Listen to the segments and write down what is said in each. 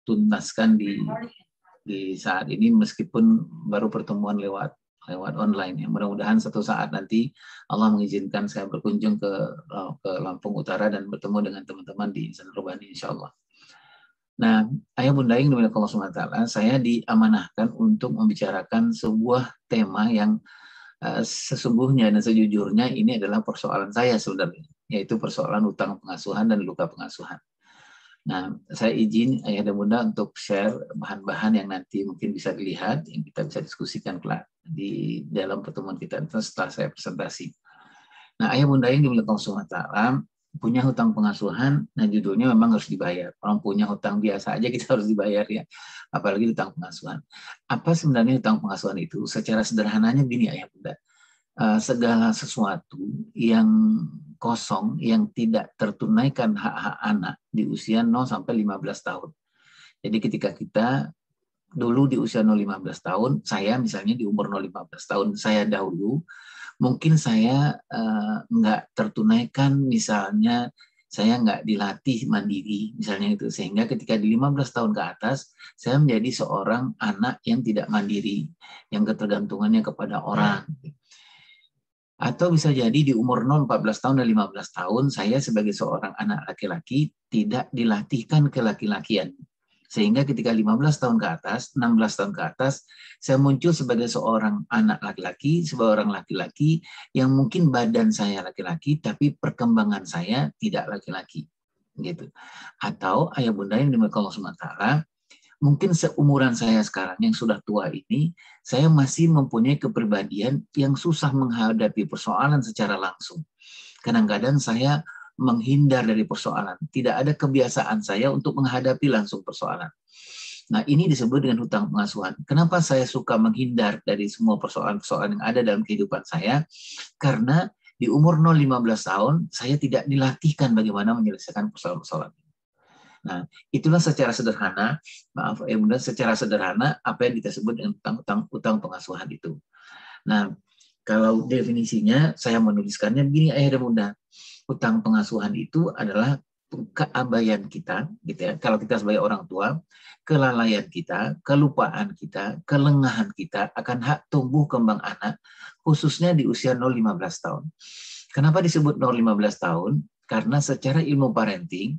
tuntaskan di saat ini meskipun baru pertemuan lewat online. Ya. Mudah-mudahan satu saat nanti Allah mengizinkan saya berkunjung ke Lampung Utara dan bertemu dengan teman-teman di Insan Urbani insya Allah. Nah, ayah bunda yang dimuliakan Allah Subhanahu wa taala, saya diamanahkan untuk membicarakan sebuah tema yang sesungguhnya dan sejujurnya ini adalah persoalan saya sebenarnya, yaitu persoalan utang pengasuhan dan luka pengasuhan. Nah, saya izin ayah dan bunda untuk share bahan-bahan yang nanti mungkin bisa dilihat, yang kita bisa diskusikan kelak di dalam pertemuan kita setelah saya presentasi. Nah, ayah bunda yang dimuliakan Allah Subhanahu wa taala, punya hutang pengasuhan, nah judulnya memang harus dibayar. Orang punya hutang biasa aja kita harus dibayar ya, apalagi hutang pengasuhan. Apa sebenarnya hutang pengasuhan itu? Secara sederhananya begini ayah bunda, segala sesuatu yang kosong, yang tidak tertunaikan hak-hak anak di usia 0 sampai 15 tahun. Jadi ketika kita dulu di usia 0-15 tahun, saya misalnya di umur 0-15 tahun, saya dahulu, mungkin saya nggak tertunaikan, misalnya saya nggak dilatih mandiri, misalnya itu. Sehingga ketika di 15 tahun ke atas, saya menjadi seorang anak yang tidak mandiri, yang ketergantungannya kepada orang. Atau bisa jadi di umur 0, 14 tahun dan 15 tahun, saya sebagai seorang anak laki-laki tidak dilatihkan kelaki-lakian. Sehingga ketika 15 tahun ke atas, 16 tahun ke atas, saya muncul sebagai seorang anak laki-laki, seorang laki-laki yang mungkin badan saya laki-laki, tapi perkembangan saya tidak laki-laki. Gitu. Atau ayah bunda yang dimuliakan Allah Subhanahu wa taala, mungkin seumuran saya sekarang yang sudah tua ini, saya masih mempunyai kepribadian yang susah menghadapi persoalan secara langsung. Kadang-kadang saya menghindar dari persoalan. Tidak ada kebiasaan saya untuk menghadapi langsung persoalan. Nah, ini disebut dengan hutang pengasuhan. Kenapa saya suka menghindar dari semua persoalan-persoalan yang ada dalam kehidupan saya? Karena di umur 0-15 tahun, saya tidak dilatihkan bagaimana menyelesaikan persoalan-persoalan. Nah, itulah secara sederhana, maaf ya bunda, secara sederhana apa yang kita sebut dengan utang pengasuhan itu. Nah, kalau definisinya saya menuliskannya begini ayah dan bunda, utang pengasuhan itu adalah keabaian kita, gitu ya. Kalau kita sebagai orang tua, kelalaian kita, kelupaan kita, kelengahan kita akan hak tumbuh kembang anak, khususnya di usia 0-15 tahun. Kenapa disebut 0-15 tahun? Karena secara ilmu parenting,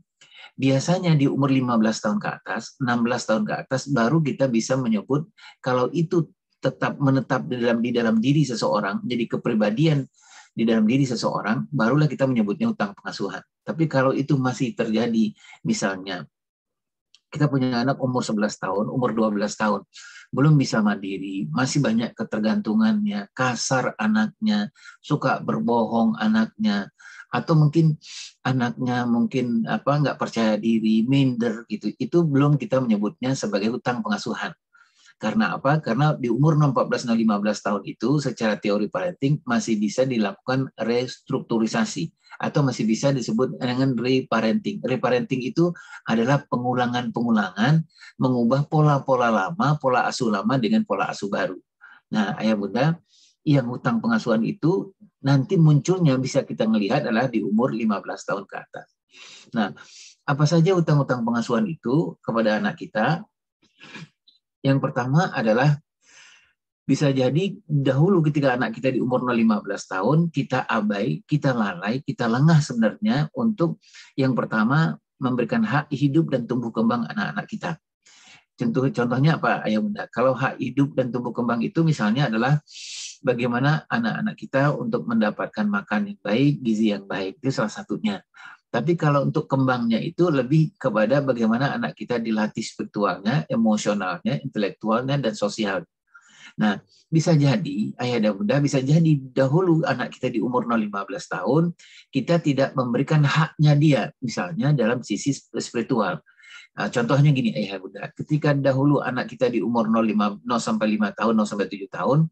biasanya di umur 15 tahun ke atas, 16 tahun ke atas, baru kita bisa menyebut kalau itu tetap menetap di dalam diri seseorang, jadi kepribadian di dalam diri seseorang, barulah kita menyebutnya hutang pengasuhan. Tapi kalau itu masih terjadi, misalnya kita punya anak umur 11 tahun, umur 12 tahun, belum bisa mandiri, masih banyak ketergantungannya, kasar anaknya, suka berbohong anaknya, atau mungkin anaknya mungkin nggak percaya diri, minder gitu. Itu belum kita menyebutnya sebagai hutang pengasuhan. Karena apa? Karena di umur 14 dan 15 tahun itu secara teori parenting masih bisa dilakukan restrukturisasi atau masih bisa disebut dengan reparenting. Reparenting itu adalah pengulangan-pengulangan mengubah pola-pola lama, pola asuh lama dengan pola asuh baru. Nah, ayah bunda, yang hutang pengasuhan itu nanti munculnya bisa kita melihat adalah di umur 15 tahun ke atas. Nah, apa saja hutang-hutang pengasuhan itu kepada anak kita? Yang pertama adalah bisa jadi dahulu ketika anak kita di umur 0-15 tahun, kita abai, kita lalai, kita lengah sebenarnya untuk yang pertama memberikan hak hidup dan tumbuh kembang anak-anak kita. Contohnya apa ayah bunda? Kalau hak hidup dan tumbuh kembang itu misalnya adalah bagaimana anak-anak kita untuk mendapatkan makan yang baik, gizi yang baik, itu salah satunya. Tapi kalau untuk kembangnya itu lebih kepada bagaimana anak kita dilatih spiritualnya, emosionalnya, intelektualnya, dan sosial. Nah, bisa jadi, ayah dan bunda, bisa jadi dahulu anak kita di umur 0-15 tahun, kita tidak memberikan haknya dia, misalnya dalam sisi spiritual. Nah, contohnya gini, ayah bunda, ketika dahulu anak kita di umur 0-5 tahun, 0-7 tahun,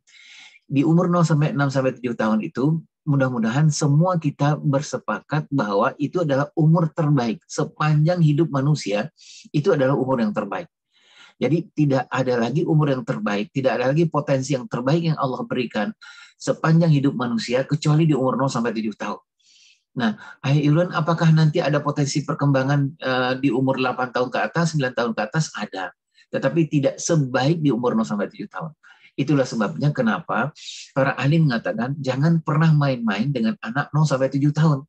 di umur 0-6-7 tahun itu, mudah-mudahan semua kita bersepakat bahwa itu adalah umur terbaik. Sepanjang hidup manusia, itu adalah umur yang terbaik. Jadi tidak ada lagi umur yang terbaik, tidak ada lagi potensi yang terbaik yang Allah berikan sepanjang hidup manusia, kecuali di umur 0-7 tahun. Nah, ayah Iwan, apakah nanti ada potensi perkembangan di umur 8 tahun ke atas, 9 tahun ke atas? Ada. Tetapi tidak sebaik di umur 0 sampai 7 tahun. Itulah sebabnya kenapa para ahli mengatakan jangan pernah main-main dengan anak 0 sampai 7 tahun.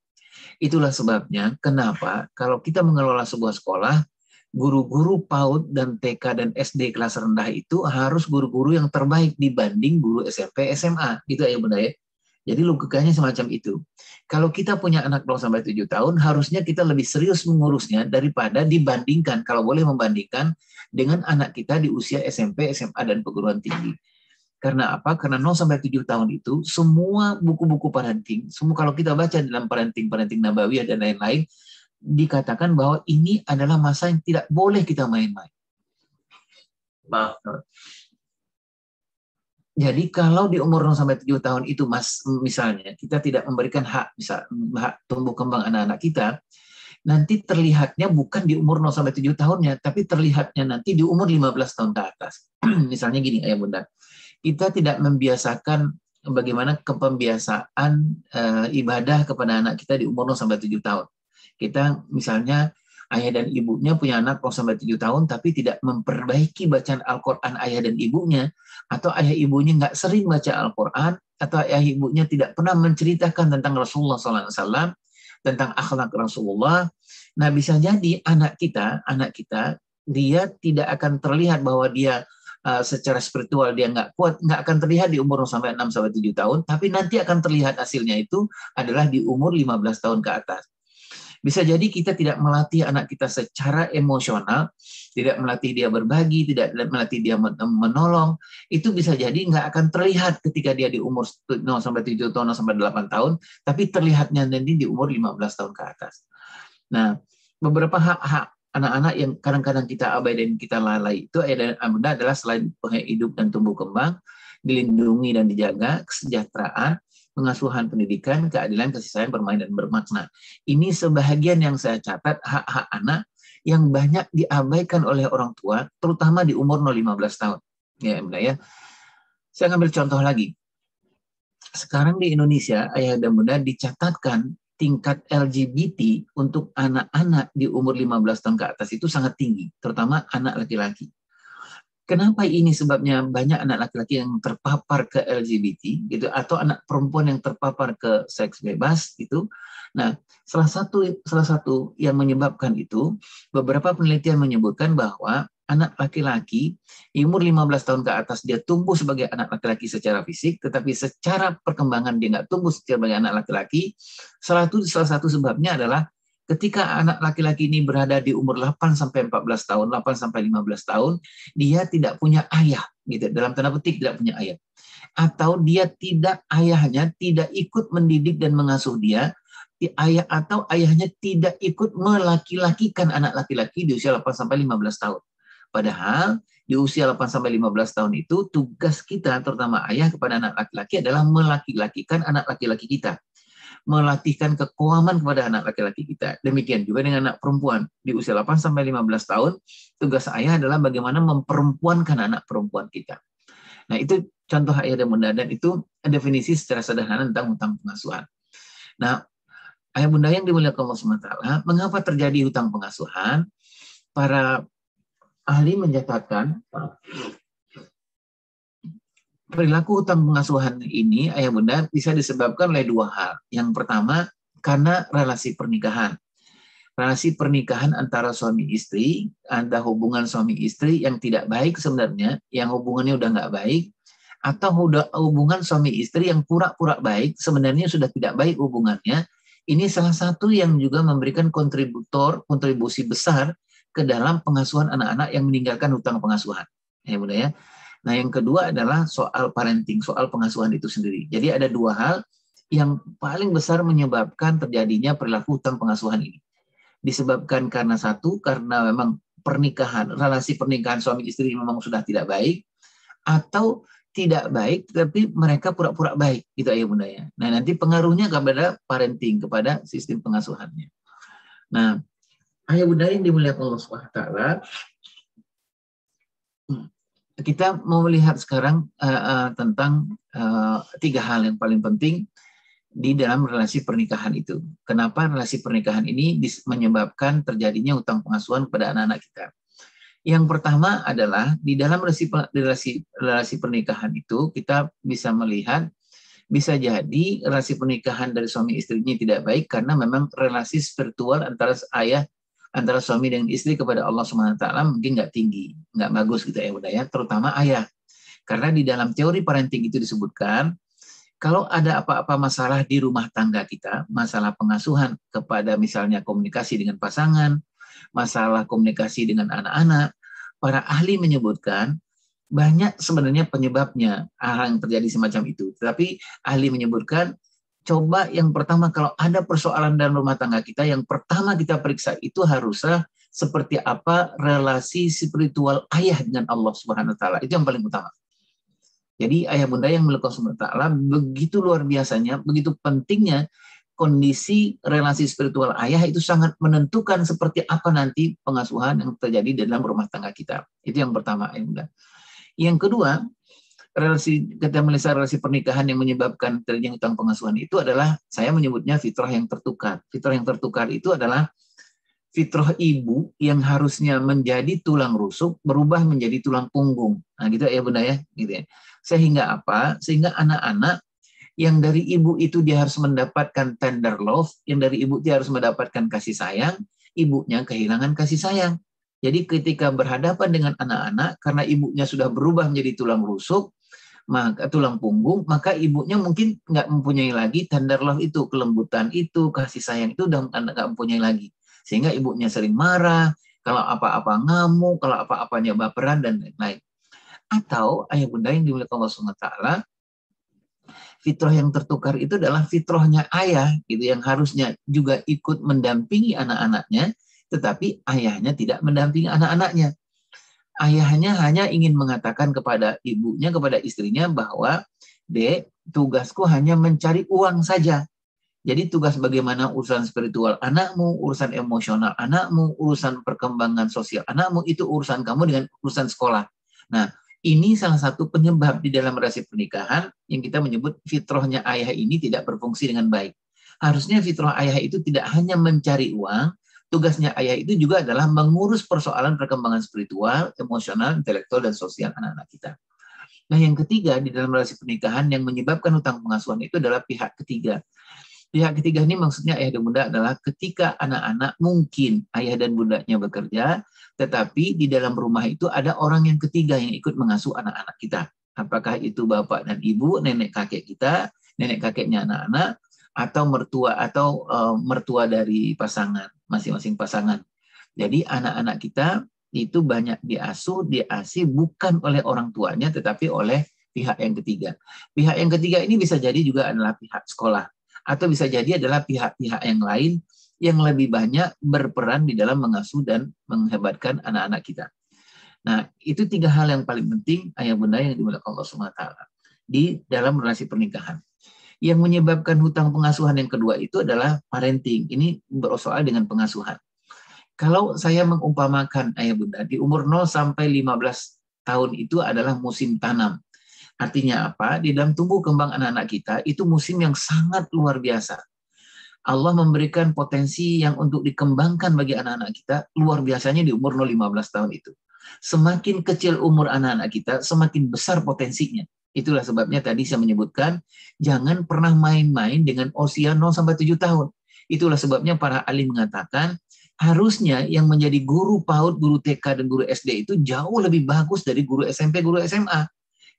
Itulah sebabnya kenapa kalau kita mengelola sebuah sekolah, guru-guru PAUD dan TK dan SD kelas rendah itu harus guru-guru yang terbaik dibanding guru SMP, SMA. Gitu ya Bunda ya. Jadi logikanya semacam itu. Kalau kita punya anak 0 sampai 7 tahun, harusnya kita lebih serius mengurusnya daripada dibandingkan, kalau boleh membandingkan dengan anak kita di usia SMP, SMA, dan perguruan tinggi. Karena apa? Karena 0 sampai 7 tahun itu semua buku-buku parenting, semua kalau kita baca dalam parenting Nabawiyah dan lain-lain, dikatakan bahwa ini adalah masa yang tidak boleh kita main-main. Maaf. Jadi kalau di umur 0 sampai 7 tahun itu misalnya kita tidak memberikan hak tumbuh kembang anak-anak kita, nanti terlihatnya bukan di umur 0 sampai 7 tahunnya, tapi terlihatnya nanti di umur 15 tahun ke atas. Misalnya gini ayah bunda, kita tidak membiasakan bagaimana kepembiasaan ibadah kepada anak kita di umur 0 sampai 7 tahun. Kita misalnya ayah dan ibunya punya anak 0 sampai 7 tahun tapi tidak memperbaiki bacaan Al-Quran ayah dan ibunya, atau ayah ibunya nggak sering baca Al-Quran, atau ayah ibunya tidak pernah menceritakan tentang Rasulullah SAW, tentang akhlak Rasulullah. Nah bisa jadi anak kita dia tidak akan terlihat bahwa dia secara spiritual dia nggak kuat, nggak akan terlihat di umur 6 sampai 7 tahun, tapi nanti akan terlihat hasilnya itu adalah di umur 15 tahun ke atas. Bisa jadi kita tidak melatih anak kita secara emosional, tidak melatih dia berbagi, tidak melatih dia menolong, itu bisa jadi nggak akan terlihat ketika dia di umur 0 sampai 7 tahun, 0 sampai 8 tahun, tapi terlihatnya nanti di umur 15 tahun ke atas. Nah, beberapa hak-hak anak-anak yang kadang-kadang kita abai dan kita lalai itu adalah selain hidup dan tumbuh kembang, dilindungi dan dijaga, kesejahteraan, pengasuhan pendidikan, keadilan, kasih sayang, bermain dan bermakna. Ini sebahagian yang saya catat hak-hak anak yang banyak diabaikan oleh orang tua, terutama di umur 0-15 tahun. Ya, Bunda ya. Saya ambil contoh lagi. Sekarang di Indonesia, ayah dan bunda, dicatatkan tingkat LGBT untuk anak-anak di umur 15 tahun ke atas itu sangat tinggi, terutama anak laki-laki. Kenapa ini sebabnya? Banyak anak laki-laki yang terpapar ke LGBT gitu, atau anak perempuan yang terpapar ke seks bebas gitu. Nah, salah satu yang menyebabkan itu, beberapa penelitian menyebutkan bahwa anak laki-laki di umur 15 tahun ke atas dia tumbuh sebagai anak laki-laki secara fisik, tetapi secara perkembangan dia nggak tumbuh sebagai anak laki-laki. Salah satu sebabnya adalah ketika anak laki-laki ini berada di umur 8 sampai 14 tahun, 8 sampai 15 tahun, dia tidak punya ayah, gitu. Dalam tanda petik tidak punya ayah. Atau ayahnya tidak ikut mendidik dan mengasuh dia, atau ayahnya tidak ikut melaki-lakikan anak laki-laki di usia 8 sampai 15 tahun. Padahal di usia 8 sampai 15 tahun itu tugas kita terutama ayah kepada anak laki-laki adalah melaki-lakikan anak laki-laki kita, melatihkan kekawaman kepada anak laki-laki kita. Demikian juga dengan anak perempuan. Di usia 8 sampai 15 tahun, tugas ayah adalah bagaimana memperempuankan anak perempuan kita. Nah, itu contoh ayah dan bunda, dan itu definisi secara sederhana tentang hutang pengasuhan. Nah, ayah bunda yang dimuliakan Allah SWT, mengapa terjadi hutang pengasuhan? Para ahli menyatakan perilaku hutang pengasuhan ini, ayah bunda, bisa disebabkan oleh dua hal. Yang pertama, karena relasi pernikahan. Relasi pernikahan antara suami istri, ada hubungan suami istri yang tidak baik sebenarnya, yang hubungannya udah nggak baik, atau hubungan suami istri yang pura-pura baik, sebenarnya sudah tidak baik hubungannya. Ini salah satu yang juga memberikan kontribusi besar ke dalam pengasuhan anak-anak yang meninggalkan hutang pengasuhan. Ya bunda ya. Nah yang kedua adalah soal parenting, soal pengasuhan itu sendiri. Jadi ada dua hal yang paling besar menyebabkan terjadinya perilaku hutang pengasuhan ini. Disebabkan karena karena memang relasi pernikahan suami istri memang sudah tidak baik, atau tidak baik tapi mereka pura-pura baik, gitu ayah bunda ya. Nah nanti pengaruhnya kepada parenting, kepada sistem pengasuhannya. Nah ayah bunda yang dimuliakan Allah SWT, kita mau melihat sekarang tentang tiga hal yang paling penting. di dalam relasi pernikahan itu. Kenapa relasi pernikahan ini menyebabkan terjadinya hutang pengasuhan kepada anak-anak kita? Yang pertama adalah di dalam relasi pernikahan itu kita bisa melihat, bisa jadi relasi pernikahan dari suami istrinya tidak baik karena memang relasi spiritual antara suami dengan istri kepada Allah Subhanahu wa taala mungkin nggak tinggi, nggak bagus gitu ya budaya, terutama ayah. Karena di dalam teori parenting itu disebutkan kalau ada apa-apa masalah di rumah tangga kita, masalah pengasuhan kepada misalnya komunikasi dengan pasangan, masalah komunikasi dengan anak-anak, para ahli menyebutkan banyak sebenarnya penyebabnya hal yang terjadi semacam itu. Tetapi ahli menyebutkan, coba yang pertama kalau ada persoalan dalam rumah tangga kita, yang pertama kita periksa itu harusnya seperti apa relasi spiritual ayah dengan Allah Subhanahu wa taala. Itu yang paling utama. Jadi ayah bunda yang milik Allah Subhanahu wa taala begitu luar biasanya, begitu pentingnya kondisi relasi spiritual ayah itu sangat menentukan seperti apa nanti pengasuhan yang terjadi dalam rumah tangga kita. Itu yang pertama ayah bunda. Yang kedua, kita melihat relasi pernikahan yang menyebabkan terjadinya hutang pengasuhan itu adalah saya menyebutnya fitrah yang tertukar. Fitrah yang tertukar itu adalah fitrah ibu yang harusnya menjadi tulang rusuk berubah menjadi tulang punggung. Nah, gitu ya bunda ya, gitu ya. Sehingga apa? Sehingga anak-anak yang dari ibu itu dia harus mendapatkan tender love, yang dari ibu dia harus mendapatkan kasih sayang, ibunya kehilangan kasih sayang. Jadi ketika berhadapan dengan anak-anak, karena ibunya sudah berubah menjadi tulang rusuk, maka tulang punggung, maka ibunya mungkin nggak mempunyai lagi tender love itu, kelembutan itu, kasih sayang itu udah nggak mempunyai lagi. Sehingga ibunya sering marah, kalau apa-apa ngamuk, kalau apa-apanya baperan dan lain-lain. Atau ayah bunda yang dimuliakan Allah Subhanahu wa taala, fitrah yang tertukar itu adalah fitrahnya ayah gitu, yang harusnya juga ikut mendampingi anak-anaknya, tetapi ayahnya tidak mendampingi anak-anaknya. Ayahnya hanya ingin mengatakan kepada ibunya, kepada istrinya bahwa, Dek, tugasku hanya mencari uang saja. Jadi tugas bagaimana urusan spiritual anakmu, urusan emosional anakmu, urusan perkembangan sosial anakmu, itu urusan kamu dengan urusan sekolah. Nah, ini salah satu penyebab di dalam relasi pernikahan yang kita menyebut fitrahnya ayah ini tidak berfungsi dengan baik. Harusnya fitrah ayah itu tidak hanya mencari uang, tugasnya ayah itu juga adalah mengurus persoalan perkembangan spiritual, emosional, intelektual, dan sosial anak-anak kita. Nah, yang ketiga di dalam relasi pernikahan yang menyebabkan hutang pengasuhan itu adalah pihak ketiga. Pihak ketiga ini maksudnya ayah dan bunda adalah ketika anak-anak mungkin ayah dan bundanya bekerja, tetapi di dalam rumah itu ada orang yang ketiga yang ikut mengasuh anak-anak kita. Apakah itu bapak dan ibu, nenek kakek kita, nenek kakeknya anak-anak, atau mertua dari pasangan, masing-masing pasangan. Jadi anak-anak kita itu banyak diasih bukan oleh orang tuanya, tetapi oleh pihak yang ketiga. Pihak yang ketiga ini bisa jadi juga adalah pihak sekolah, atau bisa jadi adalah pihak-pihak yang lain yang lebih banyak berperan di dalam mengasuh dan menghebatkan anak-anak kita. Nah, itu tiga hal yang paling penting ayah bunda yang dimuliakan Allah Subhanahu wa taala di dalam relasi pernikahan. Yang menyebabkan hutang pengasuhan yang kedua itu adalah parenting. Ini bersoal dengan pengasuhan. Kalau saya mengumpamakan ayah bunda, di umur 0 sampai 15 tahun itu adalah musim tanam. Artinya apa? Di dalam tumbuh kembang anak-anak kita itu musim yang sangat luar biasa. Allah memberikan potensi yang untuk dikembangkan bagi anak-anak kita luar biasanya di umur 0-15 tahun itu. Semakin kecil umur anak-anak kita, semakin besar potensinya. Itulah sebabnya tadi saya menyebutkan jangan pernah main-main dengan usia 0-7 tahun. Itulah sebabnya para alim mengatakan harusnya yang menjadi guru PAUD, guru TK, dan guru SD itu jauh lebih bagus dari guru SMP, guru SMA.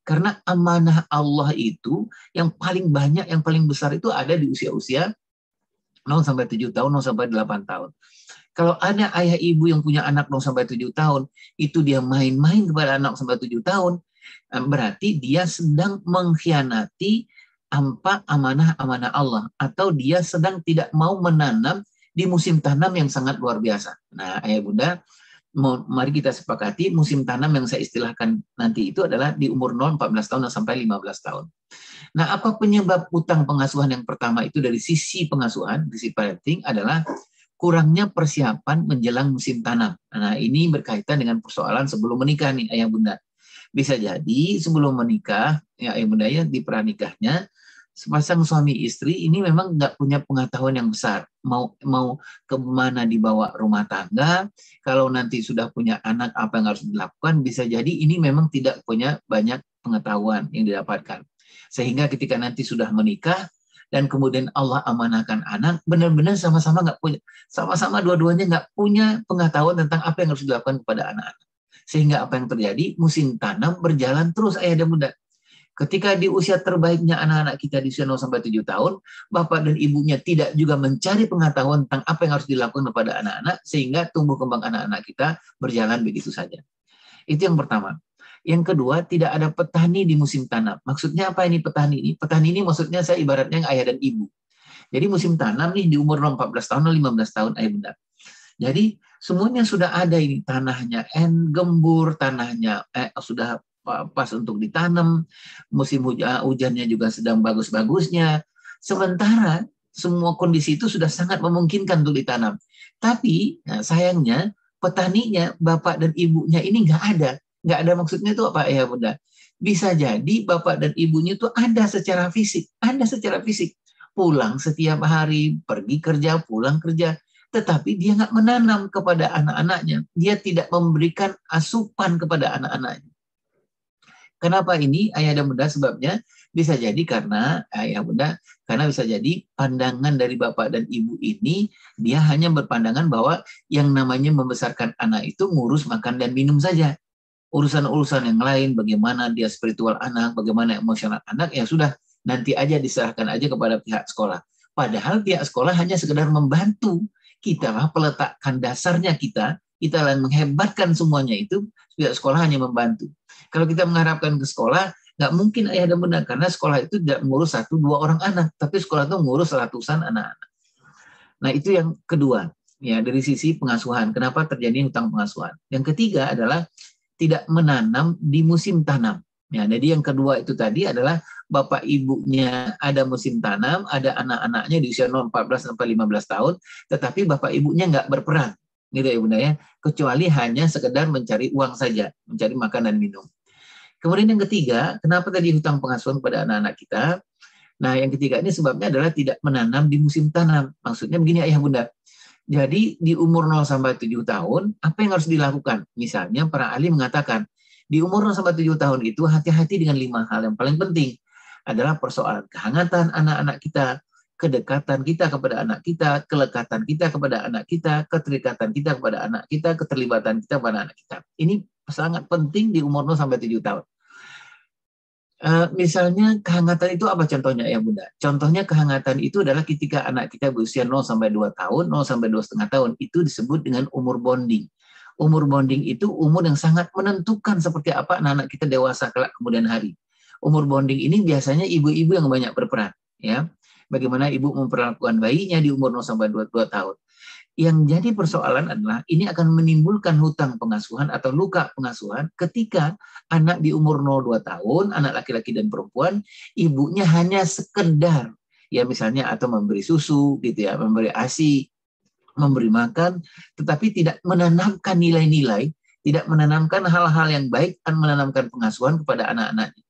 Karena amanah Allah itu yang paling banyak, yang paling besar itu ada di usia-usia 0-7 tahun, 0-8 tahun. Kalau ada ayah ibu yang punya anak 0-7 tahun, itu dia main-main kepada anak 0-7 tahun, berarti dia sedang mengkhianati amanah-amanah Allah, atau dia sedang tidak mau menanam di musim tanam yang sangat luar biasa. Nah, ayah bunda, mari kita sepakati musim tanam yang saya istilahkan nanti itu adalah di umur 0-14 tahun sampai 15 tahun. Nah, apa penyebab utang pengasuhan yang pertama itu dari sisi pengasuhan, sisi parenting adalah kurangnya persiapan menjelang musim tanam. Nah, ini berkaitan dengan persoalan sebelum menikah nih ayah bunda. Bisa jadi sebelum menikah, ya ayah bunda ya di pranikahnya sepasang suami istri ini memang nggak punya pengetahuan yang besar. Mau kemana dibawa rumah tangga, kalau nanti sudah punya anak apa yang harus dilakukan, bisa jadi ini memang tidak punya banyak pengetahuan yang didapatkan. Sehingga ketika nanti sudah menikah, dan kemudian Allah amanahkan anak, benar-benar sama-sama nggak punya, sama-sama dua-duanya nggak punya pengetahuan tentang apa yang harus dilakukan kepada anak-anak. Sehingga apa yang terjadi, musim tanam berjalan terus ayah dan bunda. Ketika di usia terbaiknya anak-anak kita di usia 0 sampai 7 tahun, bapak dan ibunya tidak juga mencari pengetahuan tentang apa yang harus dilakukan kepada anak-anak, sehingga tumbuh kembang anak-anak kita berjalan begitu saja. Itu yang pertama. Yang kedua, tidak ada petani di musim tanam. Maksudnya apa ini petani ini? Petani ini maksudnya saya ibaratnya ayah dan ibu. Jadi musim tanam nih di umur 14 tahun atau 15 tahun ayah bunda. Jadi semuanya sudah ada ini, tanahnya gembur, tanahnya sudah pas untuk ditanam, musim hujannya juga sedang bagus-bagusnya. Sementara semua kondisi itu sudah sangat memungkinkan untuk ditanam. Tapi sayangnya petaninya, bapak dan ibunya ini nggak ada. Nggak ada maksudnya itu apa ya bunda? Bisa jadi bapak dan ibunya itu ada secara fisik. Pulang setiap hari, pergi kerja, pulang kerja. Tetapi dia nggak menanam kepada anak-anaknya. Dia tidak memberikan asupan kepada anak-anaknya. Kenapa ini ayah dan bunda? Sebabnya bisa jadi karena ayah bunda, karena bisa jadi pandangan dari bapak dan ibu ini, dia hanya berpandangan bahwa yang namanya membesarkan anak itu ngurus makan dan minum saja. Urusan-urusan yang lain, bagaimana dia spiritual anak, bagaimana emosional anak, ya sudah, nanti aja diserahkan aja kepada pihak sekolah. Padahal pihak sekolah hanya sekedar membantu. Kita lah peletakkan dasarnya kita lah menghebatkan semuanya itu, pihak sekolah hanya membantu. Kalau kita mengharapkan ke sekolah, nggak mungkin ayah dan bunda, karena sekolah itu tidak mengurus 1-2 orang anak, tapi sekolah itu mengurus ratusan anak-anak. Nah itu yang kedua, ya dari sisi pengasuhan. Kenapa terjadi hutang pengasuhan? Yang ketiga adalah tidak menanam di musim tanam. Ya, jadi yang kedua itu tadi adalah bapak ibunya ada musim tanam, ada anak-anaknya di usia 14 sampai 15 tahun, tetapi bapak ibunya nggak berperan, gitu ya bunda ya, kecuali hanya sekedar mencari uang saja, mencari makan dan minum. Kemudian yang ketiga, kenapa tadi hutang pengasuhan pada anak-anak kita? Nah, yang ketiga ini sebabnya adalah tidak menanam di musim tanam. Maksudnya begini ayah bunda. Jadi di umur 0 sampai 7 tahun, apa yang harus dilakukan? Misalnya para ahli mengatakan, di umur 0 sampai 7 tahun itu hati-hati dengan 5 hal yang paling penting. Adalah persoalan kehangatan anak-anak kita, kedekatan kita kepada anak kita, kelekatan kita kepada anak kita, keterikatan kita kepada anak kita, keterlibatan kita kepada anak kita. Ini sangat penting di umur 0 sampai 7 tahun. Misalnya kehangatan itu apa contohnya ya bunda? Contohnya kehangatan itu adalah ketika anak kita berusia 0 sampai 2 tahun, 0 sampai 2,5 tahun, itu disebut dengan umur bonding. Umur bonding itu umur yang sangat menentukan seperti apa anak-anak kita dewasa kelak kemudian hari. Umur bonding ini biasanya ibu-ibu yang banyak berperan, ya. Bagaimana ibu memperlakukan bayinya di umur 0 sampai 2 tahun. Yang jadi persoalan adalah ini akan menimbulkan hutang pengasuhan atau luka pengasuhan ketika anak di umur 0-2 tahun, anak laki-laki dan perempuan, ibunya hanya sekedar ya misalnya atau memberi susu gitu ya, memberi ASI, memberi makan, tetapi tidak menanamkan nilai-nilai, tidak menanamkan hal-hal yang baik dan menanamkan pengasuhan kepada anak-anaknya.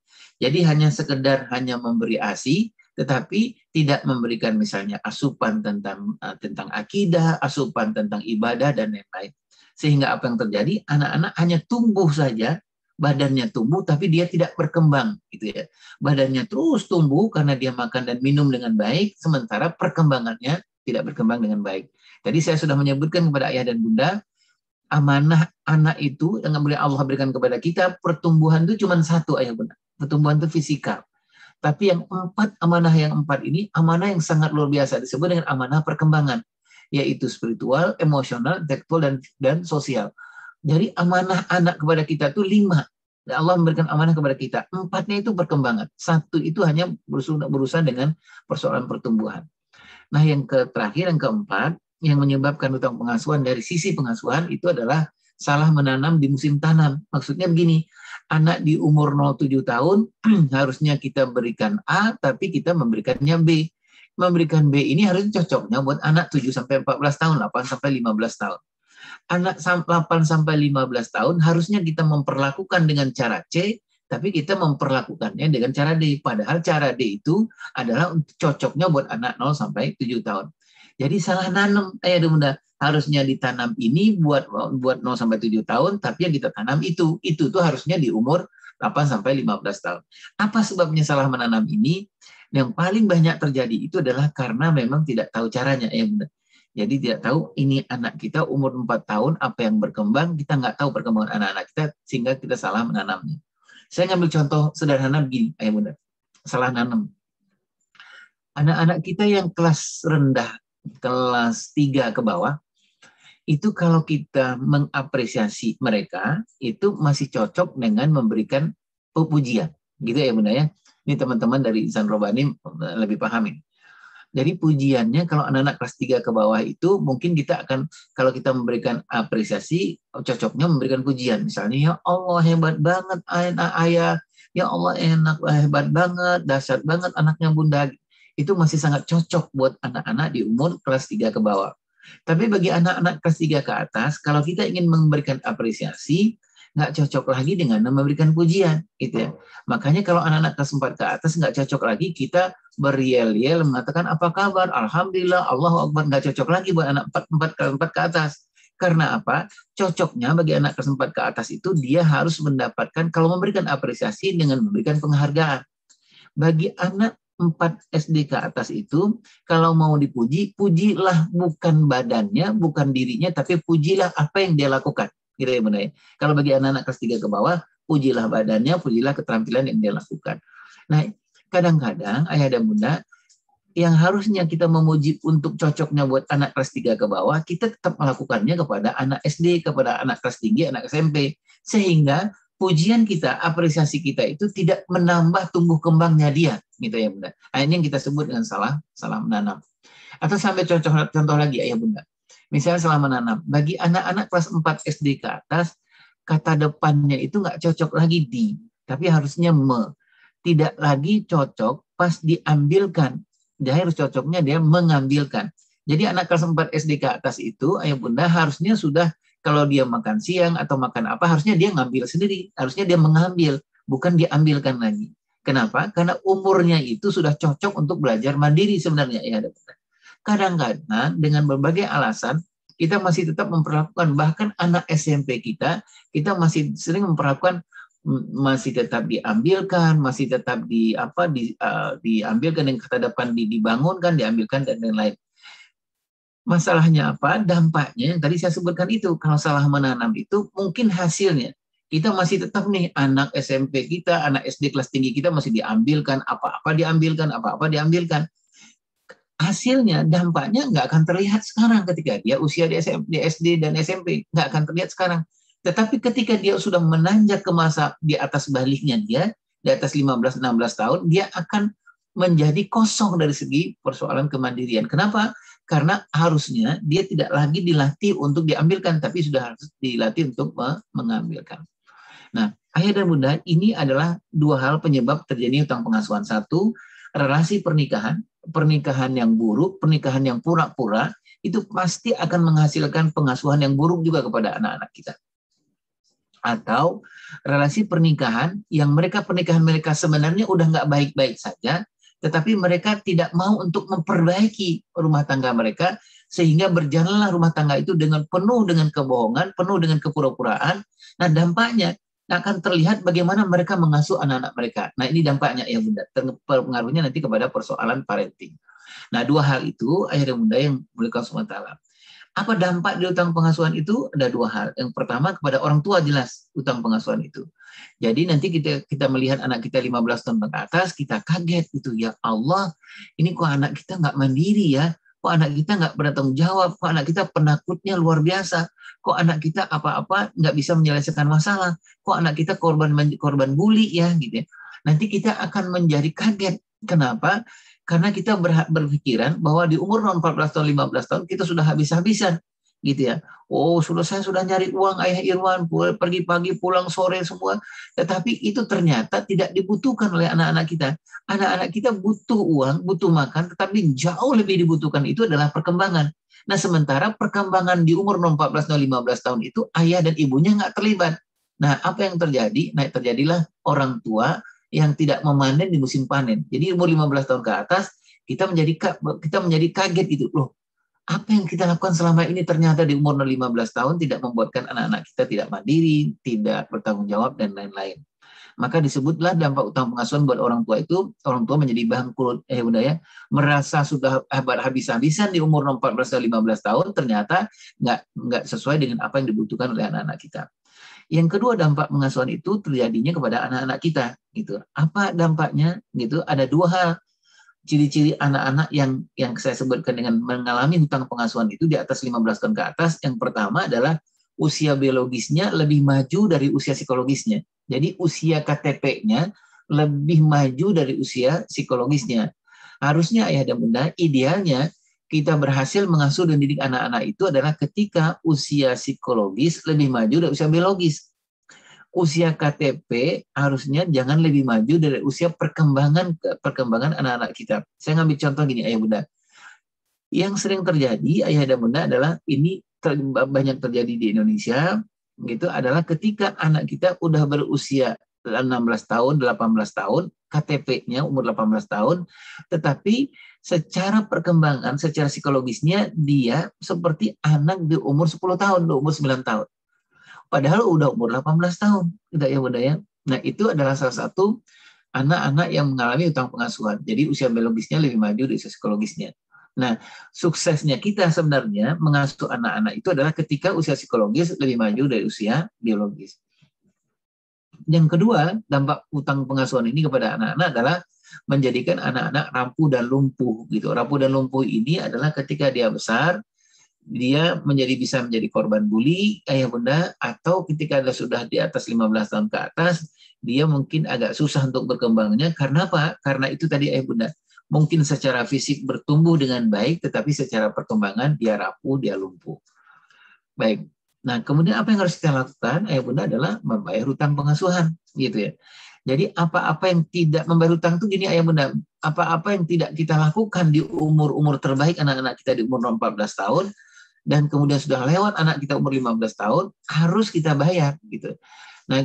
Jadi hanya sekedar hanya memberi ASI, tetapi tidak memberikan misalnya asupan tentang akidah, asupan tentang ibadah dan lain-lain. Sehingga apa yang terjadi? Anak-anak hanya tumbuh saja, badannya tumbuh tapi dia tidak berkembang gitu ya. Badannya terus tumbuh karena dia makan dan minum dengan baik, sementara perkembangannya tidak berkembang dengan baik. Tadi saya sudah menyebutkan kepada ayah dan bunda, amanah anak itu yang Allah berikan kepada kita, pertumbuhan itu cuma satu ayah bunda. Pertumbuhan itu fisikal. Tapi yang amanah yang empat ini, amanah yang sangat luar biasa, disebut dengan amanah perkembangan, yaitu spiritual, emosional, intelektual, dan sosial. Jadi amanah anak kepada kita itu 5. Allah memberikan amanah kepada kita. 4-nya itu perkembangan. 1 itu hanya berurusan dengan persoalan pertumbuhan. Nah yang terakhir, yang keempat, yang menyebabkan hutang pengasuhan dari sisi pengasuhan itu adalah salah menanam di musim tanam. Maksudnya begini, anak di umur 0-7 tahun harusnya kita berikan A, tapi kita memberikannya B. Memberikan B ini harusnya cocoknya buat anak 7-14 tahun, 8-15 tahun. Anak 8-15 tahun harusnya kita memperlakukan dengan cara C, Tapi kita memperlakukannya dengan cara D. Padahal cara D itu adalah cocoknya buat anak 0 sampai 7 tahun. Jadi salah nanam, ayah dan bunda. Harusnya ditanam ini buat 0 sampai 7 tahun, tapi yang kita tanam itu tuh harusnya di umur 8 sampai 15 tahun. Apa sebabnya salah menanam ini? Yang paling banyak terjadi itu adalah karena memang tidak tahu caranya, ayah bunda. Jadi tidak tahu ini anak kita umur 4 tahun, apa yang berkembang, kita nggak tahu perkembangan anak-anak kita, sehingga kita salah menanamnya. Saya ngambil contoh sederhana begini, ayah bunda. Salah nanam. Anak-anak kita yang kelas rendah, kelas 3 ke bawah, itu kalau kita mengapresiasi mereka, itu masih cocok dengan memberikan pujian. Gitu ya bunda ya. Ini teman-teman dari Insan Robani lebih pahami. Jadi pujiannya kalau anak-anak kelas 3 ke bawah itu mungkin kita akan, kalau kita memberikan apresiasi, cocoknya memberikan pujian. Misalnya, ya Allah hebat banget ayah, ya Allah hebat banget, dahsyat banget anaknya bunda. Itu masih sangat cocok buat anak-anak di umur kelas 3 ke bawah. Tapi bagi anak-anak kelas 3 ke atas, kalau kita ingin memberikan apresiasi, nggak cocok lagi dengan memberikan pujian. Gitu ya. Makanya kalau anak-anak kelas 4 ke atas nggak cocok lagi kita beriel-yel mengatakan apa kabar, alhamdulillah, Allahu Akbar, nggak cocok lagi buat anak 4 ke atas. Karena apa? Cocoknya bagi anak kelas 4 ke atas itu dia harus mendapatkan, kalau memberikan apresiasi dengan memberikan penghargaan. Bagi anak 4 SD ke atas itu, kalau mau dipuji, pujilah bukan badannya, bukan dirinya, tapi pujilah apa yang dia lakukan. Gitu ya bunda ya. Kalau bagi anak-anak kelas 3 ke bawah, pujilah badannya, pujilah keterampilan yang dia lakukan. Nah, kadang-kadang ayah dan bunda, yang harusnya kita memuji untuk cocoknya buat anak kelas 3 ke bawah, kita tetap melakukannya kepada anak SD, kepada anak kelas tinggi, anak SMP. Sehingga pujian kita, apresiasi kita itu tidak menambah tumbuh kembangnya dia. Gitu ya bunda. Nah, ini yang kita sebut dengan salah menanam. Atau sampai contoh lagi ayah bunda. Misalnya salah menanam. Bagi anak-anak kelas 4 SD ke atas, kata depannya itu nggak cocok lagi di, tapi harusnya me. Tidak lagi cocok pas diambilkan. Dia harus cocoknya dia mengambilkan. Jadi anak kelas 4 SD ke atas itu, ayah bunda harusnya sudah, kalau dia makan siang atau makan apa, harusnya dia ngambil sendiri. Harusnya dia mengambil, bukan diambilkan lagi. Kenapa? Karena umurnya itu sudah cocok untuk belajar mandiri sebenarnya. Ya, kadang-kadang dengan berbagai alasan, kita masih tetap memperlakukan, bahkan anak SMP kita masih sering memperlakukan, masih tetap diambilkan, masih tetap diambilkan dengan kata depan, dibangunkan, diambilkan, dan lain-lain. Masalahnya apa? Dampaknya yang tadi saya sebutkan itu, kalau salah menanam itu mungkin hasilnya kita masih tetap nih, anak SMP kita, anak SD kelas tinggi kita masih diambilkan, apa-apa diambilkan. Hasilnya, dampaknya nggak akan terlihat sekarang ketika dia usia di SD dan SMP, nggak akan terlihat sekarang. Tetapi ketika dia sudah menanjak ke masa di atas baliknya dia, di atas 15-16 tahun, dia akan menjadi kosong dari segi persoalan kemandirian. Kenapa? Karena harusnya dia tidak lagi dilatih untuk diambilkan, tapi sudah harus dilatih untuk mengambilkan. Nah, ayah dan bunda, ini adalah dua hal penyebab terjadinya utang pengasuhan. Satu, relasi pernikahan yang buruk, pernikahan yang pura-pura, itu pasti akan menghasilkan pengasuhan yang buruk juga kepada anak-anak kita. Atau relasi pernikahan yang pernikahan mereka sebenarnya udah nggak baik-baik saja, tetapi mereka tidak mau untuk memperbaiki rumah tangga mereka, sehingga berjalanlah rumah tangga itu penuh dengan kebohongan, penuh dengan kepura-puraan. Nah, dampaknya akan terlihat bagaimana mereka mengasuh anak-anak mereka. Nah, ini dampaknya ya bunda, pengaruhnya nanti kepada persoalan parenting. Nah, dua hal itu ayah dan bunda yang muliakan SWT. Apa dampak di utang pengasuhan itu? Ada dua hal. Yang pertama, kepada orang tua jelas utang pengasuhan itu. Jadi nanti kita melihat anak kita 15 tahun ke atas, kita kaget gitu, ya Allah, ini kok anak kita nggak mandiri ya, kok anak kita nggak bertanggung jawab, kok anak kita penakutnya luar biasa, kok anak kita apa-apa nggak bisa menyelesaikan masalah, kok anak kita korban bully ya gitu ya. Nanti kita akan menjadi kaget. Kenapa? Karena kita berpikiran bahwa di umur 14 tahun, 15 tahun kita sudah habis-habisan gitu ya. Oh, saya sudah nyari uang ayah Irwan, pergi pagi pulang sore semua. Tetapi itu ternyata tidak dibutuhkan oleh anak-anak kita. Anak-anak kita butuh uang, butuh makan, tetapi jauh lebih dibutuhkan itu adalah perkembangan. Nah, sementara perkembangan di umur 14 tahun, 15 tahun itu ayah dan ibunya nggak terlibat. Nah, apa yang terjadi? Nah, terjadilah orang tua yang tidak memanen di musim panen. Jadi umur 15 tahun ke atas, kita menjadi kaget gitu. Loh, apa yang kita lakukan selama ini ternyata di umur 15 tahun tidak membuatkan anak-anak kita tidak mandiri, tidak bertanggung jawab, dan lain-lain. Maka disebutlah dampak utang pengasuhan buat orang tua itu, orang tua menjadi bangkrut, Bunda ya, merasa sudah habis-habisan di umur 14 atau 15 tahun, ternyata nggak sesuai dengan apa yang dibutuhkan oleh anak-anak kita. Yang kedua, dampak pengasuhan itu terjadinya kepada anak-anak kita, gitu. Apa dampaknya? Gitu. Ada dua hal. Ciri-ciri anak-anak yang saya sebutkan dengan mengalami hutang pengasuhan itu di atas 15 tahun ke atas. Yang pertama adalah usia biologisnya lebih maju dari usia psikologisnya. Jadi usia KTP-nya lebih maju dari usia psikologisnya. Harusnya ayah dan bunda, idealnya kita berhasil mengasuh dan didik anak-anak itu adalah ketika usia psikologis lebih maju dari usia biologis. Usia KTP harusnya jangan lebih maju dari usia perkembangan anak-anak kita. Saya ngambil contoh gini, ayah bunda. Yang sering terjadi, ayah dan bunda, adalah ini banyak terjadi di Indonesia, gitu, adalah ketika anak kita udah berusia 16 tahun, 18 tahun, KTP-nya umur 18 tahun, tetapi secara perkembangan, secara psikologisnya dia seperti anak di umur 10 tahun, di umur 9 tahun. Padahal udah umur 18 tahun, tidak ya bunda ya. Nah, itu adalah salah satu anak-anak yang mengalami hutang pengasuhan. Jadi usia biologisnya lebih maju dari usia psikologisnya. Nah, suksesnya kita sebenarnya mengasuh anak-anak itu adalah ketika usia psikologis lebih maju dari usia biologis. Yang kedua, dampak hutang pengasuhan ini kepada anak-anak adalah menjadikan anak-anak rapuh dan lumpuh gitu. Rapuh dan lumpuh ini adalah ketika dia besar, dia bisa menjadi korban bully, ayah bunda, atau ketika sudah di atas 15 tahun ke atas, dia mungkin agak susah untuk berkembangnya. Karena apa? Karena itu tadi, ayah bunda, mungkin secara fisik bertumbuh dengan baik, tetapi secara perkembangan dia rapuh, dia lumpuh. Baik. Nah, kemudian apa yang harus kita lakukan, ayah bunda, adalah membayar hutang pengasuhan, gitu ya. Jadi apa-apa yang tidak membayar hutang itu gini, ayah bunda, apa-apa yang tidak kita lakukan di umur-umur terbaik anak-anak kita di umur 14 tahun, dan kemudian sudah lewat anak kita umur 15 tahun, harus kita bayar gitu. Nah,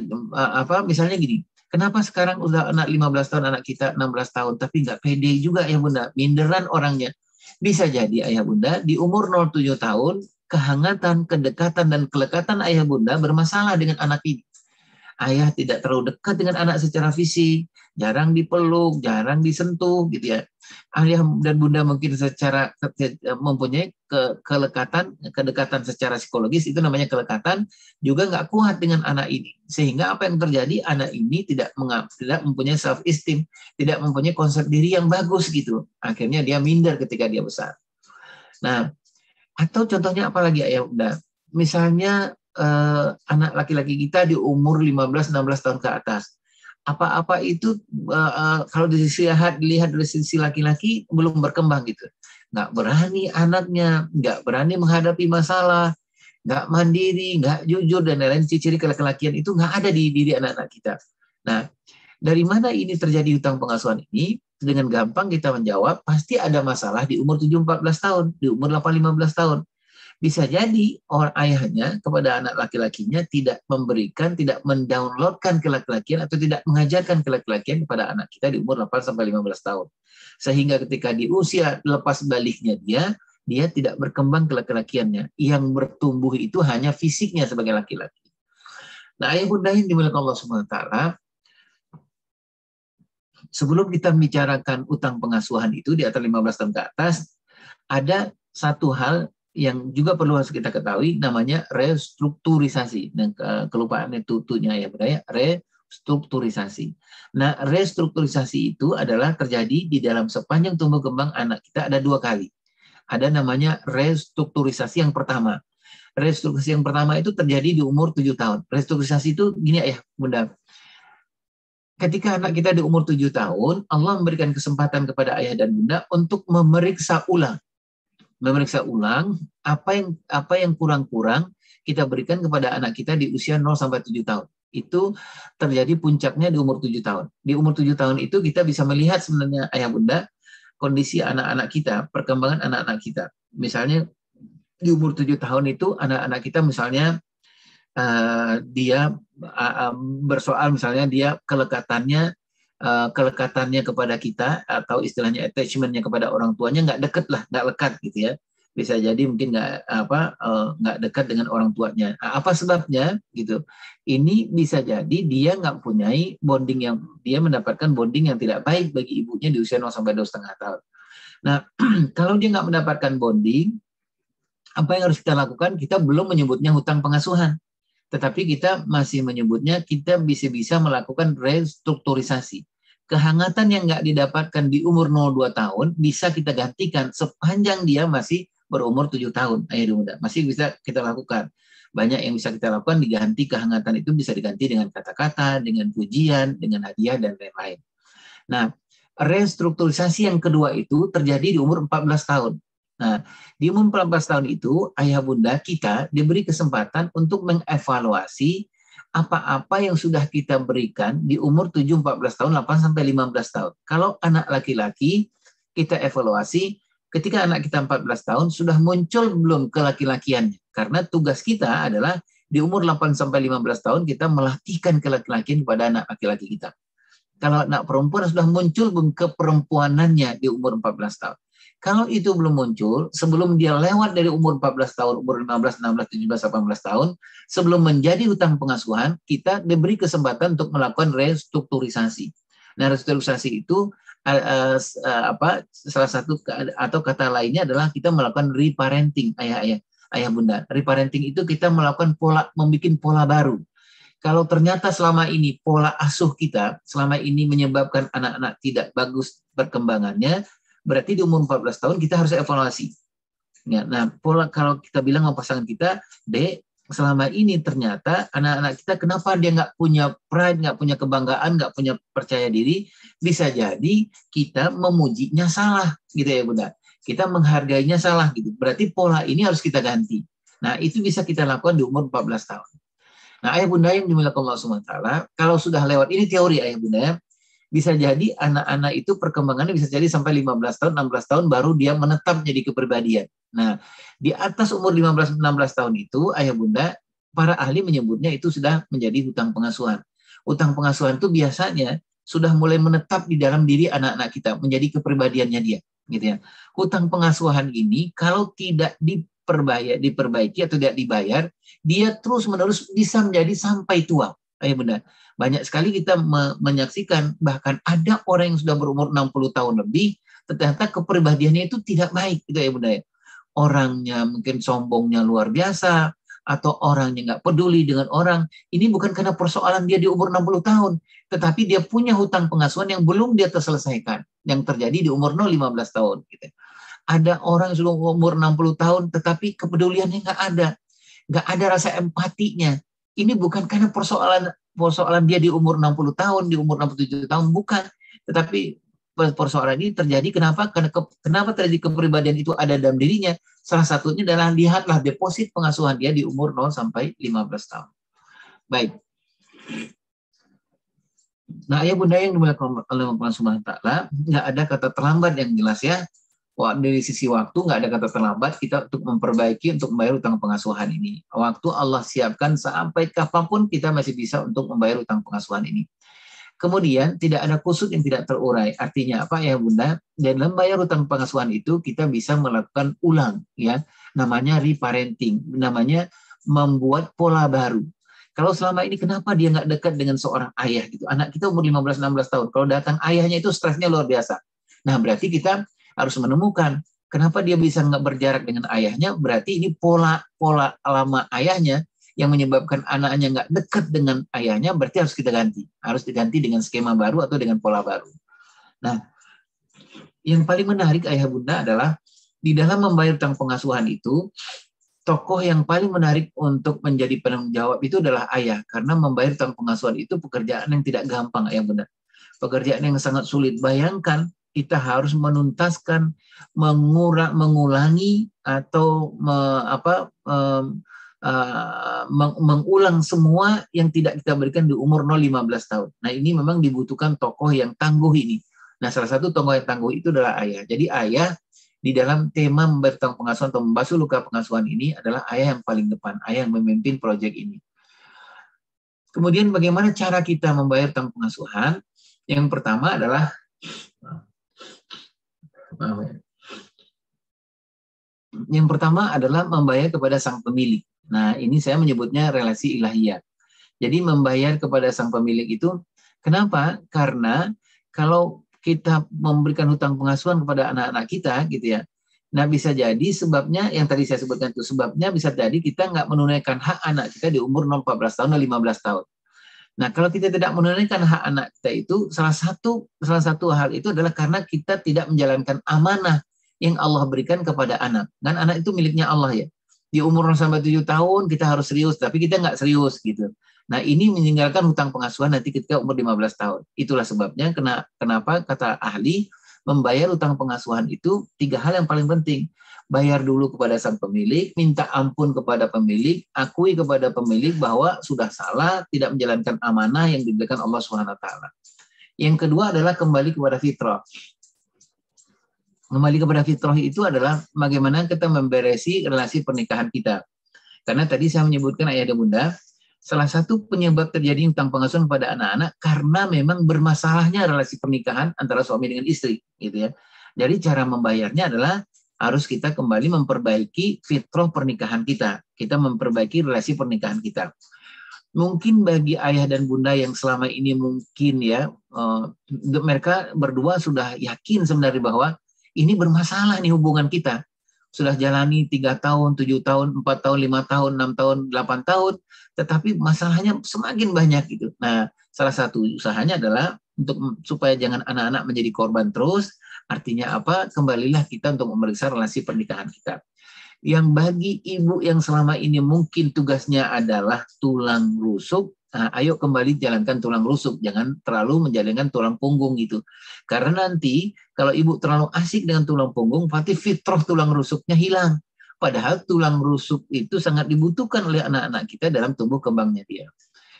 misalnya gini, kenapa sekarang udah anak 15 tahun, anak kita 16 tahun, tapi nggak pede juga ya bunda, minderan orangnya. Bisa jadi ayah bunda, di umur 07 tahun, kehangatan, kedekatan, dan kelekatan ayah bunda bermasalah dengan anak ini. Ayah tidak terlalu dekat dengan anak secara fisik, jarang dipeluk, jarang disentuh, gitu ya. Ayah dan bunda mungkin secara mempunyai kedekatan secara psikologis, itu namanya kelekatan, juga nggak kuat dengan anak ini. Sehingga apa yang terjadi, anak ini tidak mempunyai self esteem, tidak mempunyai konsep diri yang bagus gitu. Akhirnya dia minder ketika dia besar. Nah, atau contohnya apa lagi ayah bunda? Misalnya anak laki-laki kita di umur 15-16 tahun ke atas. Apa-apa itu kalau dilihat dari sisi laki-laki belum berkembang gitu. Nggak berani anaknya, nggak berani menghadapi masalah, nggak mandiri, nggak jujur, dan lain-lain. Ciri-ciri kelaki-lakian itu nggak ada di diri anak-anak kita. Nah, dari mana ini terjadi hutang pengasuhan ini? Dengan gampang kita menjawab, pasti ada masalah di umur 7-14 tahun, di umur 8-15 tahun. Bisa jadi orang ayahnya kepada anak laki-lakinya tidak mendownloadkan kelaki-lakian atau tidak mengajarkan kelaki-lakian kepada anak kita di umur 8-15 tahun. Sehingga ketika di usia lepas baliknya dia tidak berkembang kelaki-lakiannya. Yang bertumbuh itu hanya fisiknya sebagai laki-laki. Nah, ayah bunda yang dimuliakan Allah Subhanahu wa taala, sebelum kita membicarakan utang pengasuhan itu di atas 15 tahun ke atas, ada satu hal yang juga perlu harus kita ketahui, namanya restrukturisasi. Dan kelupaan itu-nya ya budaya, restrukturisasi. Nah, restrukturisasi itu adalah terjadi di dalam sepanjang tumbuh kembang anak kita ada 2 kali. Ada namanya restrukturisasi yang pertama. Restrukturisasi yang pertama itu terjadi di umur 7 tahun. Restrukturisasi itu gini ya bunda. Ketika anak kita di umur 7 tahun, Allah memberikan kesempatan kepada ayah dan bunda untuk memeriksa ulang apa yang kurang-kurang kita berikan kepada anak kita di usia 0-7 tahun. Itu terjadi puncaknya di umur 7 tahun. Di umur 7 tahun itu kita bisa melihat sebenarnya ayah bunda kondisi anak-anak kita, perkembangan anak-anak kita. Misalnya di umur 7 tahun itu anak-anak kita misalnya dia bersoal misalnya dia kelekatannya kepada kita atau istilahnya attachmentnya kepada orang tuanya nggak deket lah, nggak lekat gitu ya. Bisa jadi mungkin nggak dekat dengan orang tuanya. Apa sebabnya gitu? Ini bisa jadi dia nggak punyai bonding dia mendapatkan bonding yang tidak baik bagi ibunya di usia 0 sampai 2,5 tahun. Nah, kalau dia nggak mendapatkan bonding, apa yang harus kita lakukan? Kita belum menyebutnya hutang pengasuhan, tetapi kita masih menyebutnya kita bisa melakukan restrukturisasi. Kehangatan yang nggak didapatkan di umur 0,2 tahun bisa kita gantikan sepanjang dia masih berumur 7 tahun. Masih bisa kita lakukan. Banyak yang bisa kita lakukan, diganti kehangatan itu bisa diganti dengan kata-kata, dengan pujian, dengan hadiah, dan lain-lain. Nah, restrukturisasi yang kedua itu terjadi di umur 14 tahun. Nah, di umur 14 tahun itu, ayah bunda kita diberi kesempatan untuk mengevaluasi apa-apa yang sudah kita berikan di umur 7-14 tahun, 8-15 tahun. Kalau anak laki-laki, kita evaluasi ketika anak kita 14 tahun, sudah muncul belum kelaki-lakiannya. Karena tugas kita adalah di umur 8-15 tahun, kita melatihkan kelaki-lakian kepada anak laki-laki kita. Kalau anak perempuan sudah muncul belum keperempuanannya di umur 14 tahun. Kalau itu belum muncul, sebelum dia lewat dari umur 14 tahun, umur 15, 16, 17, 18 tahun, sebelum menjadi hutang pengasuhan, kita diberi kesempatan untuk melakukan restrukturisasi. Nah, restrukturisasi itu salah satu atau kata lainnya adalah kita melakukan reparenting, ayah bunda. Reparenting itu kita melakukan membuat pola baru. Kalau ternyata selama ini pola asuh kita selama ini menyebabkan anak-anak tidak bagus perkembangannya, berarti di umur 14 tahun kita harus evaluasi. Ya, nah, kalau kita bilang sama pasangan kita, Dek, selama ini ternyata anak-anak kita kenapa dia nggak punya pride, nggak punya kebanggaan, nggak punya percaya diri, bisa jadi kita memujinya salah, gitu ya Bunda. Kita menghargainya salah, gitu. Berarti pola ini harus kita ganti. Nah, itu bisa kita lakukan di umur 14 tahun. Nah, ayah bunda yang dimuliakan Allah SWT, kalau sudah lewat, ini teori ayah bunda ya, bisa jadi anak-anak itu perkembangannya bisa jadi sampai 15 tahun, 16 tahun baru dia menetap jadi kepribadian. Nah, di atas umur 15-16 tahun itu, ayah bunda, para ahli menyebutnya itu sudah menjadi hutang pengasuhan. Hutang pengasuhan itu biasanya sudah mulai menetap di dalam diri anak-anak kita, menjadi kepribadiannya dia. Gitu ya. Hutang pengasuhan ini kalau tidak diperbaiki atau tidak dibayar, dia terus-menerus bisa menjadi sampai tua. Ayah bunda, banyak sekali kita menyaksikan bahkan ada orang yang sudah berumur 60 tahun lebih, ternyata kepribadiannya itu tidak baik, gitu ya bunda. Orangnya mungkin sombongnya luar biasa, atau orangnya nggak peduli dengan orang. Ini bukan karena persoalan dia di umur 60 tahun, tetapi dia punya hutang pengasuhan yang belum dia terselesaikan, yang terjadi di umur 0-15 tahun. Gitu. Ada orang yang sudah umur 60 tahun, tetapi kepeduliannya nggak ada. Nggak ada rasa empatinya. Ini bukan karena persoalan dia di umur 60 tahun, di umur 67 tahun, bukan. Tetapi persoalan ini terjadi kenapa? Karena kenapa terjadi kepribadian itu ada dalam dirinya? Salah satunya adalah lihatlah deposit pengasuhan dia di umur 0 sampai 15 tahun. Baik. Nah, ayah bunda yang dimuliakan oleh Allah Subhanahu wa taala, nggak ada kata terlambat yang jelas ya. Wah, dari sisi waktu nggak ada kata terlambat kita untuk memperbaiki, untuk membayar utang pengasuhan ini. Waktu Allah siapkan sampai kapanpun kita masih bisa untuk membayar utang pengasuhan ini. Kemudian tidak ada kusut yang tidak terurai. Artinya apa ya bunda? Dalam bayar utang pengasuhan itu kita bisa melakukan ulang, ya. Namanya reparenting, namanya membuat pola baru. Kalau selama ini kenapa dia nggak dekat dengan seorang ayah gitu? Anak kita umur 15-16 tahun. Kalau datang ayahnya itu stresnya luar biasa. Nah berarti kita harus menemukan kenapa dia bisa nggak berjarak dengan ayahnya. Berarti ini pola lama ayahnya yang menyebabkan anaknya nggak dekat dengan ayahnya, berarti harus kita ganti. Harus diganti dengan skema baru atau dengan pola baru. Nah, yang paling menarik ayah bunda adalah di dalam membayar utang pengasuhan itu, tokoh yang paling menarik untuk menjadi penanggung jawab itu adalah ayah. Karena membayar utang pengasuhan itu pekerjaan yang tidak gampang ayah bunda. Pekerjaan yang sangat sulit. Bayangkan kita harus menuntaskan, mengulangi atau mengulang semua yang tidak kita berikan di umur 0-15 tahun. Nah ini memang dibutuhkan tokoh yang tangguh ini. Nah salah satu tokoh yang tangguh itu adalah ayah. Jadi ayah di dalam tema membayar utang pengasuhan atau membasuh luka pengasuhan ini adalah ayah yang paling depan, ayah yang memimpin proyek ini. Kemudian bagaimana cara kita membayar utang pengasuhan? Yang pertama adalah membayar kepada sang pemilik. Nah, ini saya menyebutnya relasi ilahiyah. Jadi membayar kepada sang pemilik itu, kenapa? Karena kalau kita memberikan hutang pengasuhan kepada anak-anak kita, gitu ya, nah bisa jadi sebabnya, yang tadi saya sebutkan itu, sebabnya bisa jadi kita nggak menunaikan hak anak kita di umur 14 tahun dan 15 tahun. Nah, kalau kita tidak menunaikan hak anak kita itu, salah satu hal itu adalah karena kita tidak menjalankan amanah yang Allah berikan kepada anak. Dan anak itu miliknya Allah ya. Di umur 0 sampai 7 tahun kita harus serius, tapi kita nggak serius gitu. Nah, ini meninggalkan hutang pengasuhan nanti ketika umur 15 tahun. Itulah sebabnya kenapa kata ahli membayar hutang pengasuhan itu 3 hal yang paling penting. Bayar dulu kepada sang pemilik, minta ampun kepada pemilik, akui kepada pemilik bahwa sudah salah, tidak menjalankan amanah yang diberikan Allah SWT. Yang kedua adalah kembali kepada fitrah. Kembali kepada fitrah itu adalah bagaimana kita memberesi relasi pernikahan kita. Karena tadi saya menyebutkan ayah dan bunda, salah satu penyebab terjadi hutang pengasuhan pada anak-anak karena memang bermasalahnya relasi pernikahan antara suami dengan istri, gitu ya. Jadi cara membayarnya adalah harus kita kembali memperbaiki fitrah pernikahan kita. Kita memperbaiki relasi pernikahan kita. Mungkin bagi ayah dan bunda yang selama ini mungkin ya, mereka berdua sudah yakin sebenarnya bahwa ini bermasalah nih hubungan kita. Sudah jalani 3 tahun, 7 tahun, 4 tahun, 5 tahun, 6 tahun, 8 tahun, tetapi masalahnya semakin banyak gitu. Nah, salah satu usahanya adalah supaya jangan anak-anak menjadi korban terus. Artinya apa? Kembalilah kita untuk memeriksa relasi pernikahan kita. Yang bagi ibu yang selama ini mungkin tugasnya adalah tulang rusuk, nah, ayo kembali jalankan tulang rusuk, jangan terlalu menjalankan tulang punggung gitu. Karena nanti kalau ibu terlalu asik dengan tulang punggung, pasti fitrah tulang rusuknya hilang. Padahal tulang rusuk itu sangat dibutuhkan oleh anak-anak kita dalam tumbuh kembangnya dia.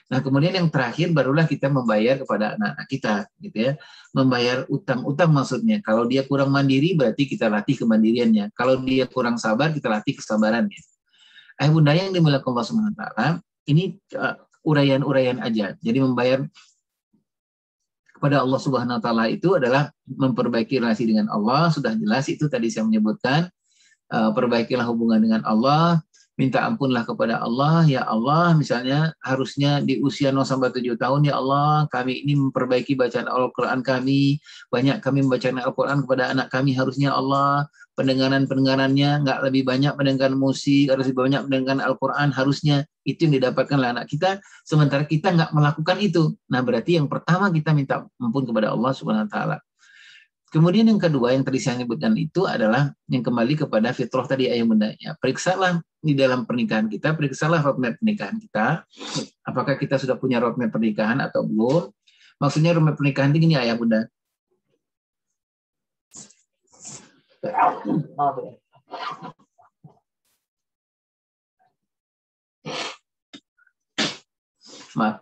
Nah, kemudian yang terakhir barulah kita membayar kepada anak-anak kita, gitu ya. Membayar utang-utang maksudnya. Kalau dia kurang mandiri, berarti kita latih kemandiriannya. Kalau dia kurang sabar, kita latih kesabarannya. Ayah bunda yang dimuliakan Allah SWT, ini uraian-uraian aja. Jadi membayar kepada Allah Subhanahu Wa Taala itu adalah memperbaiki relasi dengan Allah. Sudah jelas itu tadi saya menyebutkan. Perbaikilah hubungan dengan Allah. Minta ampunlah kepada Allah, ya Allah, misalnya harusnya di usia 0 sampai 7 tahun, ya Allah, kami ini memperbaiki bacaan Al-Quran kami, banyak kami membaca Al-Quran kepada anak kami, harusnya Allah, pendengarannya nggak lebih banyak mendengarkan musik, harus lebih banyak mendengarkan Al-Quran, harusnya itu yang didapatkan oleh anak kita, sementara kita nggak melakukan itu. Nah, berarti yang pertama kita minta ampun kepada Allah Subhanahu Wa Taala. Kemudian yang kedua yang tadi saya sebutkan itu adalah yang kembali kepada fitrah tadi ayah bunda. Ya, periksalah di dalam pernikahan kita, periksalah roadmap pernikahan kita. Apakah kita sudah punya roadmap pernikahan atau belum? Maksudnya roadmap pernikahan itu gini ayah bunda. Maaf.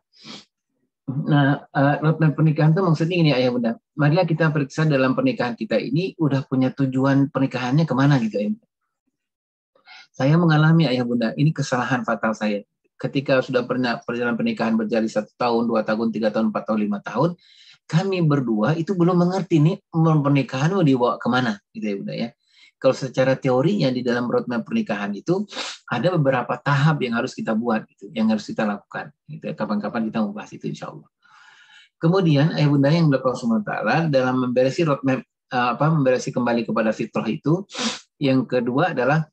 Nah, roadmap pernikahan itu maksudnya ini ayah bunda. Marilah kita periksa dalam pernikahan kita ini udah punya tujuan pernikahannya kemana gitu ya. Saya mengalami ayah bunda, ini kesalahan fatal saya. Ketika sudah pernah perjalanan pernikahan berjalan 1 tahun, 2 tahun, 3 tahun, 4 tahun, 5 tahun, kami berdua itu belum mengerti nih pernikahan mau dibawa kemana gitu ya bunda ya. Kalau secara teorinya di dalam roadmap pernikahan itu ada beberapa tahap yang harus kita buat gitu, yang harus kita lakukan. Gitu. Kapan-kapan kita membahas itu insya Allah. Kemudian ayah bunda yang berkata Ta'ala dalam memberesi roadmap memberesi kembali kepada fitrah itu, yang kedua adalah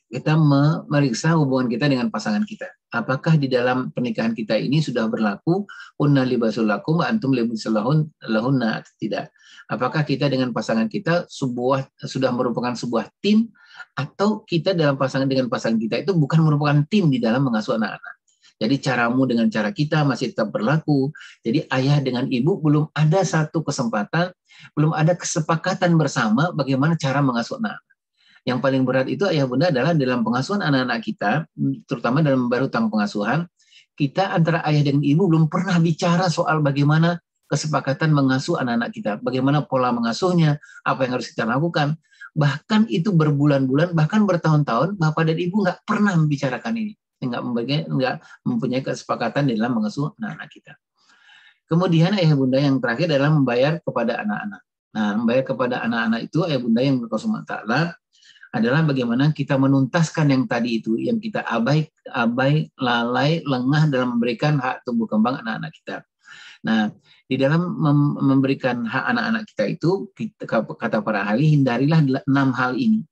kita memeriksa hubungan kita dengan pasangan kita. Apakah di dalam pernikahan kita ini sudah berlaku unna libasul lakum wa antum libasul lahunna atau tidak? Apakah kita dengan pasangan kita sudah merupakan sebuah tim, atau kita dengan pasangan kita itu bukan merupakan tim di dalam mengasuh anak-anak? Jadi caramu dengan cara kita masih tetap berlaku. Jadi ayah dengan ibu belum ada satu kesempatan, belum ada kesepakatan bersama bagaimana cara mengasuh anak. Yang paling berat itu ayah bunda adalah dalam pengasuhan anak-anak kita, terutama dalam membayar hutang pengasuhan, kita antara ayah dan ibu belum pernah bicara soal bagaimana kesepakatan mengasuh anak-anak kita, bagaimana pola mengasuhnya, apa yang harus kita lakukan. Bahkan itu berbulan-bulan, bahkan bertahun-tahun, bapak dan ibu nggak pernah membicarakan ini. nggak mempunyai kesepakatan di dalam mengasuh anak-anak kita. Kemudian ayah bunda yang terakhir adalah membayar kepada anak-anak. Nah, membayar kepada anak-anak itu ayah bunda yang berkata Ta'ala adalah bagaimana kita menuntaskan yang tadi itu, yang kita abai, lalai, lengah dalam memberikan hak tumbuh kembang anak-anak kita. Nah, di dalam memberikan hak anak-anak kita itu, kata para ahli, hindarilah 6 hal ini.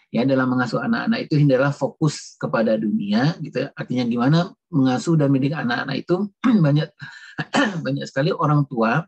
Ya, dalam mengasuh anak-anak itu hindarilah fokus kepada dunia, gitu. Artinya gimana mengasuh dan mendidik anak-anak itu banyak sekali orang tua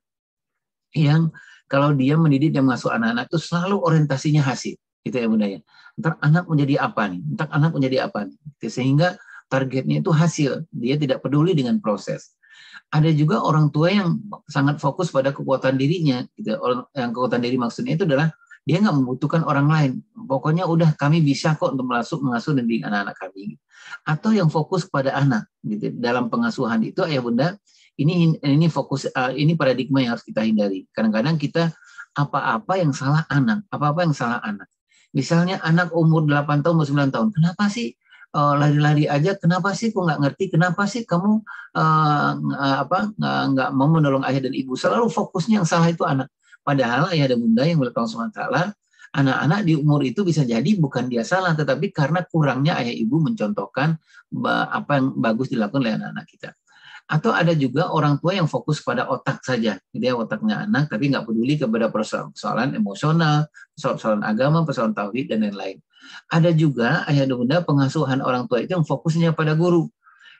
yang kalau dia mendidik dan mengasuh anak-anak itu selalu orientasinya hasil. Gitu ya bunda ya. Entar anak menjadi apa nih? Entar anak menjadi apa nih? Sehingga targetnya itu hasil. Dia tidak peduli dengan proses. Ada juga orang tua yang sangat fokus pada kekuatan dirinya. Gitu. Yang kekuatan diri maksudnya itu adalah dia nggak membutuhkan orang lain. Pokoknya udah kami bisa kok untuk mengasuh dan didik anak-anak kami. Atau yang fokus pada anak. Gitu. Dalam pengasuhan itu ayah bunda, ini fokus, ini paradigma yang harus kita hindari. Kadang-kadang kita apa-apa yang salah anak. Misalnya anak umur 8 tahun, 9 tahun, kenapa sih lari-lari aja? Kenapa sih kok nggak ngerti? Kenapa sih kamu nggak mau menolong ayah dan ibu? Selalu fokusnya yang salah itu anak. Padahal ayah dan bunda yang bertanggung jawab, anak-anak di umur itu bisa jadi bukan dia salah, tetapi karena kurangnya ayah ibu mencontohkan apa yang bagus dilakukan oleh anak-anak kita. Atau ada juga orang tua yang fokus pada otak saja, dia otaknya anak, tapi nggak peduli kepada persoalan emosional, persoalan agama, persoalan tauhid dan lain-lain. Ada juga ayah dan bunda pengasuhan orang tua itu yang fokusnya pada guru.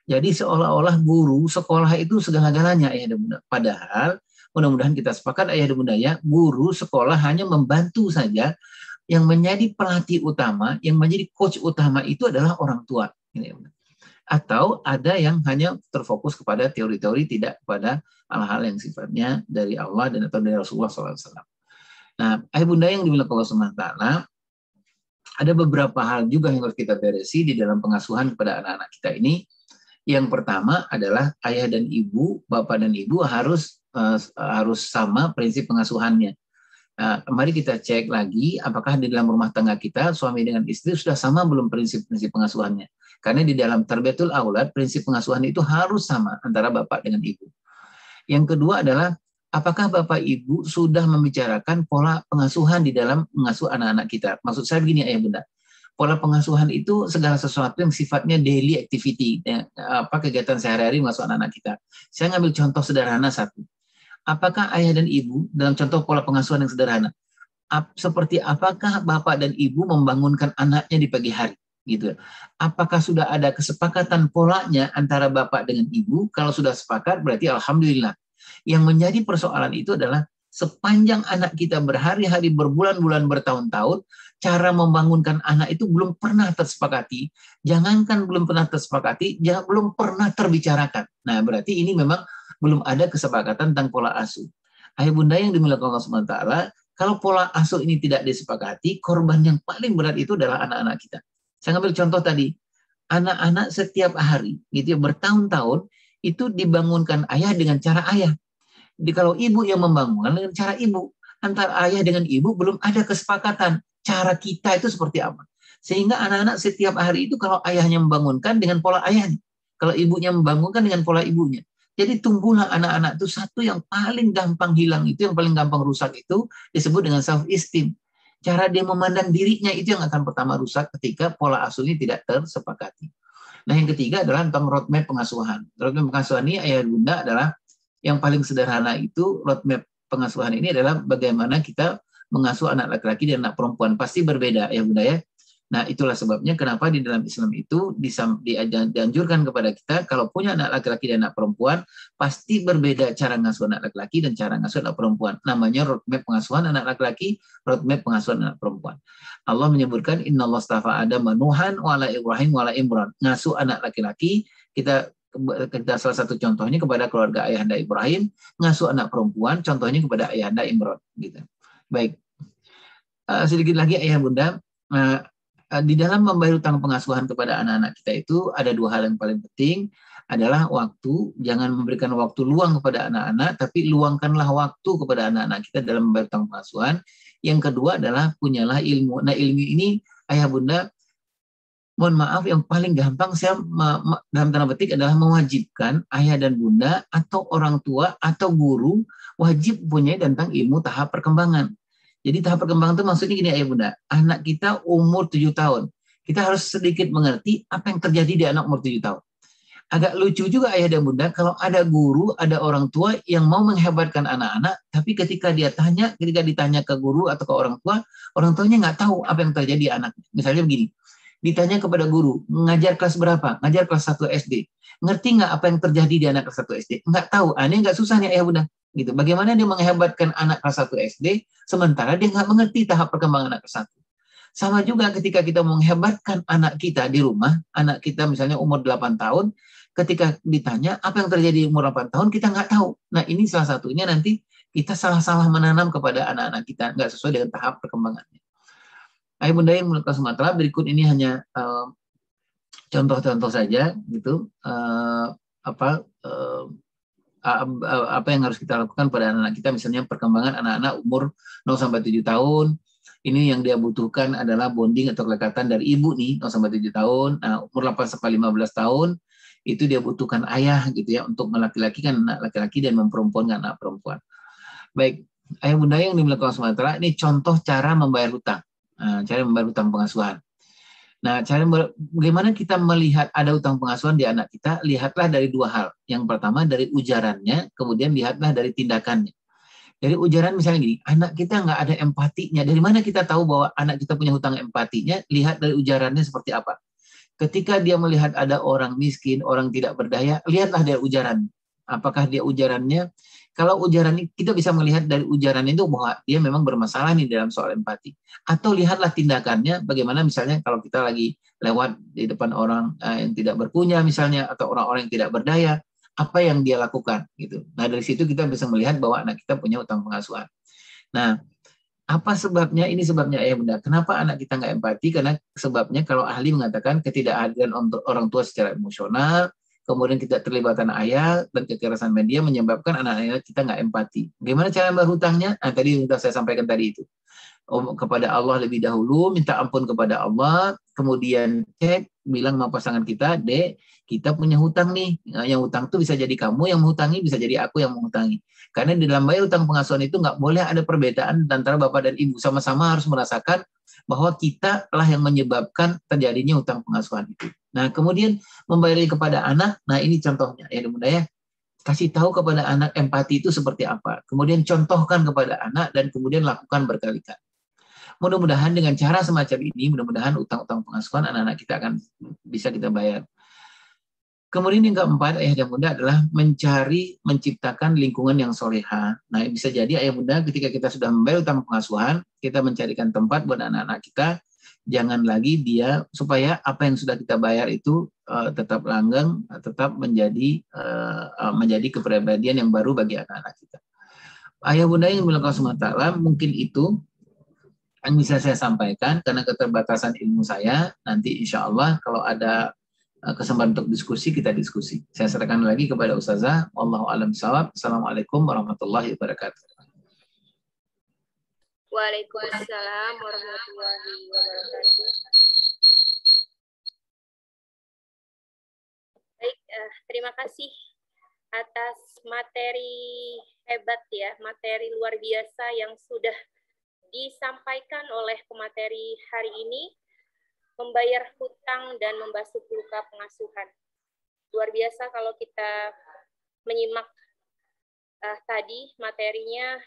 Jadi seolah-olah guru sekolah itu segala-galanya ayah dan bunda. Padahal mudah-mudahan kita sepakat ayah dan bunda ya, guru sekolah hanya membantu saja. Yang menjadi pelatih utama, yang menjadi coach utama itu adalah orang tua. Ini ya bunda. Atau ada yang hanya terfokus kepada teori-teori, tidak kepada hal-hal yang sifatnya dari Allah dan atau dari Rasulullah SAW. Nah, ayah bunda yang dimuliakan Allah Subhanahu wa Ta'ala, ada beberapa hal juga yang harus kita beresi di dalam pengasuhan kepada anak-anak kita ini. Yang pertama adalah ayah dan ibu, bapak dan ibu harus sama prinsip pengasuhannya. Mari kita cek lagi apakah di dalam rumah tangga kita suami dengan istri sudah sama belum prinsip-prinsip pengasuhannya. Karena di dalam Tarbiyatul Aulad prinsip pengasuhan itu harus sama antara bapak dengan ibu. Yang kedua adalah apakah bapak ibu sudah membicarakan pola pengasuhan di dalam mengasuh anak-anak kita. Maksud saya begini ayah bunda. Pola pengasuhan itu segala sesuatu yang sifatnya daily activity, kegiatan sehari-hari mengasuh anak-anak kita. Saya ngambil contoh sederhana satu. Apakah ayah dan ibu dalam contoh pola pengasuhan yang sederhana, seperti apakah bapak dan ibu membangunkan anaknya di pagi hari? Gitu. Apakah sudah ada kesepakatan polanya antara bapak dengan ibu? Kalau sudah sepakat berarti alhamdulillah. Yang menjadi persoalan itu adalah sepanjang anak kita berhari-hari, berbulan-bulan, bertahun-tahun, cara membangunkan anak itu belum pernah tersepakati. Jangankan belum pernah tersepakati, belum pernah terbicarakan. Nah, berarti ini memang belum ada kesepakatan tentang pola asuh. Ayah bunda yang dimuliakan Allah Subhanahu wa Ta'ala, kalau pola asuh ini tidak disepakati, korban yang paling berat itu adalah anak-anak kita. Saya ambil contoh tadi, anak-anak setiap hari, gitu, bertahun-tahun itu dibangunkan ayah dengan cara ayah. Kalau ibu yang membangunkan dengan cara ibu, antara ayah dengan ibu belum ada kesepakatan. Cara kita itu seperti apa? Sehingga anak-anak setiap hari itu kalau ayahnya membangunkan dengan pola ayahnya, kalau ibunya membangunkan dengan pola ibunya. Jadi tumbuhlah anak-anak itu satu yang paling gampang hilang itu, yang paling gampang rusak itu disebut dengan self-esteem. Cara dia memandang dirinya itu yang akan pertama rusak ketika pola asuh ini tidak tersepakati. Nah, yang ketiga adalah tentang roadmap pengasuhan. Roadmap pengasuhan ini ayah bunda adalah yang paling sederhana itu, roadmap pengasuhan ini adalah bagaimana kita mengasuh anak laki-laki dan anak perempuan. Pasti berbeda ya bunda ya. Nah, itulah sebabnya kenapa di dalam Islam itu dianjurkan kepada kita kalau punya anak laki-laki dan anak perempuan, pasti berbeda cara ngasuh anak laki-laki dan cara ngasuh anak perempuan. Namanya roadmap pengasuhan anak laki-laki, roadmap pengasuhan anak perempuan. Allah menyebutkan innallaha astafa Adama Nuhan wa ala Ibrahim wa ala Imran. Ngasuh anak laki-laki, kita salah satu contohnya kepada keluarga ayahanda Ibrahim, ngasuh anak perempuan contohnya kepada ayahanda Imran gitu. Baik. Sedikit lagi ayah bunda, di dalam membayar utang pengasuhan kepada anak-anak kita itu ada dua hal yang paling penting, adalah waktu. Jangan memberikan waktu luang kepada anak-anak, tapi luangkanlah waktu kepada anak-anak kita dalam membayar utang pengasuhan. Yang kedua adalah punyalah ilmu. Nah, ilmu ini ayah bunda mohon maaf, yang paling gampang saya dalam tanda petik adalah mewajibkan ayah dan bunda atau orang tua atau guru wajib punya tentang ilmu tahap perkembangan. Jadi tahap perkembangan itu maksudnya gini ayah bunda, anak kita umur 7 tahun, kita harus sedikit mengerti apa yang terjadi di anak umur 7 tahun. Agak lucu juga ayah dan bunda kalau ada guru, ada orang tua yang mau menghebatkan anak-anak, tapi ketika ditanya ke guru atau ke orang tuanya nggak tahu apa yang terjadi anak. Misalnya begini, ditanya kepada guru, ngajar kelas berapa? Ngajar kelas 1 SD. Ngerti nggak apa yang terjadi di anak kelas 1 SD? Nggak tahu. Ini nggak susah nih ayah bunda. Gitu. Bagaimana dia menghebatkan anak kelas 1 SD, sementara dia nggak mengerti tahap perkembangan anak kelas 1. Sama juga ketika kita menghebatkan anak kita di rumah, anak kita misalnya umur 8 tahun, ketika ditanya apa yang terjadi di umur 8 tahun, kita nggak tahu. Nah ini salah satunya nanti kita salah-salah menanam kepada anak-anak kita, nggak sesuai dengan tahap perkembangannya. Ayah bunda yang menurut Sumatera, berikut ini hanya contoh-contoh saja gitu, apa yang harus kita lakukan pada anak-anak kita, misalnya perkembangan anak-anak umur 0 sampai 7 tahun. Ini yang dia butuhkan adalah bonding atau kelekatan dari ibu nih 0 sampai 7 tahun. Nah, umur 8 sampai 15 tahun itu dia butuhkan ayah gitu ya, untuk laki-laki kan anak laki-laki dan memperempuan kan anak perempuan. Baik, ayah bunda yang dimiliki Sumatera, ini contoh cara membayar hutang. Nah, cara membayar hutang pengasuhan. Nah, bagaimana kita melihat ada utang pengasuhan di anak kita? Lihatlah dari dua hal. Yang pertama dari ujarannya, kemudian lihatlah dari tindakannya. Dari ujaran misalnya gini, anak kita nggak ada empatinya. Dari mana kita tahu bahwa anak kita punya hutang empatinya? Lihat dari ujarannya seperti apa. Ketika dia melihat ada orang miskin, orang tidak berdaya, lihatlah dari ujaran. Apakah dia ujarannya, kalau ujaran kita bisa melihat dari ujaran itu bahwa dia memang bermasalah nih dalam soal empati. Atau lihatlah tindakannya, bagaimana misalnya kalau kita lagi lewat di depan orang yang tidak berpunya misalnya, atau orang-orang yang tidak berdaya, apa yang dia lakukan gitu. Nah dari situ kita bisa melihat bahwa anak kita punya utang pengasuhan. Nah, apa sebabnya? Ini sebabnya ayah bunda. Kenapa anak kita nggak empati? Karena sebabnya kalau ahli mengatakan ketidakhadiran orang tua secara emosional, kemudian tidak terlibatan ayah dan kekerasan media menyebabkan anak-anak kita nggak empati. Bagaimana cara berhutangnya? Nah, tadi sudah saya sampaikan tadi itu. Kepada Allah lebih dahulu, minta ampun kepada Allah, kemudian cek, bilang sama pasangan kita, Dek, kita punya hutang nih. Nah, yang hutang itu bisa jadi kamu yang menghutangi, bisa jadi aku yang menghutangi. Karena di dalam bayar hutang pengasuhan itu nggak boleh ada perbedaan antara bapak dan ibu. Sama-sama harus merasakan bahwa kita lah yang menyebabkan terjadinya hutang pengasuhan itu. Nah, kemudian membayar kepada anak, nah ini contohnya. Ya, mudah ya. Kasih tahu kepada anak empati itu seperti apa. Kemudian contohkan kepada anak dan kemudian lakukan berkali-kali. Mudah-mudahan dengan cara semacam ini, mudah-mudahan utang-utang pengasuhan anak-anak kita akan bisa kita bayar. Kemudian yang keempat, ayah dan bunda adalah menciptakan lingkungan yang soleha. Nah, bisa jadi ayah bunda ketika kita sudah membayar utang pengasuhan, kita mencarikan tempat buat anak-anak kita, jangan lagi dia, supaya apa yang sudah kita bayar itu tetap langgeng, tetap menjadi kepribadian yang baru bagi anak-anak kita. Ayah bunda yang dimiliki SWT, mungkin itu yang bisa saya sampaikan karena keterbatasan ilmu saya. Nanti insya Allah kalau ada kesempatan untuk diskusi, kita diskusi. Saya serahkan lagi kepada Ustazah. Wallahu a'lam bishawab. Assalamualaikum warahmatullahi wabarakatuh. Waalaikumsalam warahmatullahi wabarakatuh. Baik, terima kasih atas materi hebat ya, materi luar biasa yang sudah disampaikan oleh pemateri hari ini, membayar hutang dan membasuh luka pengasuhan. Luar biasa kalau kita menyimak tadi materinya,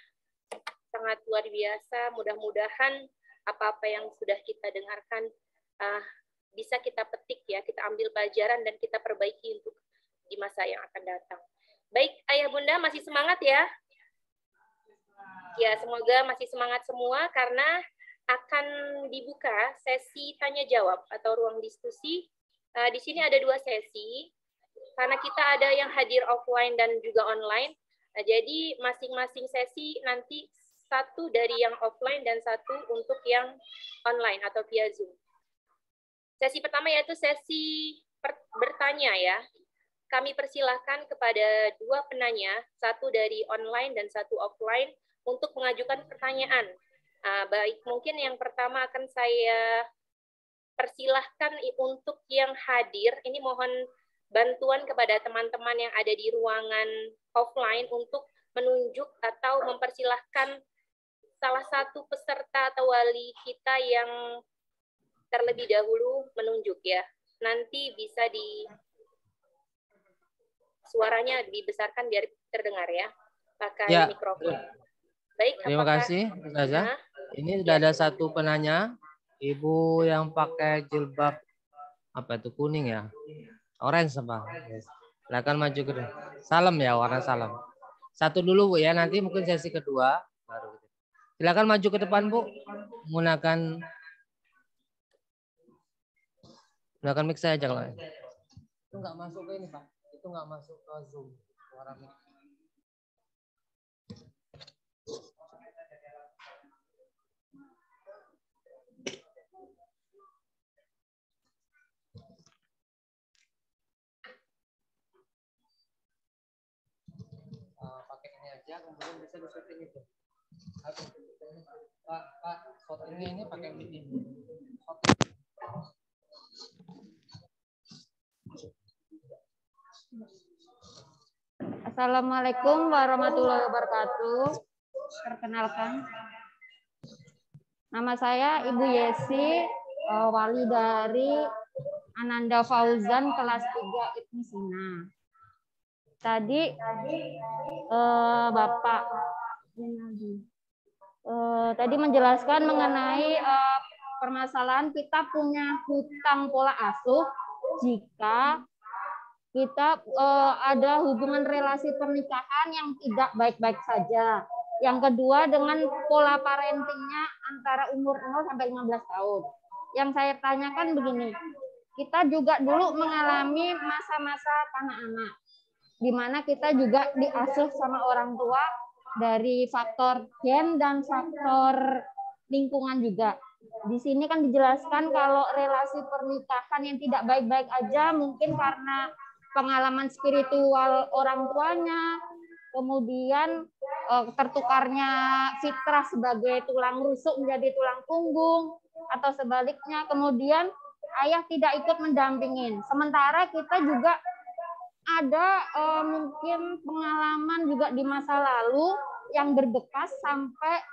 sangat luar biasa. Mudah-mudahan apa-apa yang sudah kita dengarkan bisa kita petik ya, kita ambil pelajaran dan kita perbaiki untuk di masa yang akan datang. Baik, ayah bunda masih semangat ya? Ya, semoga masih semangat semua karena akan dibuka sesi tanya jawab atau ruang diskusi. Di sini ada 2 sesi, karena kita ada yang hadir offline dan juga online. Jadi masing-masing sesi nanti satu dari yang offline dan satu untuk yang online atau via Zoom. Sesi pertama yaitu sesi bertanya ya. Kami persilahkan kepada 2 penanya, satu dari online dan satu offline, untuk mengajukan pertanyaan. Baik, mungkin yang pertama akan saya persilahkan untuk yang hadir, ini mohon bantuan kepada teman-teman yang ada di ruangan offline untuk menunjuk atau mempersilahkan salah satu peserta atau wali kita yang terlebih dahulu menunjuk ya. Nanti bisa suaranya dibesarkan biar terdengar ya, pakai ya, mikrofon. Baik, terima kasih Ustazah. Ini sudah ada satu penanya, ibu yang pakai jilbab apa itu kuning ya, orange apa? Silakan maju ke depan. Salam ya, warna salam. Satu dulu Bu ya, nanti mungkin sesi kedua baru. Silakan maju ke depan Bu, menggunakan mic saya aja kalau itu nggak masuk ke ini Pak, itu nggak masuk ke Zoom suara mic. Pakai ini aja, kemudian bisa di-setting itu. Pak, shot ini pakai mic ini. Assalamualaikum warahmatullahi wabarakatuh. Perkenalkan, nama saya Ibu Yesi, wali dari Ananda Fauzan kelas 3 Ibnu Sina. Tadi Bapak tadi menjelaskan mengenai permasalahan kita punya hutang pola asuh jika kita ada hubungan relasi pernikahan yang tidak baik-baik saja. Yang kedua dengan pola parentingnya antara umur 0 sampai 15 tahun. Yang saya tanyakan begini, kita juga dulu mengalami masa-masa kanak-kanak, di mana kita juga diasuh sama orang tua dari faktor gen dan faktor lingkungan juga. Di sini kan dijelaskan kalau relasi pernikahan yang tidak baik-baik aja mungkin karena pengalaman spiritual orang tuanya, kemudian tertukarnya fitrah sebagai tulang rusuk menjadi tulang punggung, atau sebaliknya kemudian ayah tidak ikut mendampingin. Sementara kita juga ada mungkin pengalaman juga di masa lalu yang berbekas sampai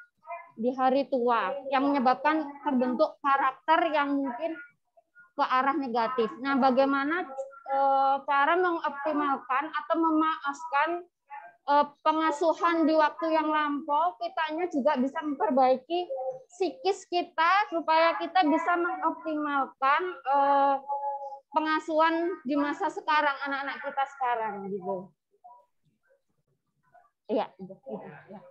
di hari tua, yang menyebabkan terbentuk karakter yang mungkin ke arah negatif. Nah, bagaimana cara mengoptimalkan atau memaafkan pengasuhan di waktu yang lampau, kitanya juga bisa memperbaiki psikis kita supaya kita bisa mengoptimalkan pengasuhan di masa sekarang, anak-anak kita sekarang gitu. Iya, ya.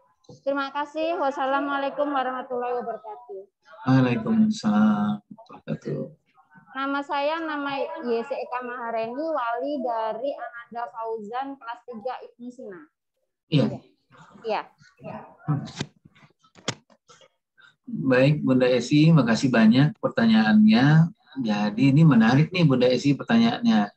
Terima kasih. Wassalamualaikum warahmatullahi wabarakatuh. Waalaikumsalam warahmatullahi wabarakatuh. Nama saya Yesi Eka Mahareni, wali dari Ananda Fauzan kelas 3 Ibnu Sina. Iya. Iya. Baik Bunda Esi, makasih banyak pertanyaannya. Jadi ini menarik nih Bunda Esi pertanyaannya.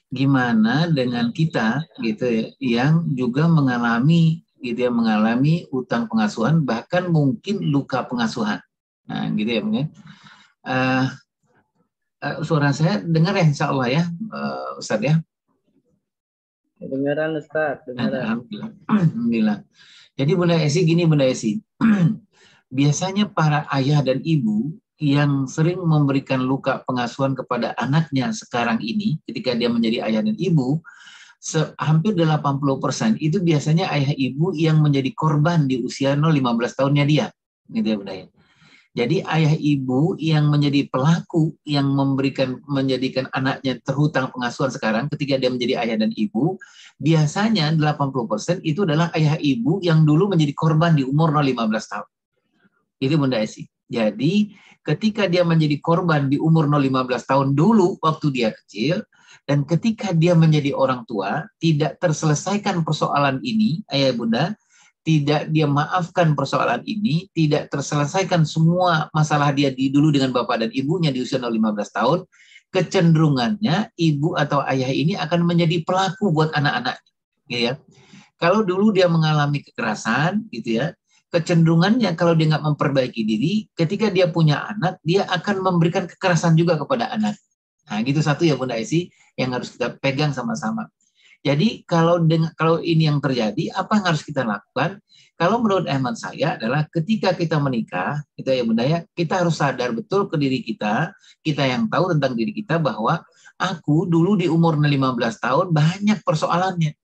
Gimana dengan kita gitu ya, yang juga mengalami gitu ya, mengalami utang pengasuhan bahkan mungkin luka pengasuhan. Nah, gitu ya mungkin. Suara saya dengar ya insya Allah ya Ustadz ya. Dengaran Ustadz, dengaran. Alhamdulillah. Jadi Bunda Esi gini Bunda Esi. Biasanya para ayah dan ibu yang sering memberikan luka pengasuhan kepada anaknya sekarang ini ketika dia menjadi ayah dan ibu, hampir 80% itu biasanya ayah ibu yang menjadi korban di usia 0-15 tahunnya dia. Gitu ya Bunda ya. Jadi ayah ibu yang menjadi pelaku yang menjadikan anaknya terhutang pengasuhan sekarang ketika dia menjadi ayah dan ibu, biasanya 80% itu adalah ayah ibu yang dulu menjadi korban di umur 0-15 tahun. Itu Bunda Esi. Jadi ketika dia menjadi korban di umur 0-15 tahun dulu waktu dia kecil, dan ketika dia menjadi orang tua, tidak terselesaikan persoalan ini, ayah bunda, tidak dia maafkan persoalan ini, tidak terselesaikan semua masalah dia dulu dengan bapak dan ibunya di usia 0-15 tahun, kecenderungannya ibu atau ayah ini akan menjadi pelaku buat anak-anaknya. Gitu ya. Kalau dulu dia mengalami kekerasan, gitu ya, kecenderungannya kalau dia nggak memperbaiki diri, ketika dia punya anak, dia akan memberikan kekerasan juga kepada anak. Nah, gitu satu ya Bunda Esi yang harus kita pegang sama-sama. Jadi kalau ini yang terjadi, apa yang harus kita lakukan? Kalau menurut hemat saya adalah ketika kita menikah, kita ya Bunda ya, kita harus sadar betul ke diri kita yang tahu tentang diri kita bahwa aku dulu di umur 15 tahun banyak persoalannya.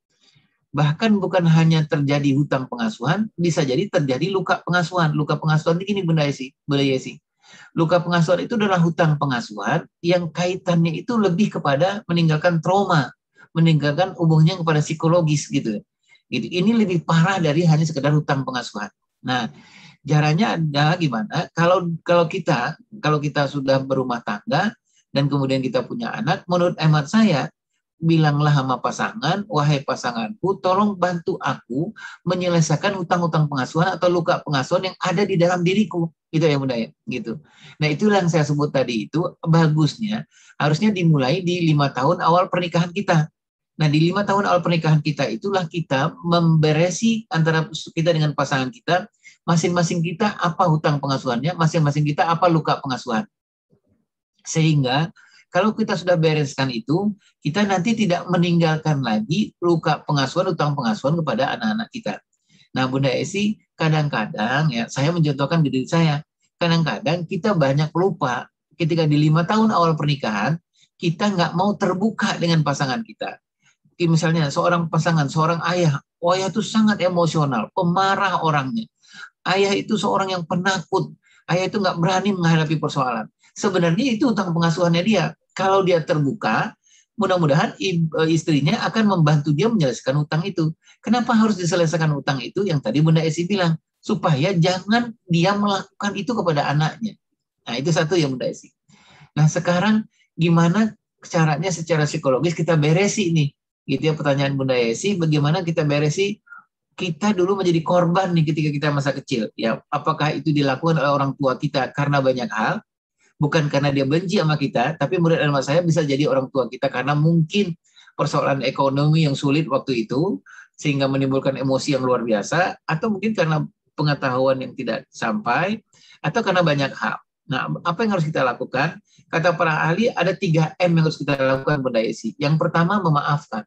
Bahkan bukan hanya terjadi hutang pengasuhan, bisa jadi terjadi luka pengasuhan. Luka pengasuhan ini gini Bunda Yesi. Luka pengasuhan itu adalah hutang pengasuhan yang kaitannya itu lebih kepada meninggalkan trauma, meninggalkan hubungannya kepada psikologis gitu. Ini lebih parah dari hanya sekedar hutang pengasuhan. Nah, caranya ada gimana? Kalau kita sudah berumah tangga dan kemudian kita punya anak, menurut hemat saya, bilanglah sama pasangan, wahai pasanganku, tolong bantu aku menyelesaikan hutang-hutang pengasuhan atau luka pengasuhan yang ada di dalam diriku. Gitu ya Bunda ya, gitu. Nah itulah yang saya sebut tadi itu bagusnya harusnya dimulai di 5 tahun awal pernikahan kita. Nah di 5 tahun awal pernikahan kita itulah kita memberesi antara kita dengan pasangan kita, masing-masing kita apa hutang pengasuhannya, masing-masing kita apa luka pengasuhan. Sehingga kalau kita sudah bereskan itu, kita nanti tidak meninggalkan lagi luka pengasuhan, hutang pengasuhan kepada anak-anak kita. Nah, Bunda Esi, kadang-kadang ya saya mencontohkan diri saya. Kadang-kadang kita banyak lupa ketika di 5 tahun awal pernikahan, kita nggak mau terbuka dengan pasangan kita. Misalnya seorang pasangan, seorang ayah itu sangat emosional, pemarah orangnya. Ayah itu seorang yang penakut. Ayah itu nggak berani menghadapi persoalan. Sebenarnya itu hutang pengasuhannya dia. Kalau dia terbuka, mudah-mudahan istrinya akan membantu dia menyelesaikan hutang itu. Kenapa harus diselesaikan hutang itu? Yang tadi Bunda Esi bilang, supaya jangan dia melakukan itu kepada anaknya. Nah, itu satu ya Bunda Esi. Nah, sekarang gimana caranya secara psikologis kita beresi nih? Gitu ya pertanyaan Bunda Esi, bagaimana kita beresi? Kita dulu menjadi korban nih ketika kita masa kecil. Ya, apakah itu dilakukan oleh orang tua kita karena banyak hal? Bukan karena dia benci sama kita, tapi menurut hemat saya bisa jadi orang tua kita karena mungkin persoalan ekonomi yang sulit waktu itu, sehingga menimbulkan emosi yang luar biasa, atau mungkin karena pengetahuan yang tidak sampai, atau karena banyak hal. Nah, apa yang harus kita lakukan? Kata para ahli, ada 3M yang harus kita lakukan Bunda Esi. Yang pertama, memaafkan.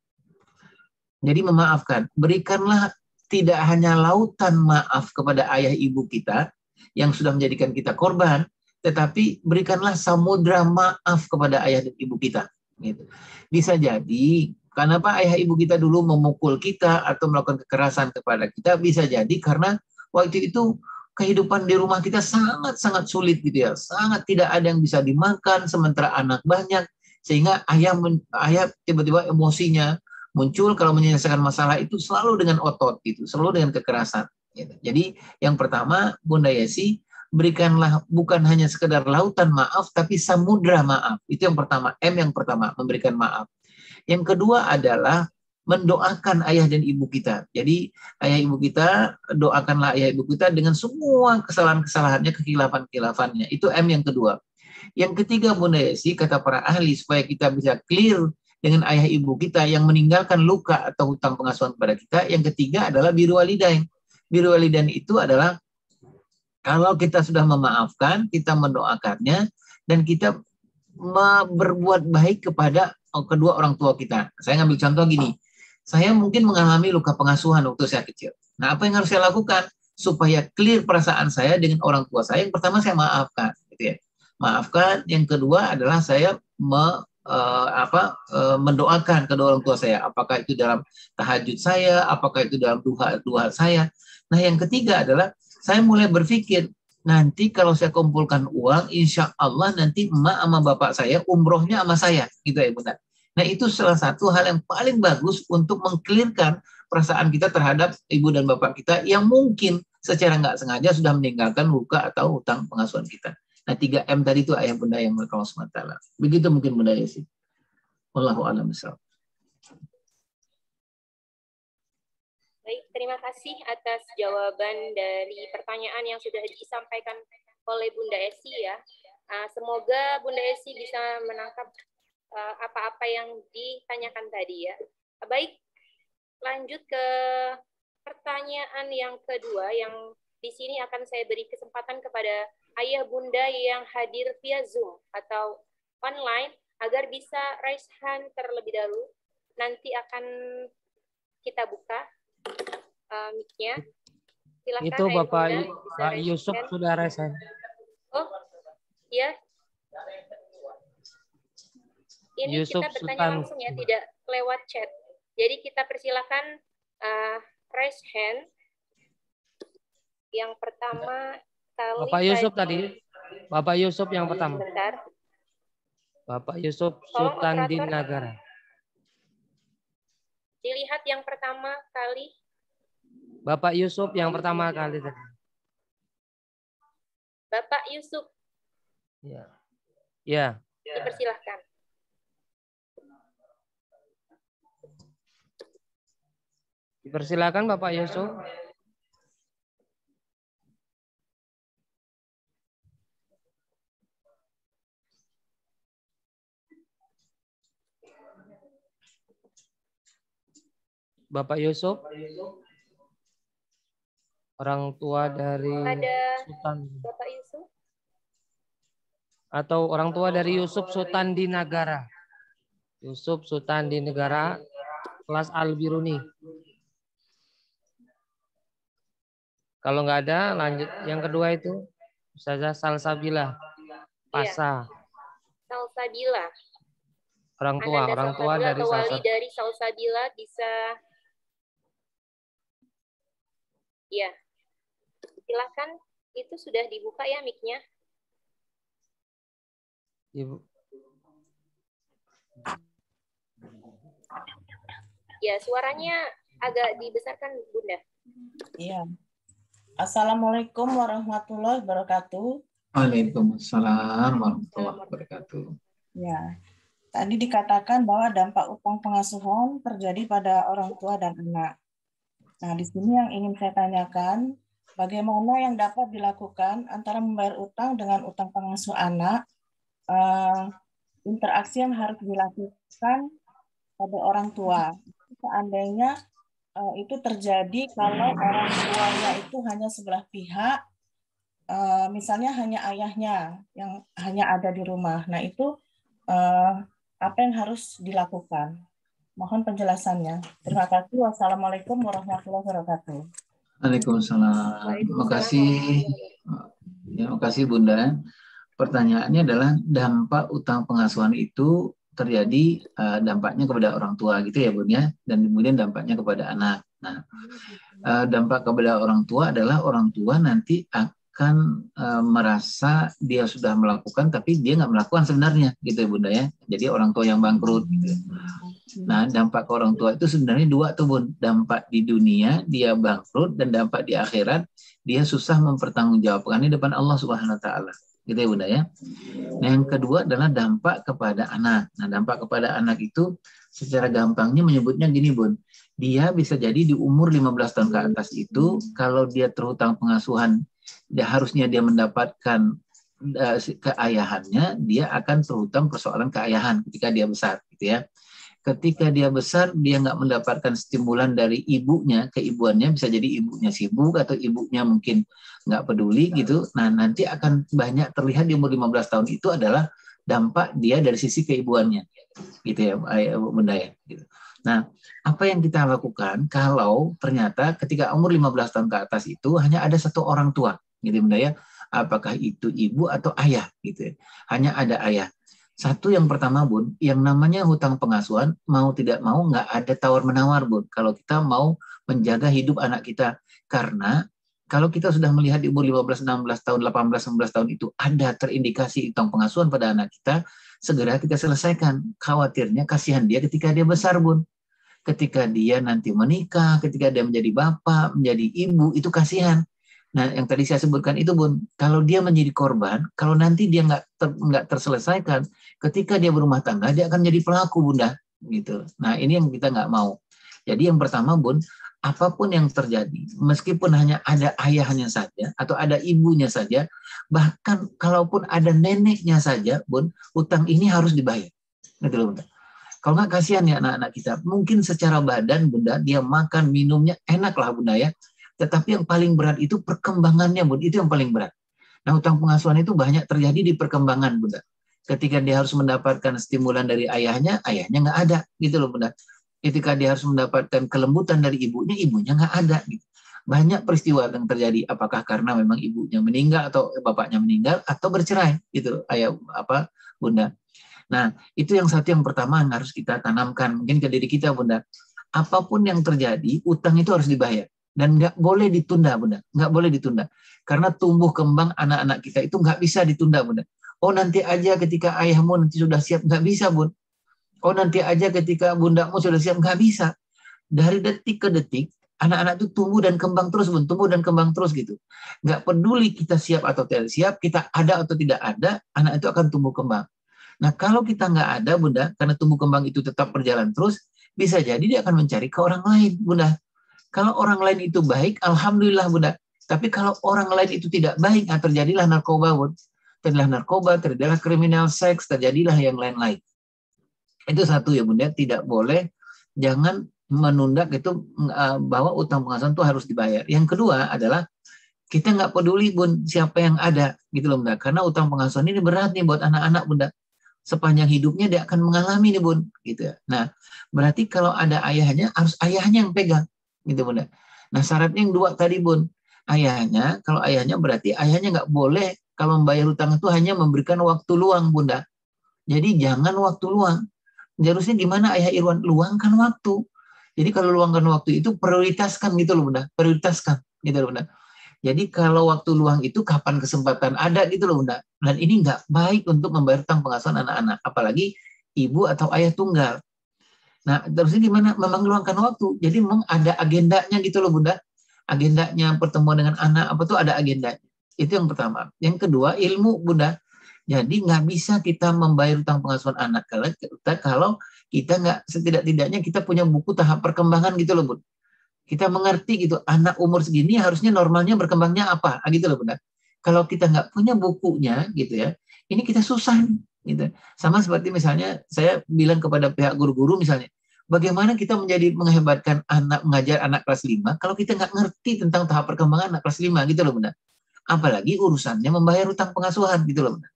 Jadi memaafkan. Berikanlah tidak hanya lautan maaf kepada ayah ibu kita, yang sudah menjadikan kita korban, tetapi berikanlah samudra maaf kepada ayah dan ibu kita. Gitu. Bisa jadi, kenapa ayah ibu kita dulu memukul kita atau melakukan kekerasan kepada kita, bisa jadi karena waktu itu kehidupan di rumah kita sangat-sangat sulit gitu ya. Sangat tidak ada yang bisa dimakan, sementara anak banyak, sehingga ayah tiba-tiba emosinya muncul kalau menyelesaikan masalah itu selalu dengan otot gitu, selalu dengan kekerasan. Gitu. Jadi yang pertama, Bunda Yesi, berikanlah bukan hanya sekedar lautan maaf, tapi samudra maaf. Itu yang pertama, M yang pertama, memberikan maaf. Yang kedua adalah mendoakan ayah dan ibu kita. Jadi ayah ibu kita, doakanlah ayah ibu kita dengan semua kesalahan-kesalahannya, kekhilafan-kekhilafan. Itu M yang kedua. Yang ketiga Bunda Yesi, kata para ahli, supaya kita bisa clear dengan ayah ibu kita yang meninggalkan luka atau hutang pengasuhan kepada kita, yang ketiga adalah biru walidain. Biru walidain itu adalah kalau kita sudah memaafkan, kita mendoakannya, dan kita berbuat baik kepada kedua orang tua kita. Saya ngambil contoh gini, saya mungkin mengalami luka pengasuhan waktu saya kecil. Nah, apa yang harus saya lakukan? Supaya clear perasaan saya dengan orang tua saya, yang pertama saya maafkan. Gitu ya. Maafkan, yang kedua adalah saya mendoakan kedua orang tua saya. Apakah itu dalam tahajud saya, apakah itu dalam duha saya. Nah, yang ketiga adalah saya mulai berpikir, nanti kalau saya kumpulkan uang, insya Allah nanti emak sama bapak saya umrohnya sama saya, gitu ya Bunda. Nah itu salah satu hal yang paling bagus untuk mengklirkan perasaan kita terhadap ibu dan bapak kita yang mungkin secara nggak sengaja sudah meninggalkan luka atau hutang pengasuhan kita. Nah 3M tadi itu ayah Bunda yang berkawan sementara. Begitu mungkin Bunda Yesi. Wallahu a'lam bishawab. Baik, terima kasih atas jawaban dari pertanyaan yang sudah disampaikan oleh Bunda Esi ya. Semoga Bunda Esi bisa menangkap apa-apa yang ditanyakan tadi ya. Baik, lanjut ke pertanyaan yang kedua yang di sini akan saya beri kesempatan kepada ayah bunda yang hadir via Zoom atau online agar bisa raise hand terlebih dahulu. Nanti akan kita buka mic-nya. Silakan Itu ayah Bapak bunda, bisa Pak raise Yusuf hand. sudah raise hand. Oh, ya. Ini Yusuf kita bertanya Sultan. langsung ya, tidak lewat chat. Jadi kita persilakan raise hand. Yang pertama kali Bapak Yusuf tadi. Bapak Yusuf yang pertama. Bentar. Bapak Yusuf Tolong Sultan operator. Dinagara. Dilihat yang pertama kali. Bapak Yusuf yang pertama kali tadi. Bapak Yusuf. Ya. Ya. Dipersilahkan. Dipersilakan Bapak Yusuf. Bapak Yusuf, orang tua dari Ada Sultan Bapak Yusuf. atau orang tua dari Yusuf Sultan Dinagara. Yusuf Sultan Dinagara, kelas Al-Biruni. Kalau nggak ada, lanjut. Yang kedua itu Ustazah Salsabila, Pasa. Salsabila. Orang tua dari atau wali Salsabila. dari Salsabila bisa. Ya. Silakan, itu sudah dibuka ya mic-nya. Ibu. Ya, suaranya agak dibesarkan Bunda. Iya. Assalamualaikum warahmatullahi wabarakatuh. Waalaikumsalam warahmatullahi wabarakatuh. Ya. Tadi dikatakan bahwa dampak utang pengasuhan terjadi pada orang tua dan anak. Nah, di sini yang ingin saya tanyakan, bagaimana yang dapat dilakukan antara membayar utang dengan utang pengasuh anak, interaksi yang harus dilakukan pada orang tua. Seandainya itu terjadi kalau orang tuanya itu hanya sebelah pihak, misalnya hanya ayahnya yang hanya ada di rumah. Nah, itu apa yang harus dilakukan? Mohon penjelasannya. Terima kasih. Wassalamualaikum warahmatullahi wabarakatuh. Waalaikumsalam. Terima kasih Bunda. Pertanyaannya adalah dampak utang pengasuhan itu terjadi dampaknya kepada orang tua gitu ya Bun ya, dan kemudian dampaknya kepada anak. Nah, dampak kepada orang tua adalah orang tua nanti akan merasa dia sudah melakukan tapi dia nggak melakukan sebenarnya gitu ya Bunda ya. Jadi orang tua yang bangkrut gitu. Nah, dampak ke orang tua itu sebenarnya dua tuh Bun. Dampak di dunia dia bangkrut dan dampak di akhirat dia susah mempertanggungjawabkannya depan Allah Subhanahu wa taala. Gitu ya Bunda ya. Nah, yang kedua adalah dampak kepada anak. Nah, dampak kepada anak itu secara gampangnya menyebutnya gini Bun. Dia bisa jadi di umur 15 tahun ke atas itu kalau dia terhutang pengasuhan, harusnya dia mendapatkan keayahannya, dia akan terhutang persoalan keayahan ketika dia besar gitu ya. Ketika dia besar, dia nggak mendapatkan stimulan dari ibunya, keibuannya, bisa jadi ibunya sibuk atau ibunya mungkin nggak peduli gitu. Nah, nanti akan banyak terlihat di umur 15 tahun itu adalah dampak dia dari sisi keibuannya. Gitu ya, Bunda ya. Gitu. Nah, apa yang kita lakukan kalau ternyata ketika umur 15 tahun ke atas itu hanya ada satu orang tua, gitu Bunda ya. Apakah itu ibu atau ayah gitu ya. Hanya ada ayah. Satu yang pertama Bun, yang namanya hutang pengasuhan mau tidak mau nggak ada tawar-menawar Bun. Kalau kita mau menjaga hidup anak kita. Karena kalau kita sudah melihat di umur 15, 16 tahun, 18, 19 tahun itu ada terindikasi hutang pengasuhan pada anak kita, segera kita selesaikan. Khawatirnya kasihan dia ketika dia besar Bun. Ketika dia nanti menikah, ketika dia menjadi bapak, menjadi ibu, itu kasihan. Nah, yang tadi saya sebutkan itu Bun, kalau dia menjadi korban, kalau nanti dia nggak terselesaikan, ketika dia berumah tangga, dia akan jadi pelaku Bunda, gitu. Nah, ini yang kita nggak mau. Jadi yang pertama Bun, apapun yang terjadi, meskipun hanya ada ayahnya saja atau ada ibunya saja, bahkan kalaupun ada neneknya saja Bun, utang ini harus dibayar. Gitu loh Bunda. Kalau nggak kasihan ya anak-anak kita, mungkin secara badan Bunda, dia makan minumnya enak lah Bunda ya. Tetapi yang paling berat itu perkembangannya, Bun. Itu yang paling berat. Nah, utang pengasuhan itu banyak terjadi di perkembangan, Bunda. Ketika dia harus mendapatkan stimulan dari ayahnya nggak ada, gitu loh, Bunda. Ketika dia harus mendapatkan kelembutan dari ibunya nggak ada. Gitu. Banyak peristiwa yang terjadi, apakah karena memang ibunya meninggal atau bapaknya meninggal atau bercerai, gitu, ayah Bunda. Nah, itu yang pertama yang harus kita tanamkan mungkin ke diri kita, Bunda. Apapun yang terjadi, utang itu harus dibayar dan nggak boleh ditunda, Bunda. Nggak boleh ditunda. Karena tumbuh kembang anak-anak kita itu nggak bisa ditunda, Bunda. Oh, nanti aja ketika ayahmu nanti sudah siap, nggak bisa, Bun. Oh, nanti aja ketika bundamu sudah siap, nggak bisa. Dari detik ke detik, anak-anak itu tumbuh dan kembang terus, Bun. Tumbuh dan kembang terus gitu. Nggak peduli kita siap atau tidak siap, kita ada atau tidak ada, anak itu akan tumbuh kembang. Nah, kalau kita nggak ada, Bunda, karena tumbuh kembang itu tetap berjalan terus, bisa jadi dia akan mencari ke orang lain, Bunda. Kalau orang lain itu baik, alhamdulillah, Bunda. Tapi kalau orang lain itu tidak baik, terjadilah narkoba, Bunda. Terjadilah narkoba, terjadilah kriminal seks, terjadilah yang lain-lain. Itu satu ya, Bunda. Tidak boleh, jangan menunda itu bahwa utang pengasuhan itu harus dibayar. Yang kedua adalah kita nggak peduli, Bun, siapa yang ada, gitu loh, Bunda. Karena utang pengasuhan ini berat nih buat anak-anak, Bunda. Sepanjang hidupnya dia akan mengalami nih, Bun, gitu ya. Nah, berarti kalau ada ayahnya harus ayahnya yang pegang, gitu, Bunda. Nah, syaratnya yang dua tadi, Bun. Ayahnya, kalau ayahnya berarti ayahnya nggak boleh kalau membayar hutang itu hanya memberikan waktu luang, Bunda. Jadi jangan waktu luang. Harusnya gimana Ayah Irwan? Luangkan waktu. Jadi kalau luangkan waktu itu prioritaskan gitu loh, Bunda. Prioritaskan gitu loh, Bunda. Jadi kalau waktu luang itu kapan kesempatan ada gitu loh, Bunda. Dan ini nggak baik untuk membayar utang pengasuhan anak-anak, apalagi ibu atau ayah tunggal. Nah, terusnya gimana? Memang luangkan waktu. Jadi memang ada agendanya gitu loh, Bunda. Agendanya pertemuan dengan anak apa tuh ada agendanya. Itu yang pertama. Yang kedua, ilmu, Bunda. Jadi nggak bisa kita membayar utang pengasuhan anak kalau kita nggak setidak-tidaknya kita punya buku tahap perkembangan gitu loh, Bunda. Kita mengerti gitu, anak umur segini harusnya normalnya berkembangnya apa, gitu loh, Bunda. Kalau kita nggak punya bukunya gitu ya, ini kita susah gitu. Sama seperti misalnya saya bilang kepada pihak guru-guru misalnya, bagaimana kita menghebatkan anak mengajar anak kelas 5 kalau kita nggak ngerti tentang tahap perkembangan anak kelas 5 gitu loh, Bunda. Apalagi urusannya membayar utang pengasuhan gitu loh, Bunda.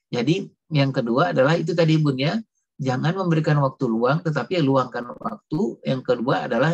Jadi yang kedua adalah itu tadi, Bun, ya. Jangan memberikan waktu luang, tetapi luangkan waktu. Yang kedua adalah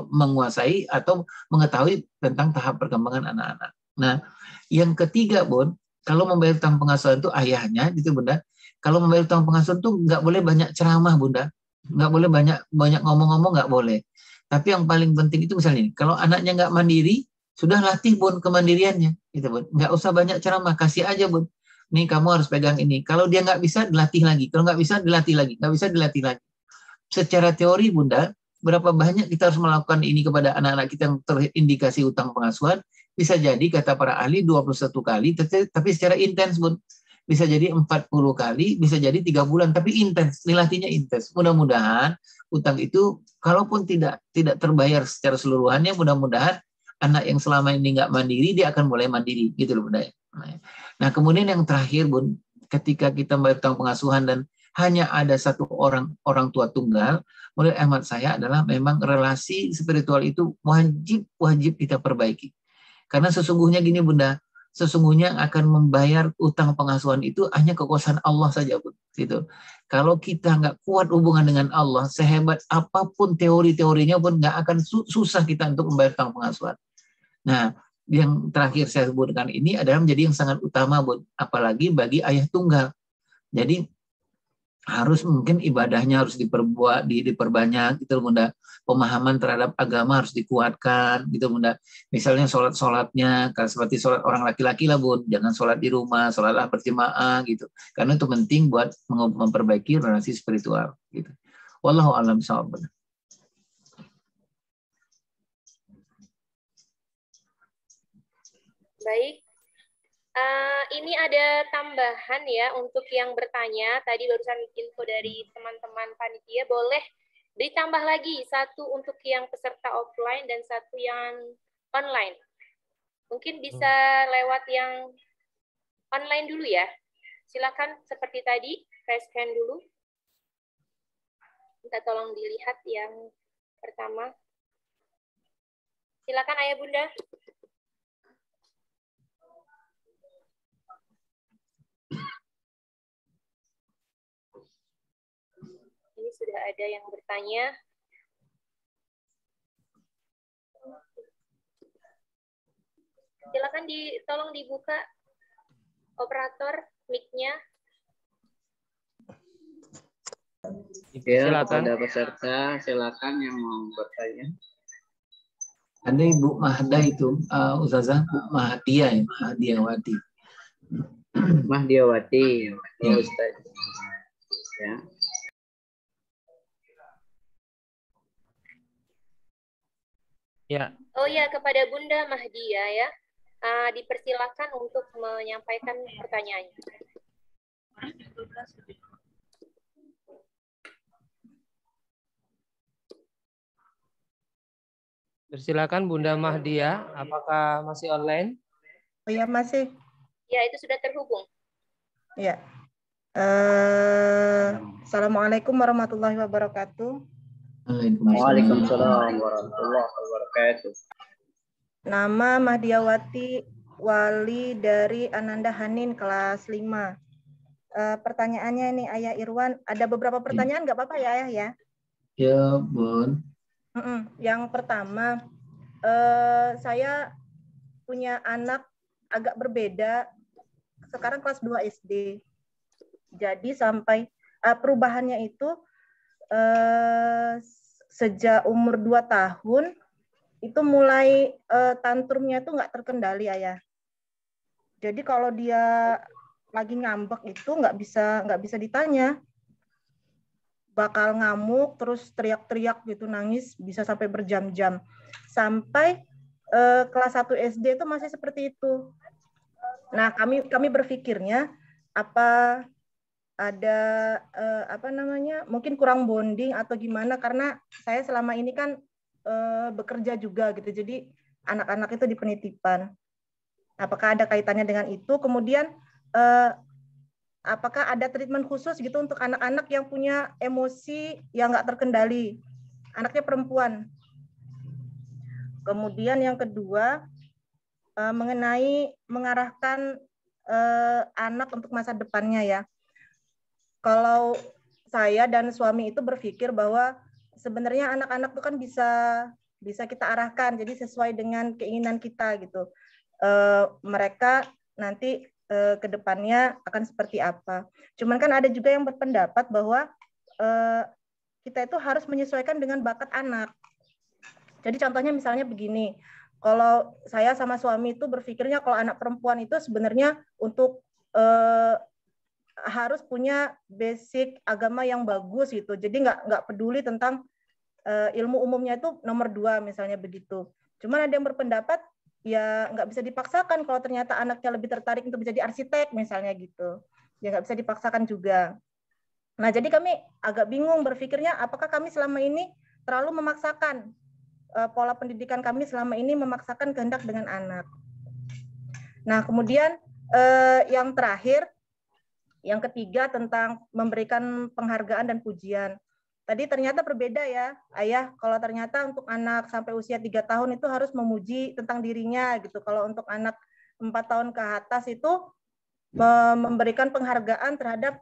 menguasai atau mengetahui tentang tahap perkembangan anak-anak. Nah, yang ketiga, Bun, kalau membayar utang pengasuhan itu ayahnya, gitu, Bunda. Kalau membayar utang pengasuhan itu nggak boleh banyak ceramah, Bunda. Nggak boleh banyak ngomong-ngomong, nggak boleh. Tapi yang paling penting itu misalnya, kalau anaknya nggak mandiri, sudah latih, Bun, kemandiriannya, gitu, Bun. Nggak usah banyak ceramah, kasih aja, Bun. Nih kamu harus pegang ini. Kalau dia nggak bisa, dilatih lagi. Kalau nggak bisa, dilatih lagi. Nggak bisa, dilatih lagi. Secara teori, Bunda, berapa banyak kita harus melakukan ini kepada anak-anak kita yang terindikasi utang pengasuhan, bisa jadi, kata para ahli, 21 kali, tapi secara intens, Bun. Bisa jadi 40 kali, bisa jadi 3 bulan, tapi intens. Latihnya intens. Mudah-mudahan utang itu, kalaupun tidak terbayar secara seluruhannya, mudah-mudahan anak yang selama ini nggak mandiri, dia akan mulai mandiri. Gitu loh, Bunda. Nah, kemudian yang terakhir, Bun, ketika kita membayar utang pengasuhan dan hanya ada satu orang tua tunggal, menurut hemat saya adalah memang relasi spiritual itu wajib kita perbaiki. Karena sesungguhnya gini, Bunda, sesungguhnya akan membayar utang pengasuhan itu hanya kekuasaan Allah saja, Bun. Gitu. Kalau kita nggak kuat hubungan dengan Allah, sehebat apapun teori-teorinya pun nggak akan susah kita untuk membayar utang pengasuhan. Nah, yang terakhir saya sebutkan ini adalah menjadi yang sangat utama, Bun, apalagi bagi ayah tunggal. Jadi harus mungkin ibadahnya harus diperbanyak gitu, Bunda. Pemahaman terhadap agama harus dikuatkan gitu, Bunda. Misalnya sholatnya seperti sholat orang laki-laki lah, Bun. Jangan sholat di rumah, sholatlah berjemaah gitu. Karena itu penting buat memperbaiki relasi spiritual gitu. Wallahu a'lam bishawab. Baik, ini ada tambahan ya untuk yang bertanya. Tadi barusan info dari teman-teman panitia, boleh ditambah lagi satu untuk yang peserta offline dan satu yang online. Mungkin bisa lewat yang online dulu ya. Silakan seperti tadi, raise hand dulu. Minta tolong dilihat yang pertama. Silakan Ayah Bunda. Ini sudah ada yang bertanya. Silakan tolong dibuka operator mic-nya. Ya, Silakan. kepada peserta, silakan yang mau bertanya. Ada Ibu Mahda itu, Ustazah, Bu Mahdia, Mahdiawati. Mahdiawati, ya Ustaz. Ya. Ya. Oh ya, kepada Bunda Mahdia ya, dipersilakan untuk menyampaikan pertanyaannya. Persilakan Bunda Mahdia, apakah masih online? Oh ya, masih. Ya, itu sudah terhubung. Ya. Assalamualaikum warahmatullahi wabarakatuh. Waalaikumsalam warahmatullahi wabarakatuh. Nama Mahdiawati Wali dari Ananda Hanin kelas 5. Pertanyaannya nih Ayah Irwan, ada beberapa pertanyaan nggak apa-apa ya Ayah ya? Ya, Bun. Yang pertama, saya punya anak agak berbeda, sekarang kelas 2 SD. Jadi sampai perubahannya itu sejak umur 2 tahun, itu mulai tantrumnya itu nggak terkendali Ayah. Jadi kalau dia lagi ngambek itu nggak bisa ditanya. Bakal ngamuk, terus teriak-teriak gitu, nangis, bisa sampai berjam-jam. Sampai kelas 1 SD itu masih seperti itu. Nah, kami berpikirnya apa ada mungkin kurang bonding atau gimana, karena saya selama ini kan bekerja juga gitu. Jadi anak-anak itu di penitipan. Apakah ada kaitannya dengan itu? Kemudian apakah ada treatment khusus gitu untuk anak-anak yang punya emosi yang nggak terkendali, anaknya perempuan. Kemudian yang kedua, mengenai mengarahkan anak untuk masa depannya ya. Kalau saya dan suami itu berpikir bahwa sebenarnya anak-anak itu kan bisa kita arahkan, jadi sesuai dengan keinginan kita gitu. Mereka nanti ke depannya akan seperti apa. Cuman kan ada juga yang berpendapat bahwa kita itu harus menyesuaikan dengan bakat anak. Jadi contohnya misalnya begini, kalau saya sama suami itu berpikirnya kalau anak perempuan itu sebenarnya untuk harus punya basic agama yang bagus gitu. Jadi nggak peduli tentang ilmu umumnya itu nomor 2 misalnya begitu. Cuman ada yang berpendapat ya nggak bisa dipaksakan kalau ternyata anaknya lebih tertarik untuk menjadi arsitek misalnya gitu. Ya nggak bisa dipaksakan juga. Nah jadi kami agak bingung berpikirnya apakah kami selama ini terlalu memaksakan, pola pendidikan kami selama ini memaksakan kehendak dengan anak. Nah kemudian yang terakhir, yang ketiga tentang memberikan penghargaan dan pujian. Tadi ternyata berbeda ya, Ayah. Kalau ternyata untuk anak sampai usia 3 tahun itu harus memuji tentang dirinya gitu. Kalau untuk anak 4 tahun ke atas itu memberikan penghargaan terhadap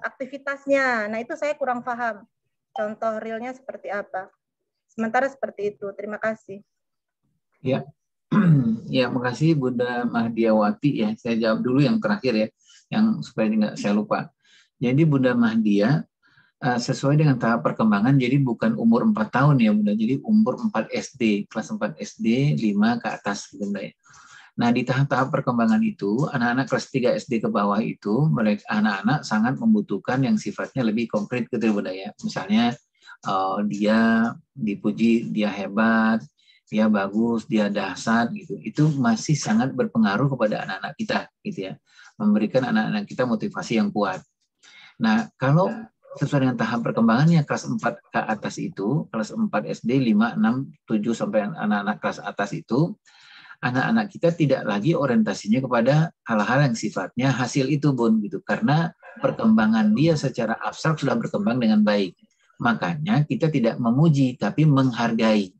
aktivitasnya. Nah itu saya kurang paham. Contoh realnya seperti apa. Sementara seperti itu. Terima kasih. Ya, ya makasih Bunda Mahdiawati ya. Saya jawab dulu yang terakhir ya, yang supaya nggak saya lupa. Jadi Bunda Mahdia, sesuai dengan tahap perkembangan, jadi bukan umur 4 tahun ya Bunda, jadi umur 4 SD, kelas 4 SD, 5 ke atas Bunda ya. Nah di tahap-tahap perkembangan itu, anak-anak kelas 3 SD ke bawah itu, mereka anak-anak sangat membutuhkan yang sifatnya lebih konkret gitu Bunda ya. Misalnya dia dipuji, dia hebat, dia bagus, dia dahsyat gitu. Itu masih sangat berpengaruh kepada anak-anak kita gitu ya. Memberikan anak-anak kita motivasi yang kuat. Nah, kalau sesuai dengan tahap perkembangannya kelas 4 ke atas itu, kelas 4 SD, 5, 6, 7 sampai anak-anak kelas atas itu, anak-anak kita tidak lagi orientasinya kepada hal-hal yang sifatnya hasil itu Bun gitu, karena perkembangan dia secara abstrak sudah berkembang dengan baik. Makanya kita tidak memuji tapi menghargai.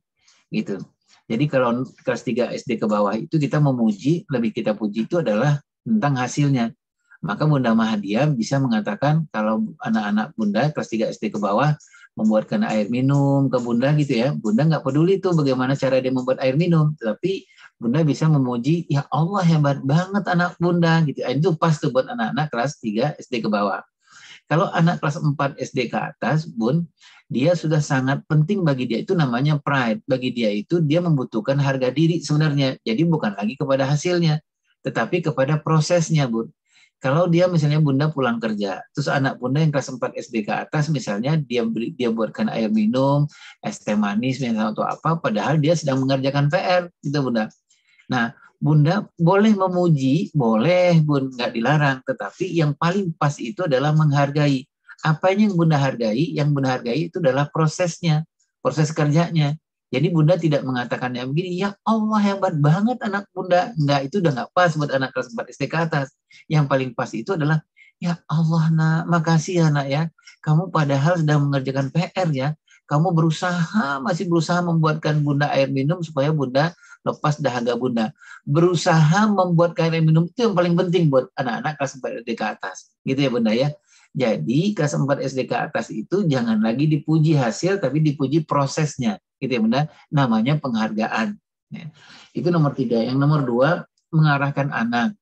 gitu. Jadi kalau kelas 3 SD ke bawah itu kita memuji, lebih kita puji itu adalah tentang hasilnya. Maka Bunda Mahadiah bisa mengatakan kalau anak-anak Bunda kelas 3 SD ke bawah membuatkan air minum ke Bunda gitu ya, Bunda nggak peduli tuh bagaimana cara dia membuat air minum, tapi Bunda bisa memuji, ya Allah hebat banget anak Bunda gitu. Itu pas tuh buat anak-anak kelas 3 SD ke bawah. Kalau anak kelas 4 SD ke atas, Bun, dia sudah sangat penting bagi dia, itu namanya pride. Bagi dia itu dia membutuhkan harga diri sebenarnya. Jadi bukan lagi kepada hasilnya, tetapi kepada prosesnya, Bun. Kalau dia misalnya Bunda pulang kerja, terus anak Bunda yang kelas 4 SD ke atas misalnya dia buatkan air minum, es teh manis misalnya atau apa, padahal dia sedang mengerjakan PR, gitu Bunda. Nah, Bunda boleh memuji, boleh Bun, nggak dilarang, tetapi yang paling pas itu adalah menghargai. Apa yang Bunda hargai? Yang Bunda hargai itu adalah prosesnya, proses kerjanya. Jadi Bunda tidak mengatakannya begini, ya Allah hebat banget anak Bunda. Enggak, itu udah nggak pas buat anak kelas 4 SD ke atas. Yang paling pas itu adalah, ya Allah nak, makasih ya nak ya. Kamu padahal sedang mengerjakan PR ya. Kamu masih berusaha membuatkan Bunda air minum supaya Bunda lepas dahaga Bunda. Berusaha membuat air minum itu yang paling penting buat anak-anak kelas 4 SD ke atas. Gitu ya Bunda ya. Jadi kelas 4 SD ke atas itu jangan lagi dipuji hasil, tapi dipuji prosesnya. Gitu ya Bunda. Namanya penghargaan. Ya. Itu nomor 3. Yang nomor 2, mengarahkan anak.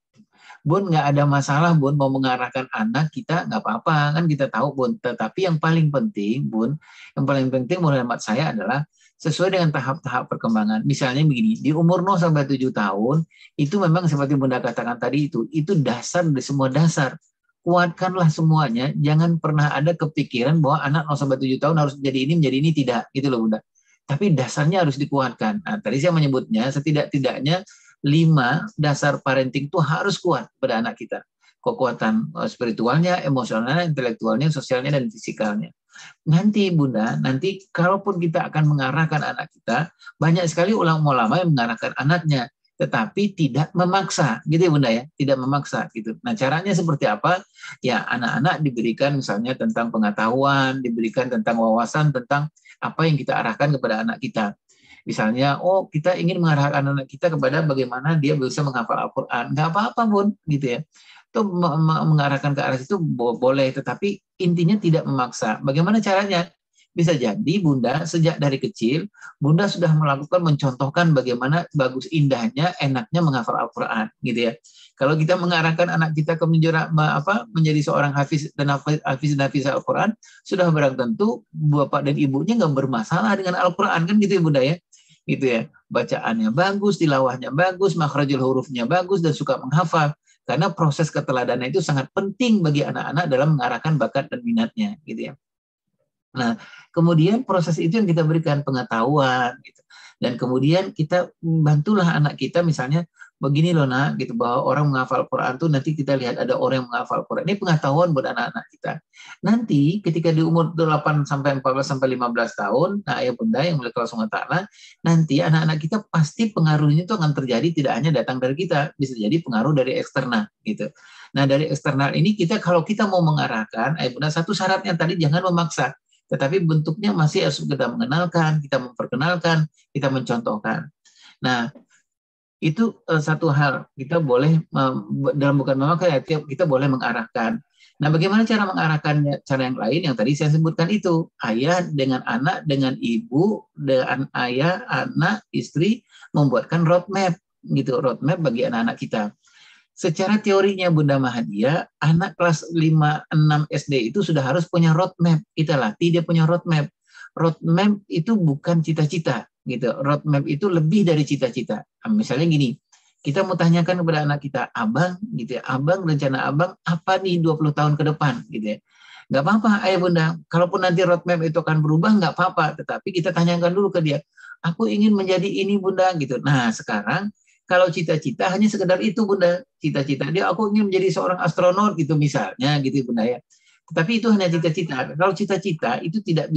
Bun, nggak ada masalah Bun mau mengarahkan anak kita, nggak apa-apa kan kita tahu Bun. Tetapi yang paling penting Bun, yang paling penting menurut hemat saya adalah sesuai dengan tahap-tahap perkembangan. Misalnya begini, di umur 0 sampai 7 tahun itu memang seperti Bunda katakan tadi itu dasar dari semua dasar. Kuatkanlah semuanya, jangan pernah ada kepikiran bahwa anak 0 sampai 7 tahun harus menjadi ini, tidak, gitu loh Bunda. Tapi dasarnya harus dikuatkan. Nah, tadi saya menyebutnya setidak-tidaknya 5 dasar parenting itu harus kuat pada anak kita. Kekuatan spiritualnya, emosionalnya, intelektualnya, sosialnya, dan fisikalnya. Nanti Bunda, kalaupun kita akan mengarahkan anak kita, banyak sekali ulama-ulama yang mengarahkan anaknya, tetapi tidak memaksa, gitu ya Bunda ya, tidak memaksa gitu. Nah caranya seperti apa? Ya anak-anak diberikan misalnya tentang pengetahuan, diberikan tentang wawasan tentang apa yang kita arahkan kepada anak kita. Misalnya, kita ingin mengarahkan anak kita kepada bagaimana dia bisa menghafal Al-Quran. Nggak apa-apa, Bun, gitu ya. Itu mengarahkan ke arah itu boleh, tetapi intinya tidak memaksa. Bagaimana caranya? Bisa jadi Bunda sejak dari kecil, Bunda sudah mencontohkan bagaimana bagus indahnya, enaknya menghafal Al-Quran, gitu ya. Kalau kita mengarahkan anak kita ke menjadi seorang hafiz dan hafiz Al-Quran, sudah barang tentu bapak dan ibunya nggak bermasalah dengan Al-Quran, kan gitu ya Bunda ya. Gitu ya, bacaannya bagus, tilawahnya bagus, makhrajul hurufnya bagus, dan suka menghafal. Karena proses keteladanan itu sangat penting bagi anak-anak dalam mengarahkan bakat dan minatnya, gitu ya. Nah, kemudian proses itu yang kita berikan pengetahuan, gitu. Dan kemudian kita bantulah anak kita, misalnya begini loh nak, gitu, bahwa orang menghafal Quran tuh nanti kita lihat ada orang yang menghafal Quran. Ini pengetahuan buat anak-anak kita. Nanti ketika di umur 8 sampai 14 sampai 15 tahun, nah ayah Bunda yang mulai Allah SWT, nanti anak-anak kita pasti pengaruhnya itu akan terjadi tidak hanya datang dari kita, bisa jadi pengaruh dari eksternal, gitu. Nah, dari eksternal ini kalau kita mau mengarahkan, ayah Bunda, satu syaratnya tadi jangan memaksa. Tetapi bentuknya masih harus kita mengenalkan, kita memperkenalkan, kita mencontohkan. Nah, itu satu hal, kita boleh dalam bukan memaksa, kita boleh mengarahkan. Nah, bagaimana cara mengarahkannya? Cara yang lain yang tadi saya sebutkan itu, ayah dengan anak, dengan ibu, dengan ayah, anak, istri membuatkan roadmap, gitu, roadmap bagi anak-anak kita. Secara teorinya Bunda Mahadiah, anak kelas 5-6 SD itu sudah harus punya roadmap. Kita latih dia punya roadmap. Roadmap itu bukan cita-cita, gitu. Roadmap itu lebih dari cita-cita. Misalnya gini, kita mau tanyakan kepada anak kita, abang, gitu ya, abang, rencana abang apa nih 20 tahun ke depan, gitu ya. Nggak apa-apa, ayah Bunda. Kalaupun nanti roadmap itu akan berubah, nggak apa-apa. Tetapi kita tanyakan dulu ke dia, aku ingin menjadi ini Bunda, gitu. Nah sekarang kalau cita-cita hanya sekedar itu Bunda, cita-cita dia aku ingin menjadi seorang astronot gitu misalnya, gitu Bunda ya. Tetapi itu hanya cita-cita. Kalau cita-cita itu tidak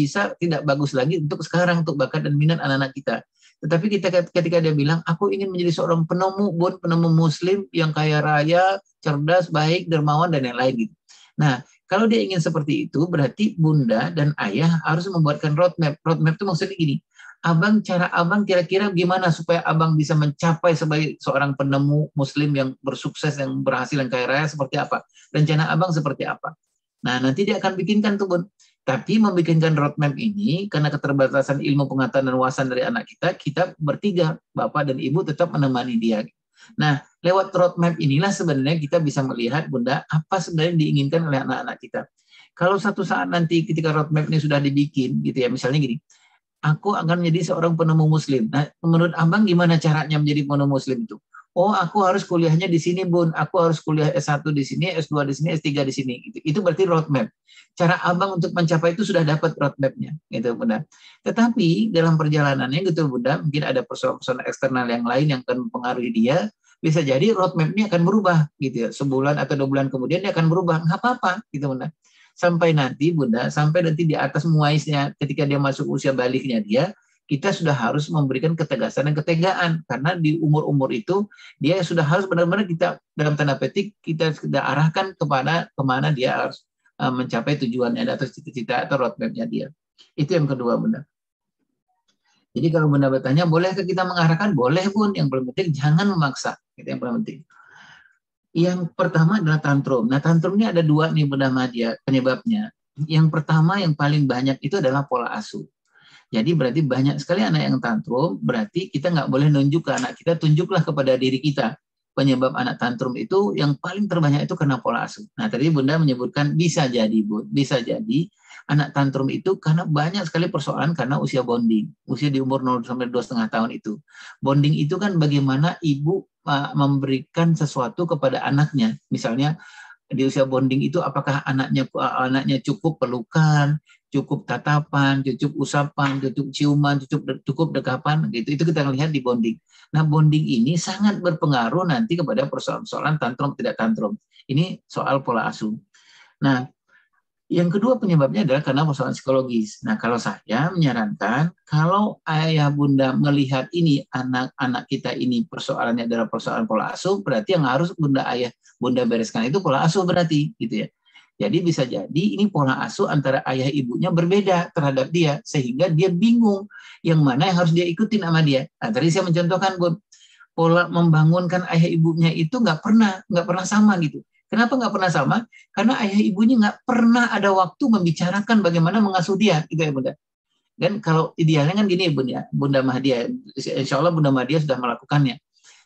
bagus lagi untuk sekarang, untuk bakat dan minat anak-anak kita. Tetapi ketika dia bilang, aku ingin menjadi seorang penemu muslim yang kaya raya, cerdas, baik, dermawan, dan yang lain gitu. Nah, kalau dia ingin seperti itu, berarti Bunda dan ayah harus membuatkan roadmap. Roadmap itu maksudnya gini, Abang, cara abang kira-kira gimana supaya abang bisa mencapai sebagai seorang penemu muslim yang bersukses, yang berhasil, yang kaya raya seperti apa? Rencana abang seperti apa? Nah, nanti dia akan bikinkan tuh, Bun. Tapi membikinkan roadmap ini, karena keterbatasan ilmu pengetahuan dan wawasan dari anak kita bertiga, bapak dan ibu tetap menemani dia. Nah, lewat roadmap inilah sebenarnya kita bisa melihat, Bunda, apa sebenarnya diinginkan oleh anak-anak kita. Kalau satu saat nanti ketika roadmap ini sudah dibikin, gitu ya, misalnya gini, aku akan menjadi seorang penemu muslim. Nah, menurut abang gimana caranya menjadi penemu muslim itu? Oh, aku harus kuliahnya di sini, Bun. Aku harus kuliah S1 di sini, S2 di sini, S3 di sini. Itu berarti roadmap. Cara abang untuk mencapai itu sudah dapat roadmapnya, gitu, Bunda. Tetapi dalam perjalanannya, gitu, Bunda, mungkin ada persoalan-persoalan eksternal yang lain yang akan mempengaruhi dia. Bisa jadi roadmap ini akan berubah, gitu ya. Sebulan atau 2 bulan kemudian dia akan berubah. Nggak apa-apa, gitu, Bunda. Sampai nanti, Bunda, sampai nanti di atas muaisnya, ketika dia masuk usia baliknya dia, kita sudah harus memberikan ketegasan dan ketegaan, karena di umur-umur itu dia sudah harus benar-benar kita dalam tanda petik kita sudah arahkan kepada kemana dia harus mencapai tujuannya atau cita-cita atau roadmapnya dia. Itu yang kedua, Bunda. Jadi kalau Bunda bertanya, bolehkah kita mengarahkan? Boleh, Bun. Yang paling penting jangan memaksa. Itu yang paling penting. Yang pertama adalah tantrum. Nah, tantrum ini ada 2 nih, Bunda Madia, penyebabnya. Yang pertama yang paling banyak itu adalah pola asuh. Jadi berarti banyak sekali anak yang tantrum, berarti kita nggak boleh nunjuk ke anak kita, tunjuklah kepada diri kita. Penyebab anak tantrum itu yang paling terbanyak itu karena pola asuh. Nah, tadi Bunda menyebutkan bisa jadi, Bu, bisa jadi anak tantrum itu karena banyak sekali persoalan karena usia bonding. Usia di umur 0 sampai 2,5 tahun itu. Bonding itu kan bagaimana ibu memberikan sesuatu kepada anaknya. Misalnya di usia bonding itu apakah anaknya cukup pelukan, cukup tatapan, cukup usapan, cukup ciuman, cukup dekapan, gitu. Itu kita lihat di bonding. Nah, bonding ini sangat berpengaruh nanti kepada persoalan tantrum tidak tantrum. Ini soal pola asuh. Nah, yang kedua penyebabnya adalah karena persoalan psikologis. Nah, kalau saya menyarankan, kalau ayah bunda melihat ini anak-anak kita ini persoalannya adalah persoalan pola asuh, berarti yang harus bunda bereskan itu pola asuh berarti, gitu ya. Jadi bisa jadi ini pola asuh antara ayah ibunya berbeda terhadap dia, sehingga dia bingung yang mana yang harus dia ikutin sama dia. Nah, tadi saya mencontohkan, Bun, pola membangunkan ayah ibunya itu nggak pernah sama gitu. Kenapa nggak pernah sama? Karena ayah ibunya nggak pernah ada waktu membicarakan bagaimana mengasuh dia, gitu ya, Bunda. Dan kalau idealnya kan gini, Bunda Mahdia, insya Allah Bunda Mahdia sudah melakukannya.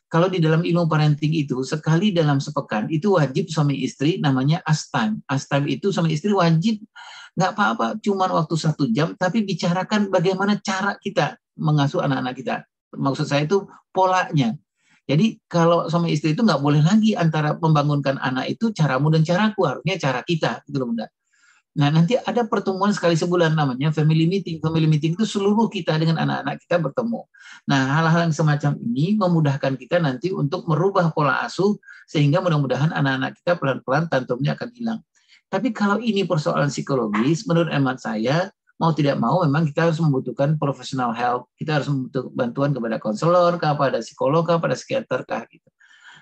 Kalau di dalam ilmu parenting itu, sekali dalam sepekan, itu wajib suami istri namanya us time. Us time itu suami istri wajib, nggak apa-apa, cuma waktu 1 jam, tapi bicarakan bagaimana cara kita mengasuh anak-anak kita. Maksud saya itu polanya. Jadi kalau sama istri itu nggak boleh lagi antara membangunkan anak itu caramu dan caraku, harusnya cara kita, gitu loh, Bunda. Nah, nanti ada pertemuan sekali sebulan namanya family meeting. Family meeting itu seluruh kita dengan anak-anak kita bertemu. Nah, hal-hal yang semacam ini memudahkan kita nanti untuk merubah pola asuh sehingga mudah-mudahan anak-anak kita pelan-pelan tantrumnya akan hilang. Tapi kalau ini persoalan psikologis, menurut hemat saya, mau tidak mau memang kita harus membutuhkan professional help. Kita harus membutuhkan bantuan kepada konselor, kepada psikolog, kepada psikiater, gitu.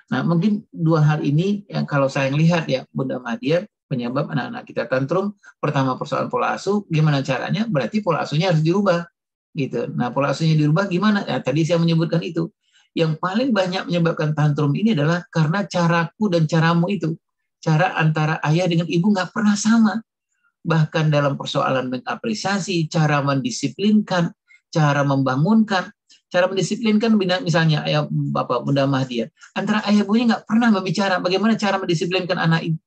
Nah, mungkin 2 hal ini yang kalau saya lihat ya, Bunda Mahdia, penyebab anak-anak kita tantrum. Pertama persoalan pola asuh, gimana caranya? Berarti pola asuhnya harus dirubah, gitu. Nah, pola asuhnya dirubah gimana? Ya, tadi saya menyebutkan itu. Yang paling banyak menyebabkan tantrum ini adalah karena caraku dan caramu itu. Cara antara ayah dengan ibu nggak pernah sama. Bahkan dalam persoalan mengapresiasi, cara mendisiplinkan, cara membangunkan, cara mendisiplinkan misalnya ayah bapak Bunda Mahdia, antara ayah ibunya nggak pernah berbicara bagaimana cara mendisiplinkan anak itu.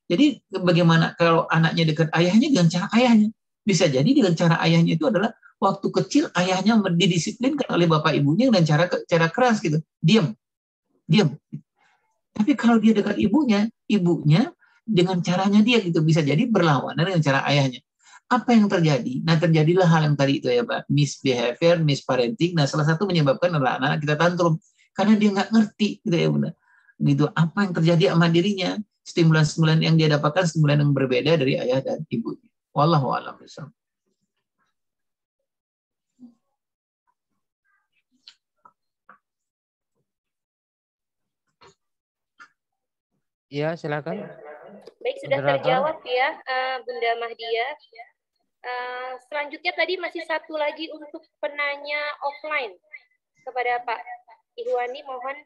Jadi bagaimana kalau anaknya dekat ayahnya dengan cara ayahnya. Bisa jadi dengan cara ayahnya itu adalah waktu kecil ayahnya didisiplinkan oleh bapak ibunya dengan cara keras gitu, diam. Tapi kalau dia dekat ibunya dengan caranya dia gitu, bisa jadi berlawanan dengan cara ayahnya. Apa yang terjadi? Nah, terjadilah hal yang tadi itu ya, Pak, misbehavior, misparenting. Nah, salah satu menyebabkan adalah anak-anak kita tantrum karena dia nggak ngerti gitu ya, Bunda. Gitu, apa yang terjadi sama dirinya? Stimulan-stimulan yang dia dapatkan stimulan yang berbeda dari ayah dan ibunya. Wallahu a'lam bishawab. Iya, silakan. Baik, sudah terjawab ya, Bunda Mahdia. Selanjutnya tadi masih satu lagi untuk penanya offline kepada Pak Ihwani, mohon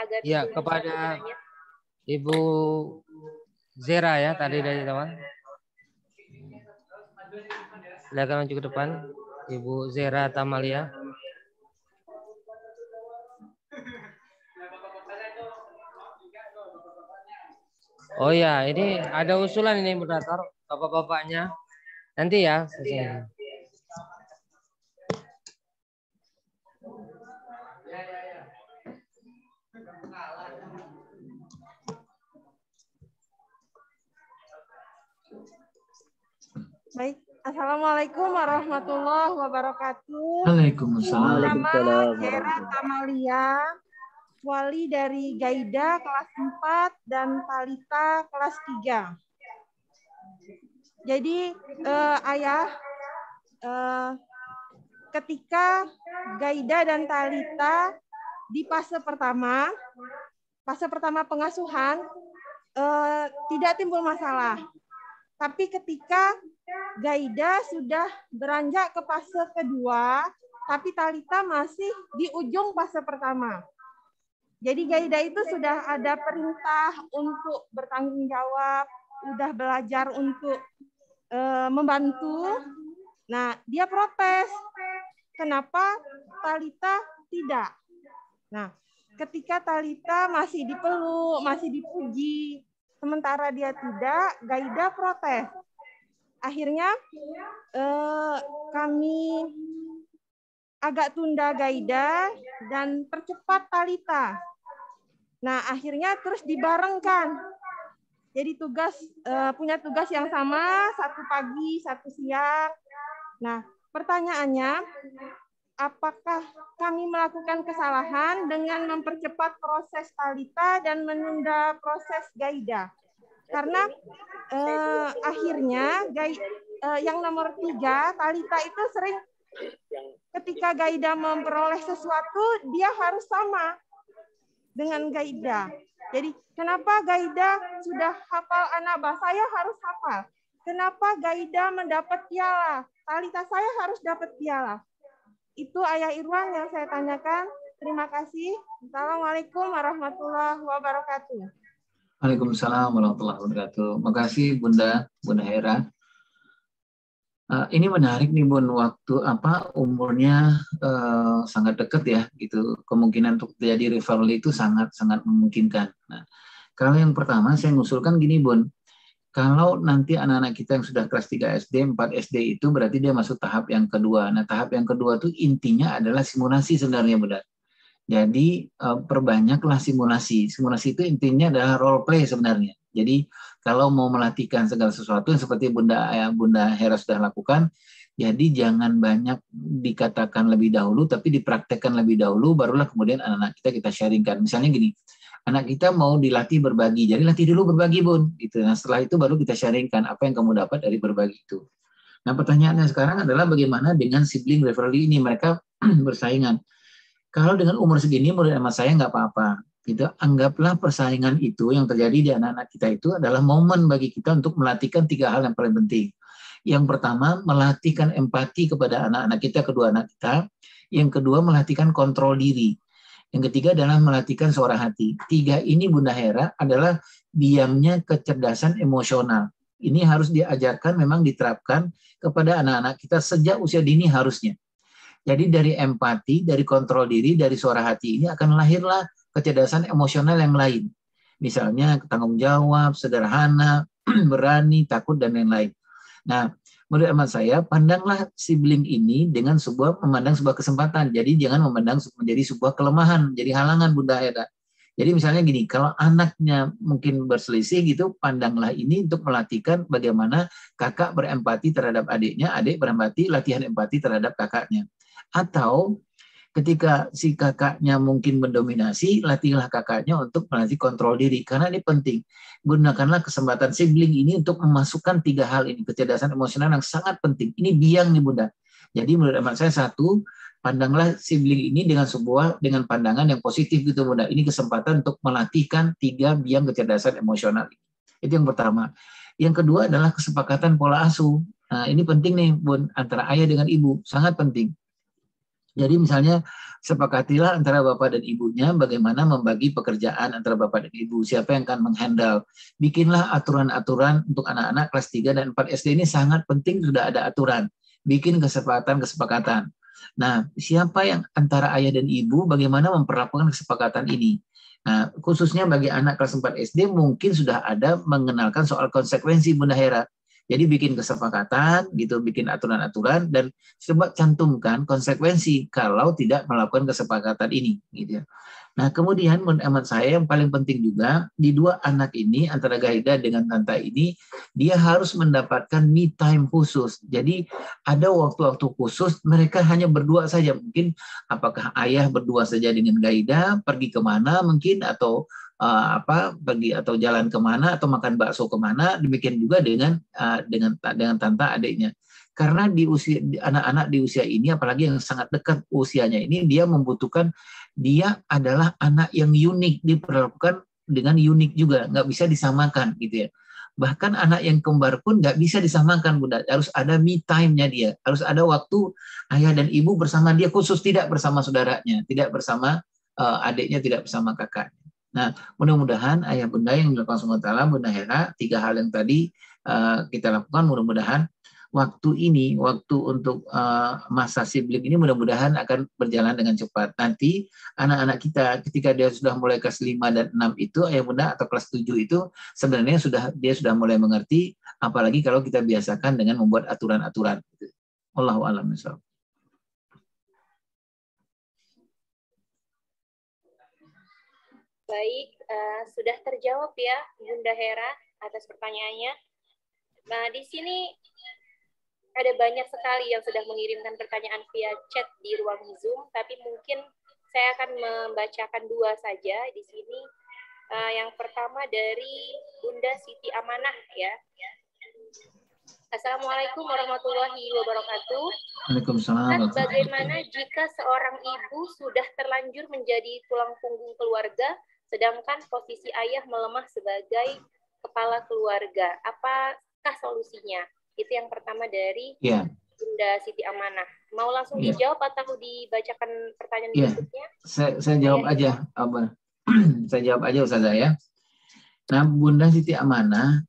agar ya kepada Ibu Zera ya tadi dari teman. Silakan maju ke depan, Ibu Zera Tamalia. Oh ya, ini ada usulan ini moderator, bapak-bapaknya. Nanti ya. Baik, Assalamualaikum warahmatullahi wabarakatuh. Waalaikumsalam. Nama Zera Tamalia, wali dari Gaida kelas 4 dan Talita kelas 3. Jadi Ayah, ketika Gaida dan Talita di fase pertama pengasuhan tidak timbul masalah. Tapi ketika Gaida sudah beranjak ke fase kedua, tapi Talita masih di ujung fase pertama. Jadi Gaida itu sudah ada perintah untuk bertanggung jawab, sudah belajar untuk membantu. Nah, dia protes. Kenapa Talita tidak? Nah, ketika Talita masih dipeluk, masih dipuji, sementara dia tidak, Gaida protes. Akhirnya kami agak tunda Gaida dan percepat Talita. Nah, akhirnya terus dibarengkan. Jadi punya tugas yang sama, satu pagi, satu siang. Nah, pertanyaannya, apakah kami melakukan kesalahan dengan mempercepat proses Talita dan menunda proses Gaida? Karena akhirnya yang nomor 3, Talita itu sering ketika Gaida memperoleh sesuatu, dia harus sama dengan Gaida. Jadi kenapa Gaida sudah hafal An-Naba, saya harus hafal. Kenapa Gaida mendapat piala, Talita saya harus dapat piala. Itu Ayah Irwan yang saya tanyakan. Terima kasih. Assalamualaikum warahmatullahi wabarakatuh. Waalaikumsalam warahmatullahi wabarakatuh. Makasih Bunda Hera. Ini menarik nih Bun, waktu umurnya sangat dekat ya, gitu. Kemungkinan untuk terjadi rivalry itu sangat memungkinkan. Nah, kalau yang pertama saya ngusulkan gini Bun, kalau nanti anak-anak kita yang sudah kelas 3 SD, 4 SD itu berarti dia masuk tahap yang kedua. Nah, tahap yang kedua itu intinya adalah simulasi sebenarnya Bunda. Jadi perbanyaklah simulasi. Simulasi itu intinya adalah role play sebenarnya. Jadi kalau mau melatihkan segala sesuatu yang seperti Bunda Hera sudah lakukan, jadi jangan banyak dikatakan lebih dahulu, tapi dipraktekkan lebih dahulu, barulah kemudian anak-anak kita sharingkan. Misalnya gini, anak kita mau dilatih berbagi, jadi latih dulu berbagi Bun. Gitu. Nah setelah itu baru kita sharingkan apa yang kamu dapat dari berbagi itu. Nah pertanyaannya sekarang adalah bagaimana dengan sibling rivalry ini, mereka bersaingan. Kalau dengan umur segini, menurut emak saya nggak apa-apa. Gitu. Anggaplah persaingan itu yang terjadi di anak-anak kita itu adalah momen bagi kita untuk melatihkan 3 hal yang paling penting. Yang pertama, melatihkan empati kepada anak-anak kita, kedua anak kita. Yang kedua, melatihkan kontrol diri. Yang ketiga adalah melatihkan suara hati. 3 ini Bunda Hera adalah biangnya kecerdasan emosional. Ini harus diajarkan, memang diterapkan kepada anak-anak kita sejak usia dini harusnya. Jadi dari empati, dari kontrol diri, dari suara hati ini akan lahirlah kecerdasan emosional yang lain. Misalnya tanggung jawab, sederhana, berani, takut, dan lain-lain. Nah, menurut hemat saya, pandanglah sibling ini dengan memandang sebuah kesempatan. Jadi jangan memandang menjadi sebuah kelemahan, jadi halangan Bunda Hera. Jadi misalnya gini, kalau anaknya mungkin berselisih gitu, pandanglah ini untuk melatihkan bagaimana kakak berempati terhadap adiknya, adik berempati, latihan empati terhadap kakaknya. Atau ketika si kakaknya mungkin mendominasi, latihlah kakaknya untuk melatih kontrol diri. Karena ini penting. Gunakanlah kesempatan sibling ini untuk memasukkan 3 hal ini. Kecerdasan emosional yang sangat penting. Ini biang nih Bunda. Jadi menurut hemat saya, 1, pandanglah sibling ini dengan pandangan yang positif gitu Bunda. Ini kesempatan untuk melatihkan 3 biang kecerdasan emosional. Itu yang pertama. Yang kedua adalah kesepakatan pola asuh. Nah, ini penting nih, Bun, antara ayah dengan ibu, sangat penting. Jadi misalnya sepakatilah antara bapak dan ibunya bagaimana membagi pekerjaan antara bapak dan ibu, siapa yang akan menghandle. Bikinlah aturan-aturan untuk anak-anak kelas 3 dan 4 SD ini sangat penting, sudah ada aturan. Bikin kesepakatan. Nah, siapa yang antara ayah dan ibu bagaimana memperlakukan kesepakatan ini. Nah, khususnya bagi anak kelas 4 SD mungkin sudah ada mengenalkan soal konsekuensi, Bunda Hera. Jadi bikin kesepakatan gitu, bikin aturan-aturan dan coba cantumkan konsekuensi kalau tidak melakukan kesepakatan ini gitu ya. Nah, kemudian menurut hemat saya yang paling penting juga di dua anak ini antara Gaida dengan Tanta ini dia harus mendapatkan me time khusus. Jadi ada waktu-waktu khusus mereka hanya berdua saja, mungkin apakah ayah berdua saja dengan Gaida pergi kemana mungkin atau pergi atau jalan kemana atau makan bakso kemana, demikian juga dengan Tanta adiknya. Karena di usia anak-anak di usia ini apalagi yang sangat dekat usianya ini dia membutuhkan, dia adalah anak yang unik, diperlakukan dengan unik juga, nggak bisa disamakan gitu ya. Bahkan anak yang kembar pun nggak bisa disamakan, Bunda. Harus ada me time-nya dia, harus ada waktu ayah dan ibu bersama dia khusus, tidak bersama saudaranya, tidak bersama adiknya, tidak bersama kakaknya. Nah, mudah-mudahan ayah bunda yang dilakukan SWT, Bunda Hera, 3 hal yang tadi kita lakukan, mudah-mudahan waktu untuk masa sibling ini mudah-mudahan akan berjalan dengan cepat. Nanti anak-anak kita ketika dia sudah mulai kelas 5 dan 6 itu, ayah bunda, atau kelas 7 itu sebenarnya dia sudah mulai mengerti, apalagi kalau kita biasakan dengan membuat aturan-aturan. Wallahu a'lam bishawab. Baik, sudah terjawab ya Bunda Hera atas pertanyaannya. Nah, di sini ada banyak sekali yang sudah mengirimkan pertanyaan via chat di ruang Zoom, tapi mungkin saya akan membacakan 2 saja di sini. Yang pertama dari Bunda Siti Amanah ya. Assalamualaikum warahmatullahi wabarakatuh. Waalaikumsalam. Bagaimana jika seorang ibu sudah terlanjur menjadi tulang punggung keluarga, sedangkan posisi ayah melemah sebagai kepala keluarga? Apakah solusinya? Itu yang pertama dari Bunda Siti Amanah. Mau langsung dijawab atau dibacakan pertanyaan berikutnya? Saya jawab aja, Abah. Saya jawab aja Ustazah ya. Nah, Bunda Siti Amanah,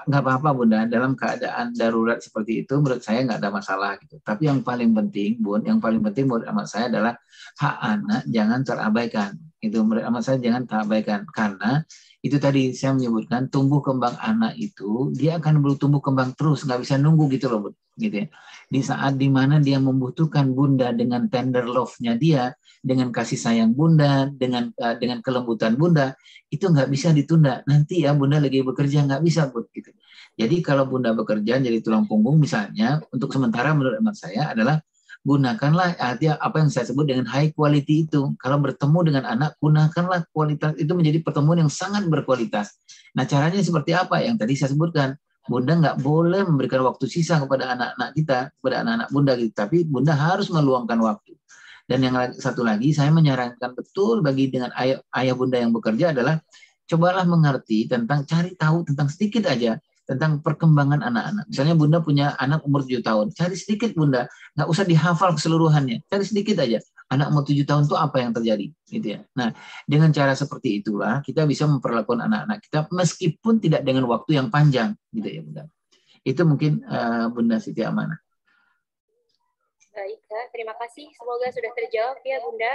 nggak apa-apa Bunda, dalam keadaan darurat seperti itu menurut saya nggak ada masalah gitu. Tapi yang paling penting, Bun, menurut amat saya adalah hak anak jangan terabaikan. Itu menurut amat saya jangan terabaikan, karena itu tadi saya menyebutkan tumbuh kembang anak itu dia akan bertumbuh kembang terus, nggak bisa nunggu gitu loh, Bun. Gitu ya. Di saat dimana dia membutuhkan Bunda dengan tender love-nya dia, dengan kasih sayang Bunda, dengan kelembutan Bunda, itu nggak bisa ditunda. Nanti ya Bunda lagi bekerja nggak bisa, Bun. Gitu. Jadi kalau Bunda bekerja jadi tulang punggung misalnya, untuk sementara menurut hemat saya adalah gunakanlah artinya apa yang saya sebut dengan high quality itu. Kalau bertemu dengan anak, gunakanlah kualitas itu menjadi pertemuan yang sangat berkualitas. Nah, caranya seperti apa? Yang tadi saya sebutkan. Bunda nggak boleh memberikan waktu sisa kepada anak-anak kita, kepada anak-anak Bunda gitu. Tapi Bunda harus meluangkan waktu. Dan yang satu lagi, saya menyarankan betul bagi dengan ayah Bunda yang bekerja adalah cobalah mengerti tentang, cari tahu tentang sedikit aja tentang perkembangan anak-anak. Misalnya Bunda punya anak umur 7 tahun, cari sedikit Bunda, nggak usah dihafal keseluruhannya, cari sedikit aja. Anak umur 7 tahun itu apa yang terjadi, gitu ya. Nah, dengan cara seperti itulah kita bisa memperlakukan anak-anak kita meskipun tidak dengan waktu yang panjang, gitu ya Bunda. Itu mungkin Bunda Siti Amanah. Baik, terima kasih. Semoga sudah terjawab ya Bunda.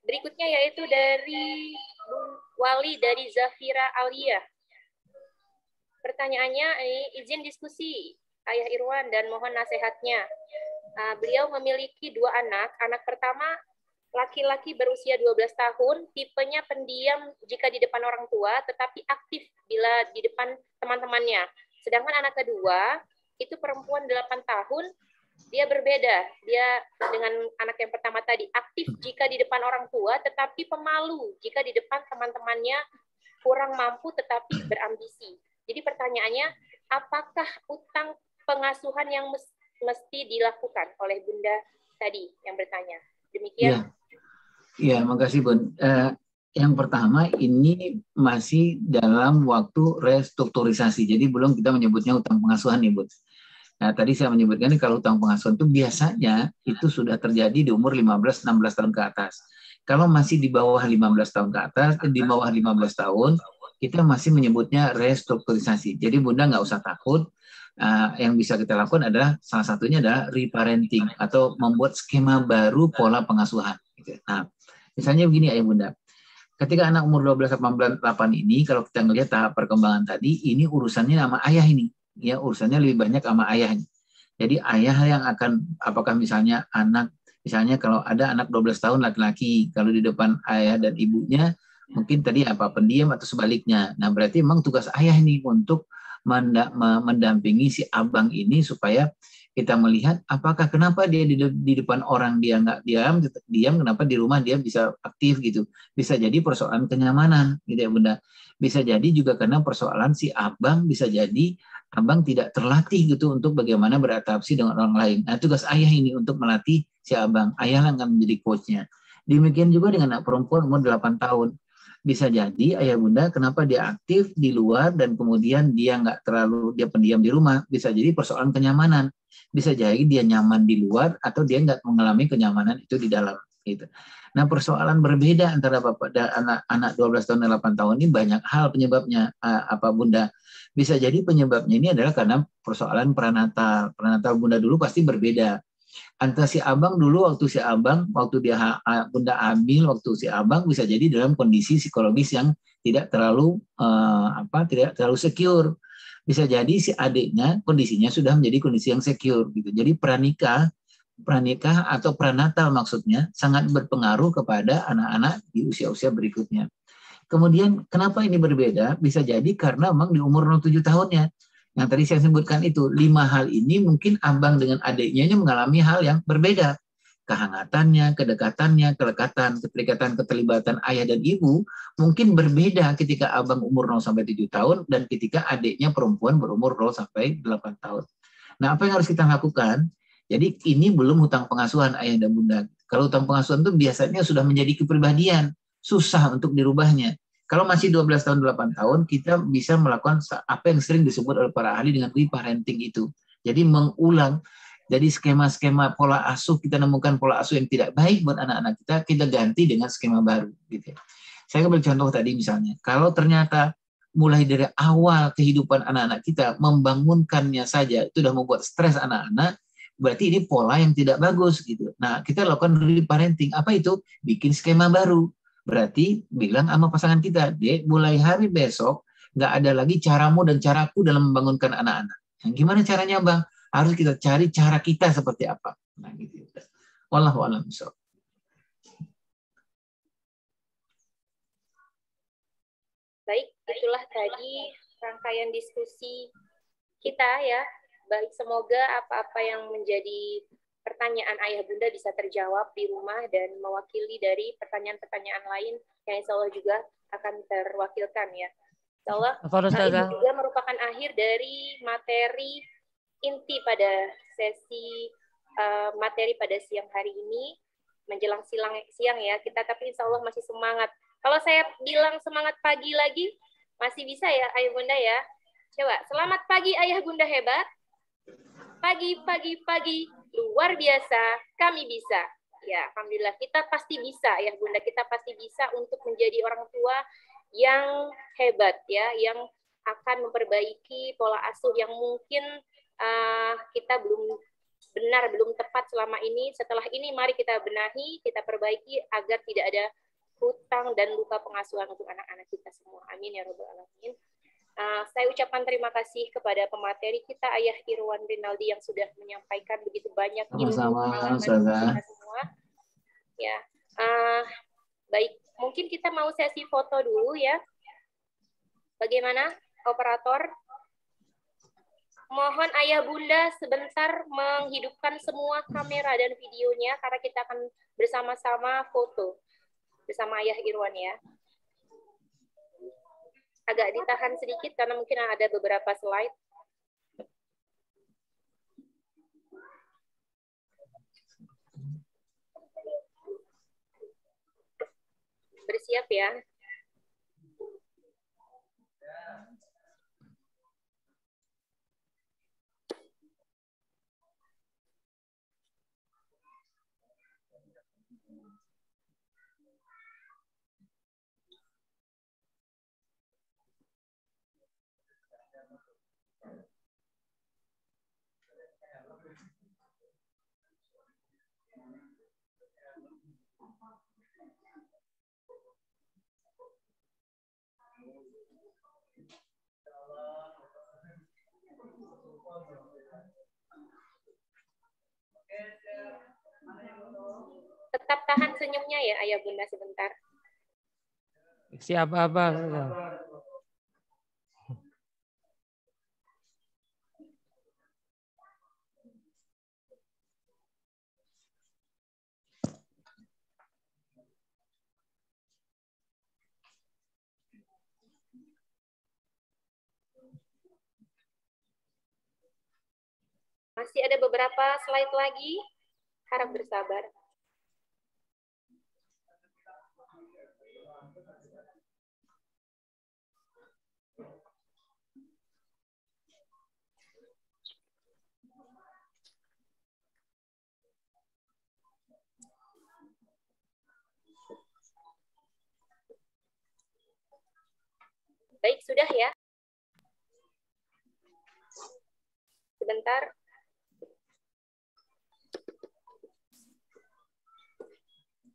Berikutnya yaitu dari Wali dari Zafira Alia. Pertanyaannya, izin diskusi Ayah Irwan dan mohon nasihatnya. Beliau memiliki 2 anak. Anak pertama laki-laki berusia 12 tahun, tipenya pendiam jika di depan orang tua, tetapi aktif bila di depan teman-temannya. Sedangkan anak kedua itu perempuan 8 tahun, dia berbeda. Dia dengan anak yang pertama tadi aktif jika di depan orang tua, tetapi pemalu jika di depan teman-temannya, kurang mampu tetapi berambisi. Jadi pertanyaannya, apakah utang pengasuhan yang mesti dilakukan oleh Bunda tadi yang bertanya? Demikian. Iya, makasih Bun. Yang pertama ini masih dalam waktu restrukturisasi, jadi belum kita menyebutnya utang pengasuhan nih Bun. Nah, tadi saya menyebutkan kalau hutang pengasuhan itu biasanya itu sudah terjadi di umur 15-16 tahun ke atas. Kalau masih di bawah 15 tahun ke atas, di bawah 15 tahun, kita masih menyebutnya restrukturisasi. Jadi Bunda nggak usah takut. Yang bisa kita lakukan adalah salah satunya adalah reparenting atau membuat skema baru pola pengasuhan. Nah, misalnya begini Ayah Bunda. Ketika anak umur 12-18 ini, kalau kita melihat tahap perkembangan tadi, ini urusannya sama ayah ini. Ya, urusannya lebih banyak sama ayahnya. Jadi ayah yang akan, apakah misalnya anak, misalnya kalau ada anak 12 tahun laki-laki, kalau di depan ayah dan ibunya, mungkin tadi apa, pendiam atau sebaliknya. Nah, berarti memang tugas ayah ini untuk mendampingi si abang ini supaya kita melihat apakah kenapa dia di depan orang dia nggak diam, kenapa di rumah dia bisa aktif gitu. Bisa jadi persoalan kenyamanan gitu ya Bunda. Bisa jadi juga karena persoalan si abang, bisa jadi abang tidak terlatih gitu untuk bagaimana beradaptasi dengan orang lain. Nah, tugas ayah ini untuk melatih si abang. Ayah yang akan menjadi coachnya. Demikian juga dengan anak perempuan umur 8 tahun. Bisa jadi ayah bunda kenapa dia aktif di luar dan kemudian dia nggak terlalu, dia pendiam di rumah. Bisa jadi persoalan kenyamanan. Bisa jadi dia nyaman di luar atau dia nggak mengalami kenyamanan itu di dalam. Gitu. Nah, persoalan berbeda antara bapak dan anak 12 tahun dan 8 tahun ini banyak hal penyebabnya. Apa bunda? Bisa jadi penyebabnya ini adalah karena persoalan pranatal. Pranatal bunda dulu pasti berbeda. Antara si abang dulu waktu dia bunda hamil, waktu si abang bisa jadi dalam kondisi psikologis yang tidak terlalu tidak terlalu secure. Bisa jadi si adiknya kondisinya sudah menjadi kondisi yang secure gitu. Jadi pranikah atau pranatal maksudnya sangat berpengaruh kepada anak-anak di usia-usia berikutnya. Kemudian kenapa ini berbeda? Bisa jadi karena memang di umur 7 tahunnya. Yang tadi saya sebutkan itu, 5 hal ini mungkin abang dengan adiknya ini mengalami hal yang berbeda. Kehangatannya, kedekatannya, keterikatan, keterlibatan ayah dan ibu mungkin berbeda ketika abang umur 0 sampai 7 tahun dan ketika adiknya perempuan berumur 0 sampai 8 tahun. Nah, apa yang harus kita lakukan? Jadi ini belum hutang pengasuhan ayah dan bunda. Kalau hutang pengasuhan itu biasanya sudah menjadi kepribadian, susah untuk dirubahnya. Kalau masih 12 tahun, 8 tahun, kita bisa melakukan apa yang sering disebut oleh para ahli dengan reparenting itu. Jadi mengulang. Jadi skema-skema pola asuh, kita nemukan pola asuh yang tidak baik buat anak-anak kita ganti dengan skema baru. Gitu. Saya ambil contoh tadi misalnya, kalau ternyata mulai dari awal kehidupan anak-anak kita, membangunkannya saja, itu sudah membuat stres anak-anak, berarti ini pola yang tidak bagus. Gitu. Nah, kita lakukan reparenting. Apa itu? Bikin skema baru. Berarti bilang sama pasangan kita, Dek, mulai hari besok, nggak ada lagi caramu dan caraku dalam membangunkan anak-anak. Nah, gimana caranya, Bang? Harus kita cari cara kita seperti apa. Nah, gitu. Wallahu a'lam bishawab. Baik, itulah tadi rangkaian diskusi kita ya. Baik, semoga apa-apa yang menjadi pertanyaan ayah bunda bisa terjawab di rumah dan mewakili dari pertanyaan-pertanyaan lain yang insya Allah juga akan terwakilkan ya. Insya Allah ini juga merupakan akhir dari materi inti pada sesi materi pada siang hari ini, menjelang siang ya kita, tapi insya Allah masih semangat. Kalau saya bilang semangat pagi lagi, masih bisa ya ayah bunda ya. Coba, selamat pagi ayah bunda hebat. Pagi, luar biasa, kami bisa. Ya, alhamdulillah kita pasti bisa ya bunda, kita pasti bisa untuk menjadi orang tua yang hebat ya, yang akan memperbaiki pola asuh yang mungkin kita belum tepat selama ini. Setelah ini mari kita benahi, kita perbaiki agar tidak ada hutang dan luka pengasuhan untuk anak-anak kita semua. Amin ya rabbal alamin. Saya ucapkan terima kasih kepada pemateri kita Ayah Irwan Rinaldi yang sudah menyampaikan begitu banyak ilmu pengalaman kita semua. Ya, baik. Mungkin kita mau sesi foto dulu ya. Bagaimana, operator? Mohon ayah bunda sebentar menghidupkan semua kamera dan videonya karena kita akan bersama-sama foto bersama ayah Irwan ya. Agak ditahan sedikit karena mungkin ada beberapa slide. Bersiap ya. senyumnya ya Ayah Bunda sebentar. Siapa apa? Masih ada beberapa slide lagi. Harap bersabar. Baik, sudah ya. Sebentar.